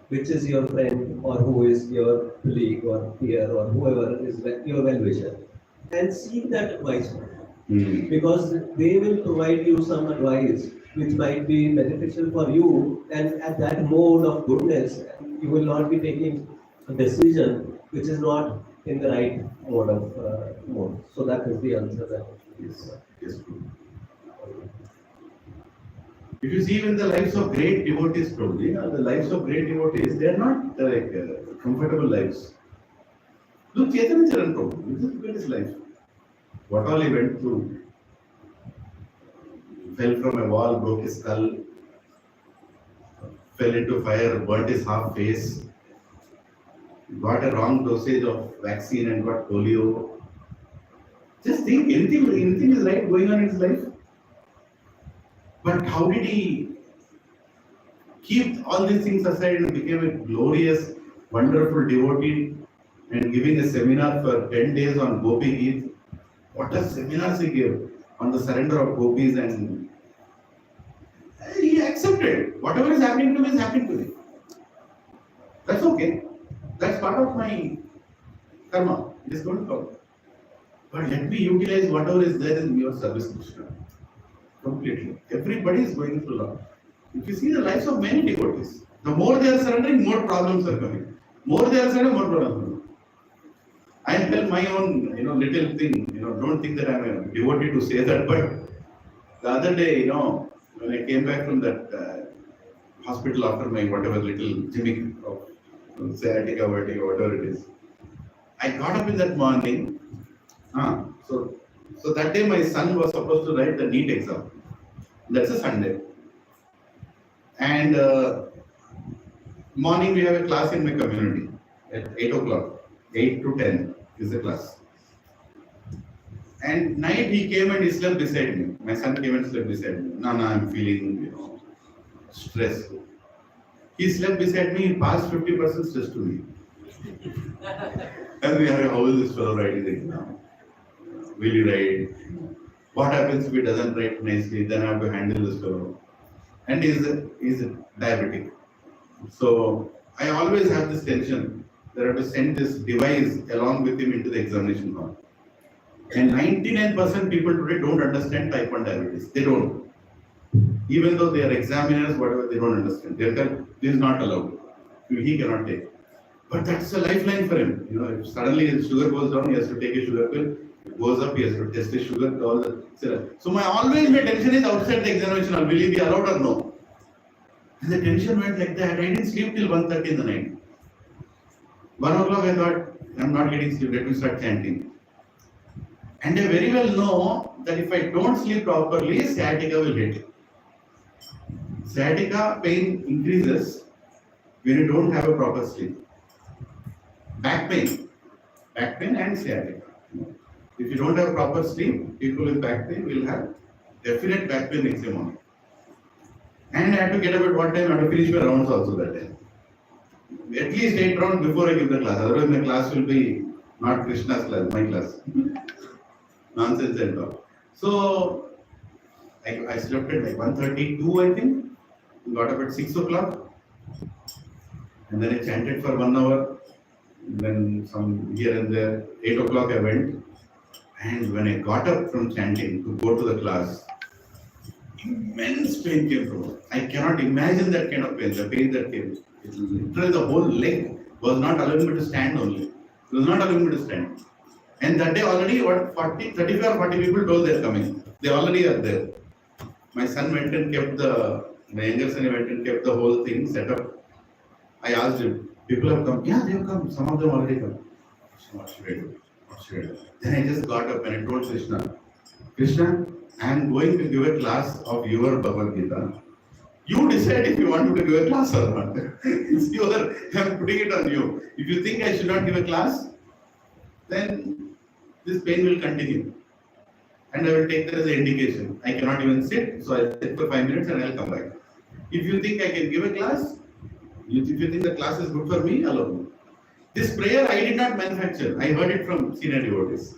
which is your friend or who is your colleague or peer or whoever is your well-wisher, and seek that advice from them. Because they will provide you some advice which might be beneficial for you, and at that mode of goodness, you will not be taking a decision which is not in the right mode of mode. So that is the answer that is true. If you see even the lives of great devotees, probably, the lives of great devotees, they are not like comfortable lives. Look, Chaitanya Charan Prabhu, look at his life. What all he went through. He fell from a wall, broke his skull, fell into fire, burnt his half face, got a wrong dosage of vaccine and got polio. Just think, anything is right going on in his life. But how did he keep all these things aside and became a glorious, wonderful devotee and giving a seminar for 10 days on Gopi Geet? What a seminars he gave on the surrender of gopis, and he accepted. Whatever is happening to me is happening to me. That's okay. That's part of my karma. It is going to come. But let me utilize whatever is there in your service, Krishna. Completely. Everybody is going through love. If you see the lives of many devotees, the more they are surrendering, more problems are coming. More they are surrendering, more problems are coming. I tell my own, little thing. Don't think that I'm a devotee to say that. But the other day, when I came back from that hospital after my whatever little gimmick of sciatica, vertigo, whatever it is, I got up in that morning. So that day my son was supposed to write the NEET exam. That's a Sunday. And morning we have a class in my community at 8 o'clock. 8 to 10 is the class. And night he came and he slept beside me. My son came and slept beside me. Nana, I'm feeling, stressed. He slept beside me, he passed 50% stress to me. And we are, how is this fellow writing the exam? Will he write? What happens if he doesn't write nicely? Then I have to handle this fellow. And he's diabetic. So I always have this tension that I have to send this device along with him into the examination hall. And 99% people today don't understand type 1 diabetes. They don't. Even though they are examiners, whatever, they don't understand. They tell, this is not allowed. He cannot take. But that's a lifeline for him. If suddenly his sugar goes down, he has to take a sugar pill. It goes up, he has to test his sugar, all the. So my tension is outside the examination hall. Will he be allowed or no? And the tension went like that. I didn't sleep till 1:30 in the night. 1 o'clock I thought, I'm not getting sleep, let me start chanting. And I very well know that if I don't sleep properly, sciatica will hit. Sciatica pain increases when you don't have a proper sleep. Back pain and sciatica. If you don't have proper sleep, people with back pain will have definite back pain next morning. And I have to get up at what time? I have to finish my rounds also that day. At least 8 rounds before I give the class. Otherwise my class will be not Krishna's class, my class. Nonsense and all. So I slept at like 1:32, I think. Got up at 6 o'clock. And then I chanted for 1 hour. Then some here and there. 8 o'clock I went. And when I got up from chanting to go to the class, Immense pain came from her. I cannot imagine that kind of pain, the pain that came. It literally the whole leg was not allowing me to stand only. It was not allowing me to stand. And that day already what 35 or 40 people told they're coming. They already are there. My son went and kept my younger son went and kept the whole thing set up. I asked him, people have come. Yeah, they have come. Some of them already come. So what should I do? What should I do? Then I just got up and I told Krishna, Krishna, I am going to give a class of your Bhagavad Gita. You decide if you want me to give a class or not. It's your, I'm putting it on you. If you think I should not give a class, then this pain will continue. And I will take that as an indication. I cannot even sit, so I'll sit for 5 minutes and I'll come back. If you think I can give a class, if you think the class is good for me, allow me. This prayer I did not manufacture. I heard it from senior devotees.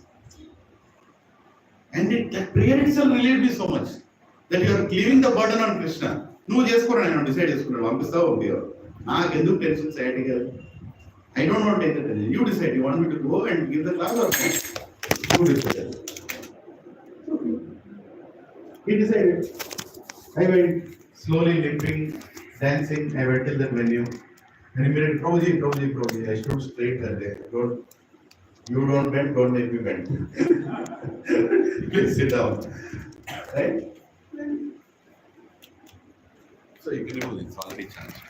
And that prayer itself relieved me so much that you are leaving the burden on Krishna. నువ్వు చేసుకోరా నేను decide చేసుకున్నాను పంపిస్తావు పంపించావు నాకు ఎందుకు tension సైడ్గా I don't want to take the tension. You decide. You want me to go and give the class or not? You decide. He decided. I went slowly limping, dancing. I went till that venue. And immediately, Prabhuji. I stood straight there. You don't bend, don't make me bend. Please sit down. Right? So you can remove it. It's already charged.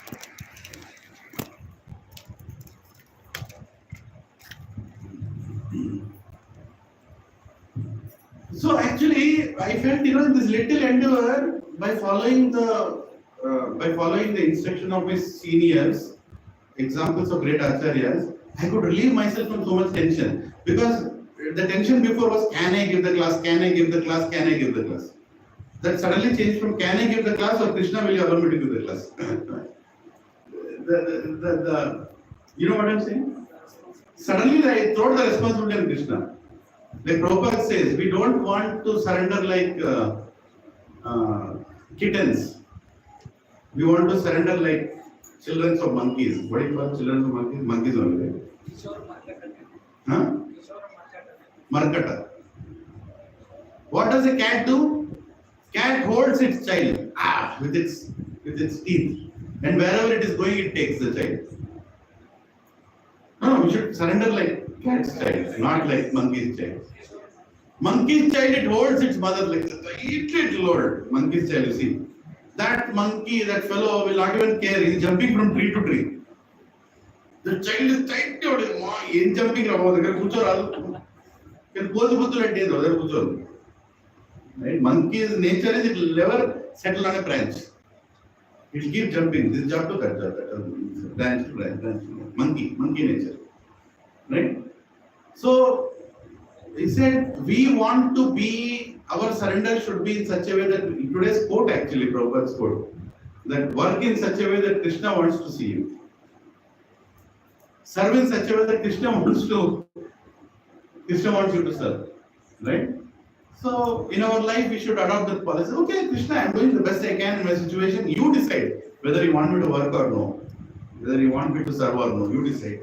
So actually, I felt this little endeavor by following the instruction of my seniors, examples of great acharyas, I could relieve myself from so much tension because the tension before was can I give the class, can I give the class, can I give the class. That suddenly changed from can I give the class or Krishna will you allow me to give the class. You know what I'm saying? Suddenly I throw the responsibility on Krishna. Like Prabhupada says, we don't want to surrender like kittens. We want to surrender like children of monkeys. What do you call children of monkeys? Monkeys only. Huh? Markata. What does a cat do? Cat holds its child with its teeth, and wherever it is going, it takes the child. No, we should surrender like cat's child, not like monkey's child. Monkey's child, it holds its mother like that. It Lord, monkey's child, you see. That monkey, that fellow will not even care. He is jumping from tree to tree. The child is tight. He is jumping about the right? Monkey's nature is it will never settle on a branch. It will keep jumping. This jump to that, branch to branch. Monkey nature. Right? So, he said, we want to be, our surrender should be in such a way that, today's quote actually, Prabhupada's quote, that work in such a way that Krishna wants to see you. Serve in such a way that Krishna wants you to serve. Right? So, in our life, we should adopt that policy. Okay, Krishna, I am doing the best I can in my situation. You decide whether you want me to work or no. Whether you want me to serve or no. You decide.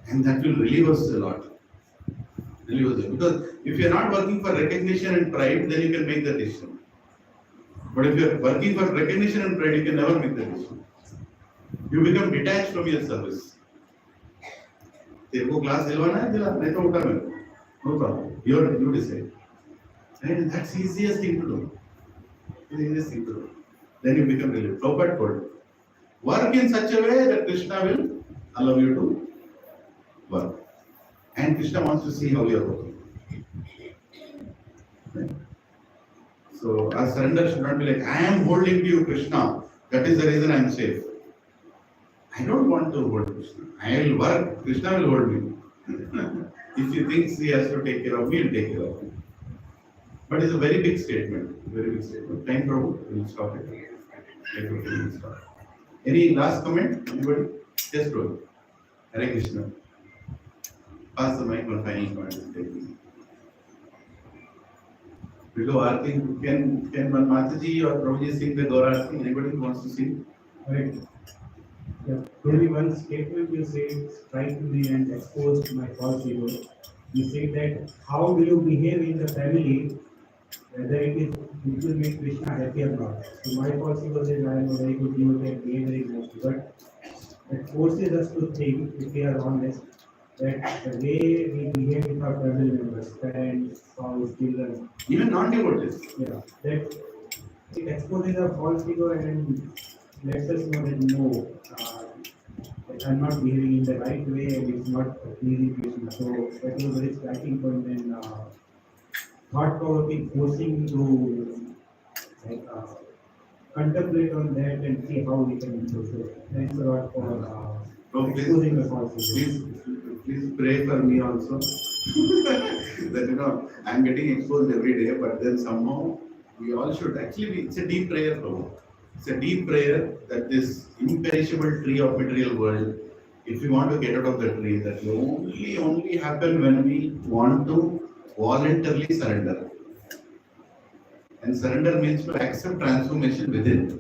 And that will relieve us a lot. Because if you are not working for recognition and pride, then you can make the decision. But if you are working for recognition and pride, you can never make the decision. You become detached from your service. No problem. You decide. And that's the easiest thing to do. Then you become relieved. Prabhupada told, work in such a way that Krishna will allow you to work. And Krishna wants to see how you are working. Right? So our surrender should not be like, I am holding to you, Krishna. That is the reason I am safe. I don't want to hold Krishna. I will work, Krishna will hold me. If he thinks he has to take care of me, he will take care of me. But it's a very big statement. Time Prabhu, we will stop it. Any last comment? Anybody? Yes, Prabhu. Hare Krishna. Pass the mic for final comment. Below asking, can Mataji or Prabhuji sing the Gaurarti? Anybody who wants to sing? Right. Yeah. Only one statement you say strike me and exposed my false ego. You say that how will you behave in the family whether it will make Krishna happy or not. So my policy was that I am a very good devotee and behave very nicely, but it forces us to think, if we are honest, that the way we behave with our family members, parents, spouse, children, Even non-devotees. yeah, that it exposes a false ego and lets us know that no, I'm not behaving in the right way and it's not pleasing Krishna. So that was a very striking point and thought-provoking, forcing me to like, contemplate on that and see how we can improve. So thanks a lot for exposing the false ego. Please pray for me also. That I'm getting exposed every day, but then somehow we all should actually it's a deep prayer, Prabhu. It's a deep prayer that this imperishable tree of material world, if we want to get out of the tree, that will only happen when we want to voluntarily surrender. And surrender means to accept transformation within.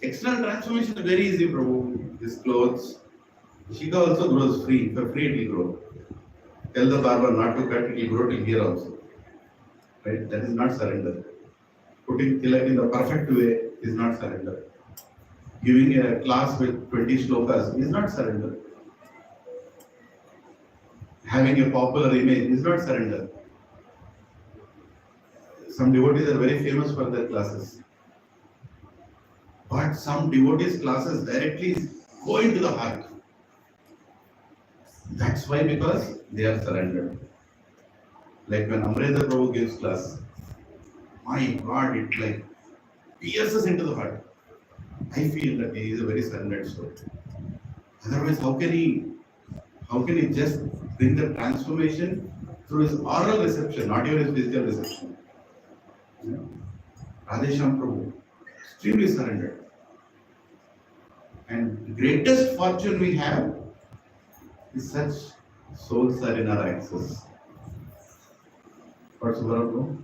External transformation is very easy, Prabhu. These clothes. Shika also grows free. For free it will grow. Tell the barber not to cut, it will grow till here also. Right? That is not surrender. Putting tilak in the perfect way is not surrender. Giving a class with 20 shlokas is not surrender. Having a popular image is not surrender. Some devotees are very famous for their classes. But some devotees' classes directly go into the heart. That's why, because they are surrendered. Like when Amrita Prabhu gives class, my God, it like pierces into the heart. I feel that he is a very surrendered soul. Otherwise, how can he just bring the transformation through his oral reception, not even his physical reception? Radhesham Prabhu, extremely surrendered. And the greatest fortune we have is such souls are in our access. What's Subhara Prabhu?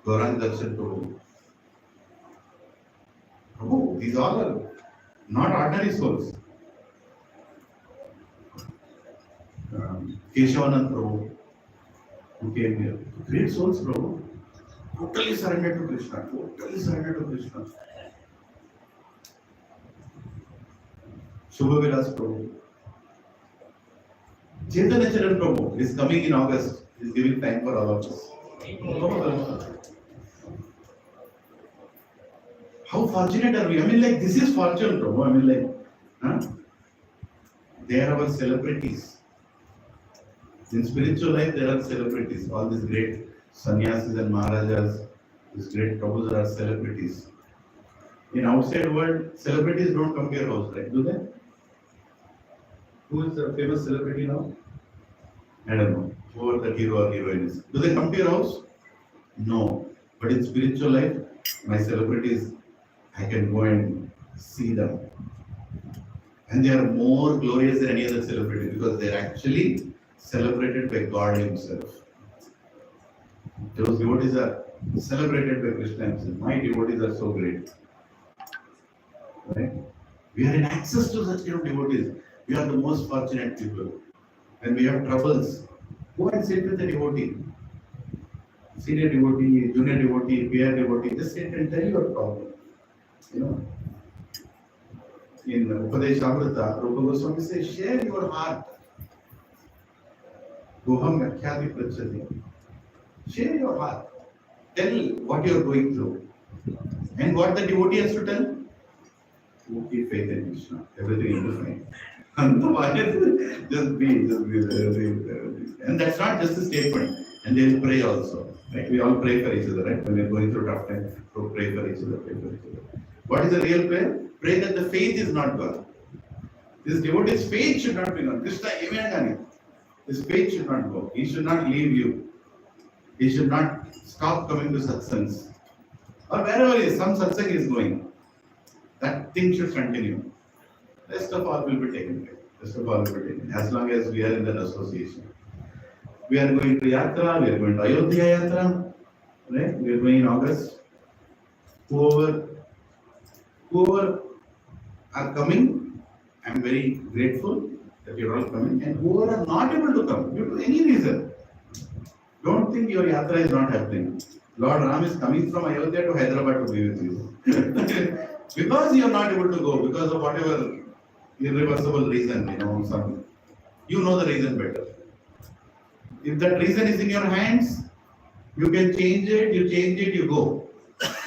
Gaurang Darshan Prabhu. Prabhu, these all are not ordinary souls. Keshavanand Prabhu, who came here. Great souls, Prabhu. Totally surrendered to Krishna. Totally surrendered to Krishna. Shubha Vilas Prabhu. Chaitanya Charan Prabhu is coming in August. He is giving time for all of us. How fortunate are we? I mean, like, this is fortune, Prabhu. I mean, like, they are our celebrities. In spiritual life, there are celebrities. All these great sannyasis and maharajas, these great Prabhus are celebrities. In outside world, celebrities don't come to your house, right? Do they? Who is the famous celebrity now? I don't know. Whoever the hero or heroine is. Do they come to your house? No. But in spiritual life, my celebrities, I can go and see them. And they are more glorious than any other celebrity because they are actually celebrated by God Himself. Those devotees are celebrated by Krishna Himself. My devotees are so great. Right? We are in access to such kind of devotees. We are the most fortunate people. When we have troubles, go and sit with a devotee. Senior devotee, junior devotee, peer devotee, just sit and tell your problem. You know. In Upadeshamrita, Rupa Goswami says, share your heart. Goham Yakhyati Prachati. Share your heart. Tell what you are going through. And what the devotee has to tell? Keep faith in Krishna. Everything will be fine. Just be. And that's not just a statement. And they will pray also. Right? We all pray for each other, right? When we are going through tough times, so pray for each other, pray for each other. What is the real prayer? Pray that the faith is not gone. This devotee's faith should not be gone. Krishna, even his faith should not go. He should not leave you. He should not stop coming to satsangs. Or wherever he is, some satsang is going. That thing should continue. Rest of all will be taken care. Rest of all will be taken. As long as we are in that association. We are going to Yatra, we are going to Ayodhya Yatra. Right? We are going in August. Whoever are coming, I am very grateful. that you're all coming, and who are not able to come due to any reason. Don't think your yatra is not happening. Lord Ram is coming from Ayodhya to Hyderabad to be with you. Because you are not able to go, because of whatever irreversible reason, you know the reason better. If that reason is in your hands, you can change it, you go.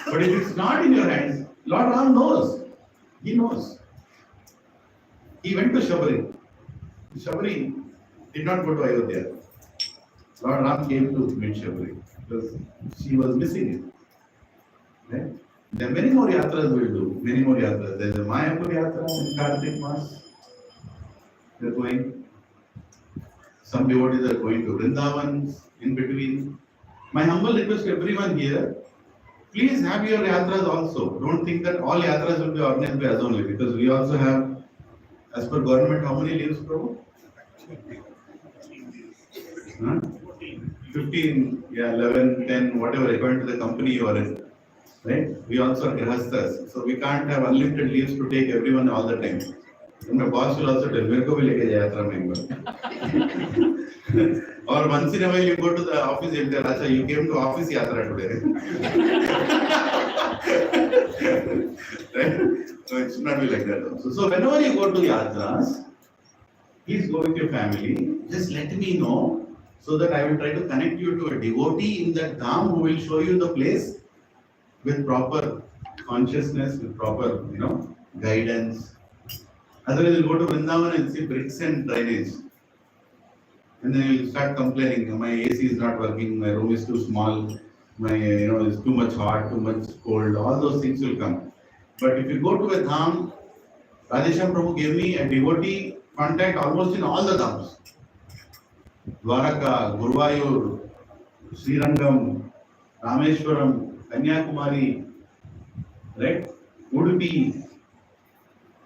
But if it's not in your hands, Lord Ram knows. He knows. He went to Shabari. Shabari did not go to Ayodhya. Lord Ram came to meet Shabari because she was missing it. Right? There are many more yatras we'll do. Many more yatras. There's a Mayapur yatra in Kartik Mas. They're going. Some devotees are going to Vrindavan in between. My humble request to everyone here, please have your yatras also. Don't think that all yatras will be organized by us only, because we also have, as per government, how many leaves, Prabhu? 15, 11, 10, whatever, according to the company you are in. Right? We also are grahasthas, so we can't have unlimited leaves to take everyone all the time. And my boss will also tell, "Mere ko bhi leke jaya yatra member." Or once in a while you go to the office, you'll tell, "Acha, you came to office yatra today." Right? So it should not be like that also. So whenever you go to yatras, please go with your family. Just let me know, so that I will try to connect you to a devotee in that dham who will show you the place with proper consciousness, with proper, guidance. Otherwise, you'll go to Vrindavan and see bricks and drainage. And then you'll start complaining, my AC is not working, my room is too small, my, it's too much hot, too much cold, all those things will come. But if you go to a dham, Radhesham Prabhu gave me a devotee contact almost in all the dhams. Dwaraka, Guruvayur, Srirangam, Rameshwaram, Kanyakumari, right? Udupi,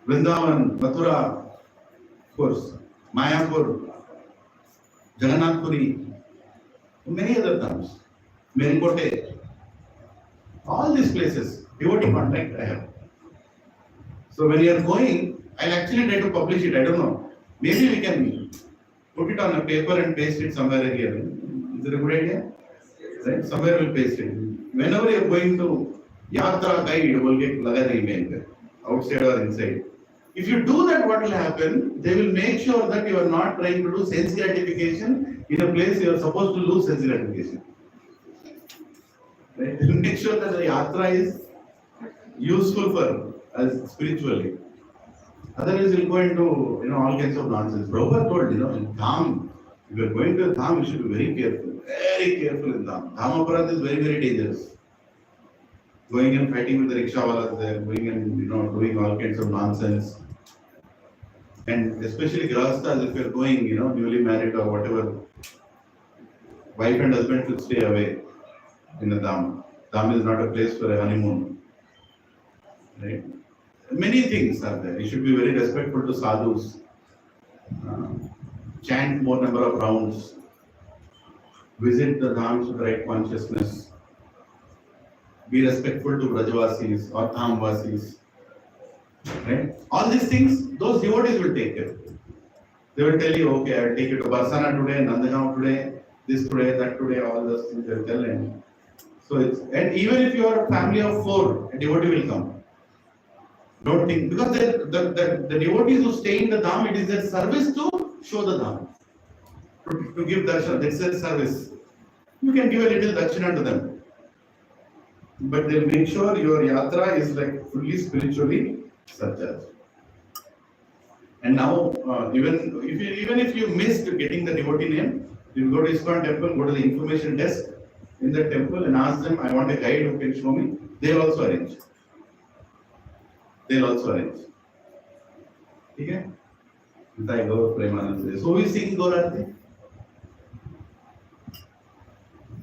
Vrindavan, Mathura, of course, Mayapur, Jagannath Puri, many other dhams, Merikote, all these places, devotee contact I have. So when you are going, I'll actually try to publish it, I don't know. Maybe we can put it on a paper and paste it somewhere here. Is it a good idea? Right? Somewhere we'll paste it. Whenever you're going to Yatra guide, will get laga nahi outside or inside. If you do that, what will happen? They will make sure that you are not trying to do sense gratification in a place you are supposed to lose sense gratification. Right? They will make sure that the yatra is useful for us spiritually. Otherwise, you'll go into all kinds of nonsense. Prabhupada told, in dham, if you are going to a dham, you should be very careful. Very careful in dham. Dham aparadh is very, very dangerous. Going and fighting with the rickshawalas there, going and doing all kinds of nonsense. And especially grahasthas, if you are going, newly married or whatever, wife and husband should stay away in a dham. Dham is not a place for a honeymoon. Right? Many things are there. You should be very respectful to sadhus. Chant more number of rounds. Visit the dhams with the right consciousness. Be respectful to Brajavasis or Dhamvasis. Right? All these things, those devotees will take care. They will tell you, okay, I will take you to Barsana today, Nandagaon today, this today, that today, all those things they will tell them. So and even if you are a family of 4, a devotee will come. Don't think, because the devotees who stay in the dham, it is their service to show the dham. To give darshan, that's their service. You can give a little dakshina to them. But they'll make sure your yatra is like fully spiritually surcharged. And now, even if you missed getting the devotee name, you go to ISKCON temple, go to the information desk in the temple and ask them, I want a guide who can show me. They'll also arrange. Okay? So we sing Gaurati.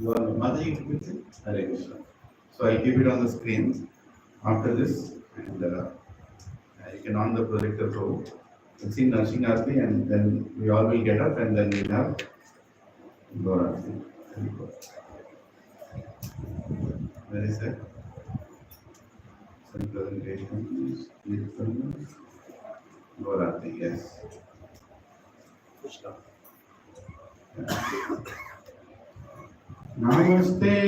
Mataji, you can sing? Hare Krishna. So I'll keep it on the screen after this, and you can on the projector so we'll sing Narshing Arati, and then we all will get up and then we'll have Gaurati. Where is that? Some presentation, Gaurati, yes. Krishna. Namaste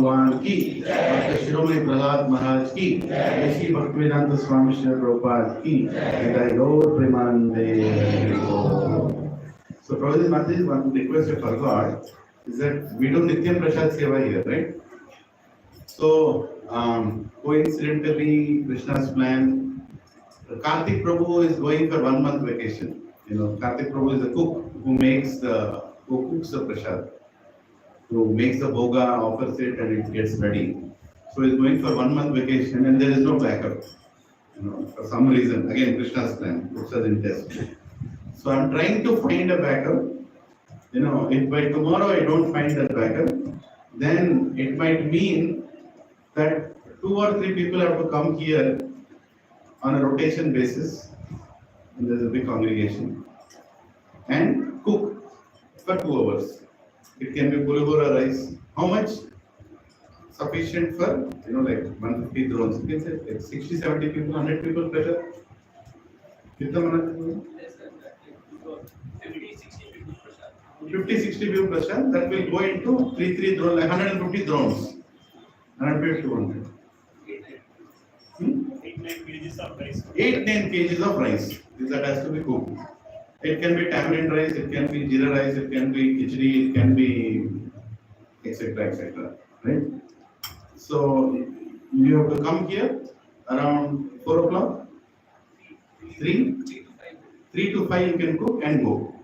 भगवान की, doctor शिरोमणि प्रहलाद महाराज की, श्री भक्तिवेदांत स्वामी श्री प्रभुपाद की, जय गौर प्रेमानंदे। So Prabhuji Mataji, one request I forgot is that we do Nityam Prasad Seva here, right? So coincidentally, Krishna's plan, Karthik Prabhu is going for 1 month vacation. You know, Karthik Prabhu is a cook who cooks the prasad, who makes the bhoga, offers it, and it gets ready. So he's going for 1 month vacation, and there is no backup. You know, for some reason, again Krishna's plan, which doesn't test. So I'm trying to find a backup. You know, if by tomorrow I don't find that backup, then it might mean that 2 or 3 people have to come here on a rotation basis, and there's a big congregation, and cook for 2 hours. It can be pulihora rice. How much? Sufficient for, like 150 drones. You can say like 60, 70 people, 100 people pressure. कितना बनाते हो? 50, 60 people pressure. That will go into 3 drones, like 150 drones. 150 to 200. 8-9 kgs of rice. 8-9 kgs of rice. That has to be cooked. It can be tamarind rice, it can be jeera rice, it can be khichdi, it can be etc. etc. Right? So you have to come here around 4 o'clock. 3 to 5 you can cook and go.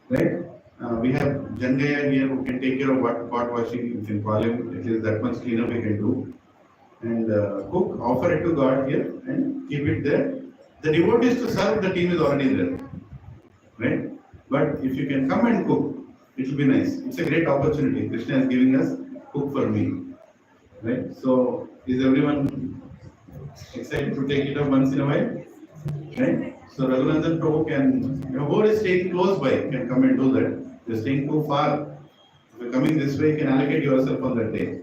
Right? We have Jangaya here who can take care of pot washing. You can call him. It is that much cleanup we can do. And cook, offer it to God here and keep it there. The devotees to serve, the team is already there. Right? But if you can come and cook, it will be nice. It's a great opportunity. Krishna is giving us cook for me. Right? So is everyone excited to take it up once in a while? Right? So Lilananda Prabhu can, who is staying close by can come and do that. You're staying too far. If you're coming this way, you can allocate yourself on that day.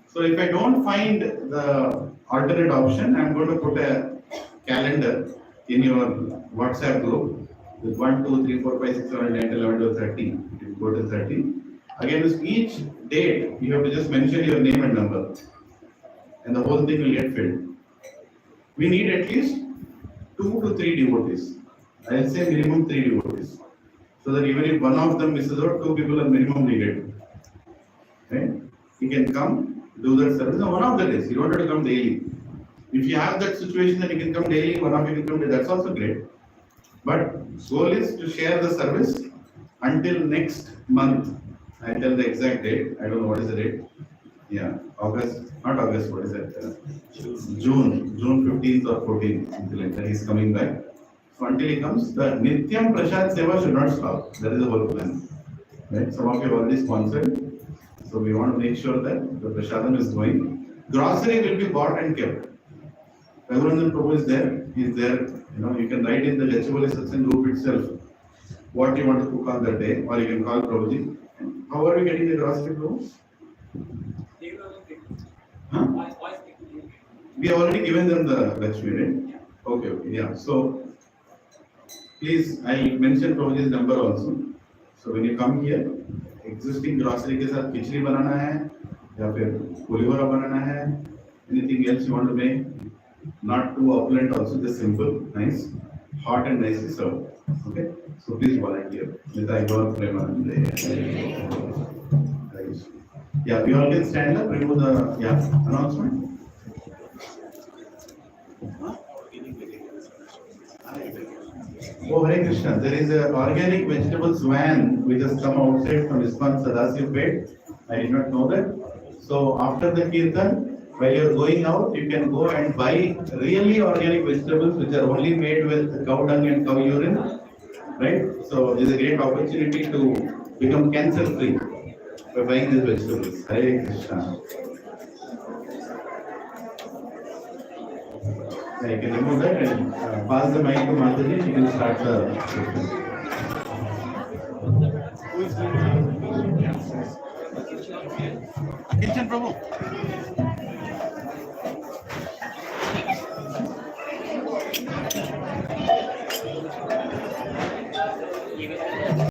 So if I don't find the alternate option, I'm going to put a calendar in your WhatsApp group with 1, 2, 3, 4, 5, 6, 7, 8, 9, 11, 12, 13. You go to 13. Again, with each date, you have to just mention your name and number. And the whole thing will get filled. We need at least 2 to 3 devotees. I'll say minimum 3 devotees. So that even if one of them misses out, 2 people are minimum needed. Right? He can come, do that service on one of the days. You don't have to come daily. If you have that situation that you can come daily, one of you can come daily, that's also great. But goal is to share the service until next month. I tell the exact date. I don't know what is the date. Yeah, August, not August, what is it? June 15th or 14th, something like that. He's coming back. So until he comes, the Nityam Prashad Seva should not stop. That is the whole plan. Right? Some of you have already sponsored. So we want to make sure that the Prashadam is going. Grocery will be bought and kept. Lilananda Prabhu is there. He is there. You can write in the Gachibowli Satsang group itself what you want to cook on that day, or you can call Prabhuji. How are we getting the grocery, Prabhu? Huh? We have already given them the Lakshmi, right? Okay, yeah. So please, I'll mention Prabhuji's number also. So when you come here, existing grocery के साथ खिचड़ी बनाना है या फिर पुलिहोरा बनाना है, anything else you want to make, not too opulent, also just simple, nice, hot and nicely served. Okay, so please volunteer. Yeah, we all can stand up, remove the announcement. Oh, Hare Krishna, there is an organic vegetables van which has come outside from ISKCON Sadasivpet. I did not know that. So after the Kirtan, while you are going out, you can go and buy really organic vegetables which are only made with cow dung and cow urine. Right? So it is a great opportunity to become cancer free by buying these vegetables. Hare Krishna. I can remove that and pass the mic to Mataji. You can start the Kitchen Prabhu.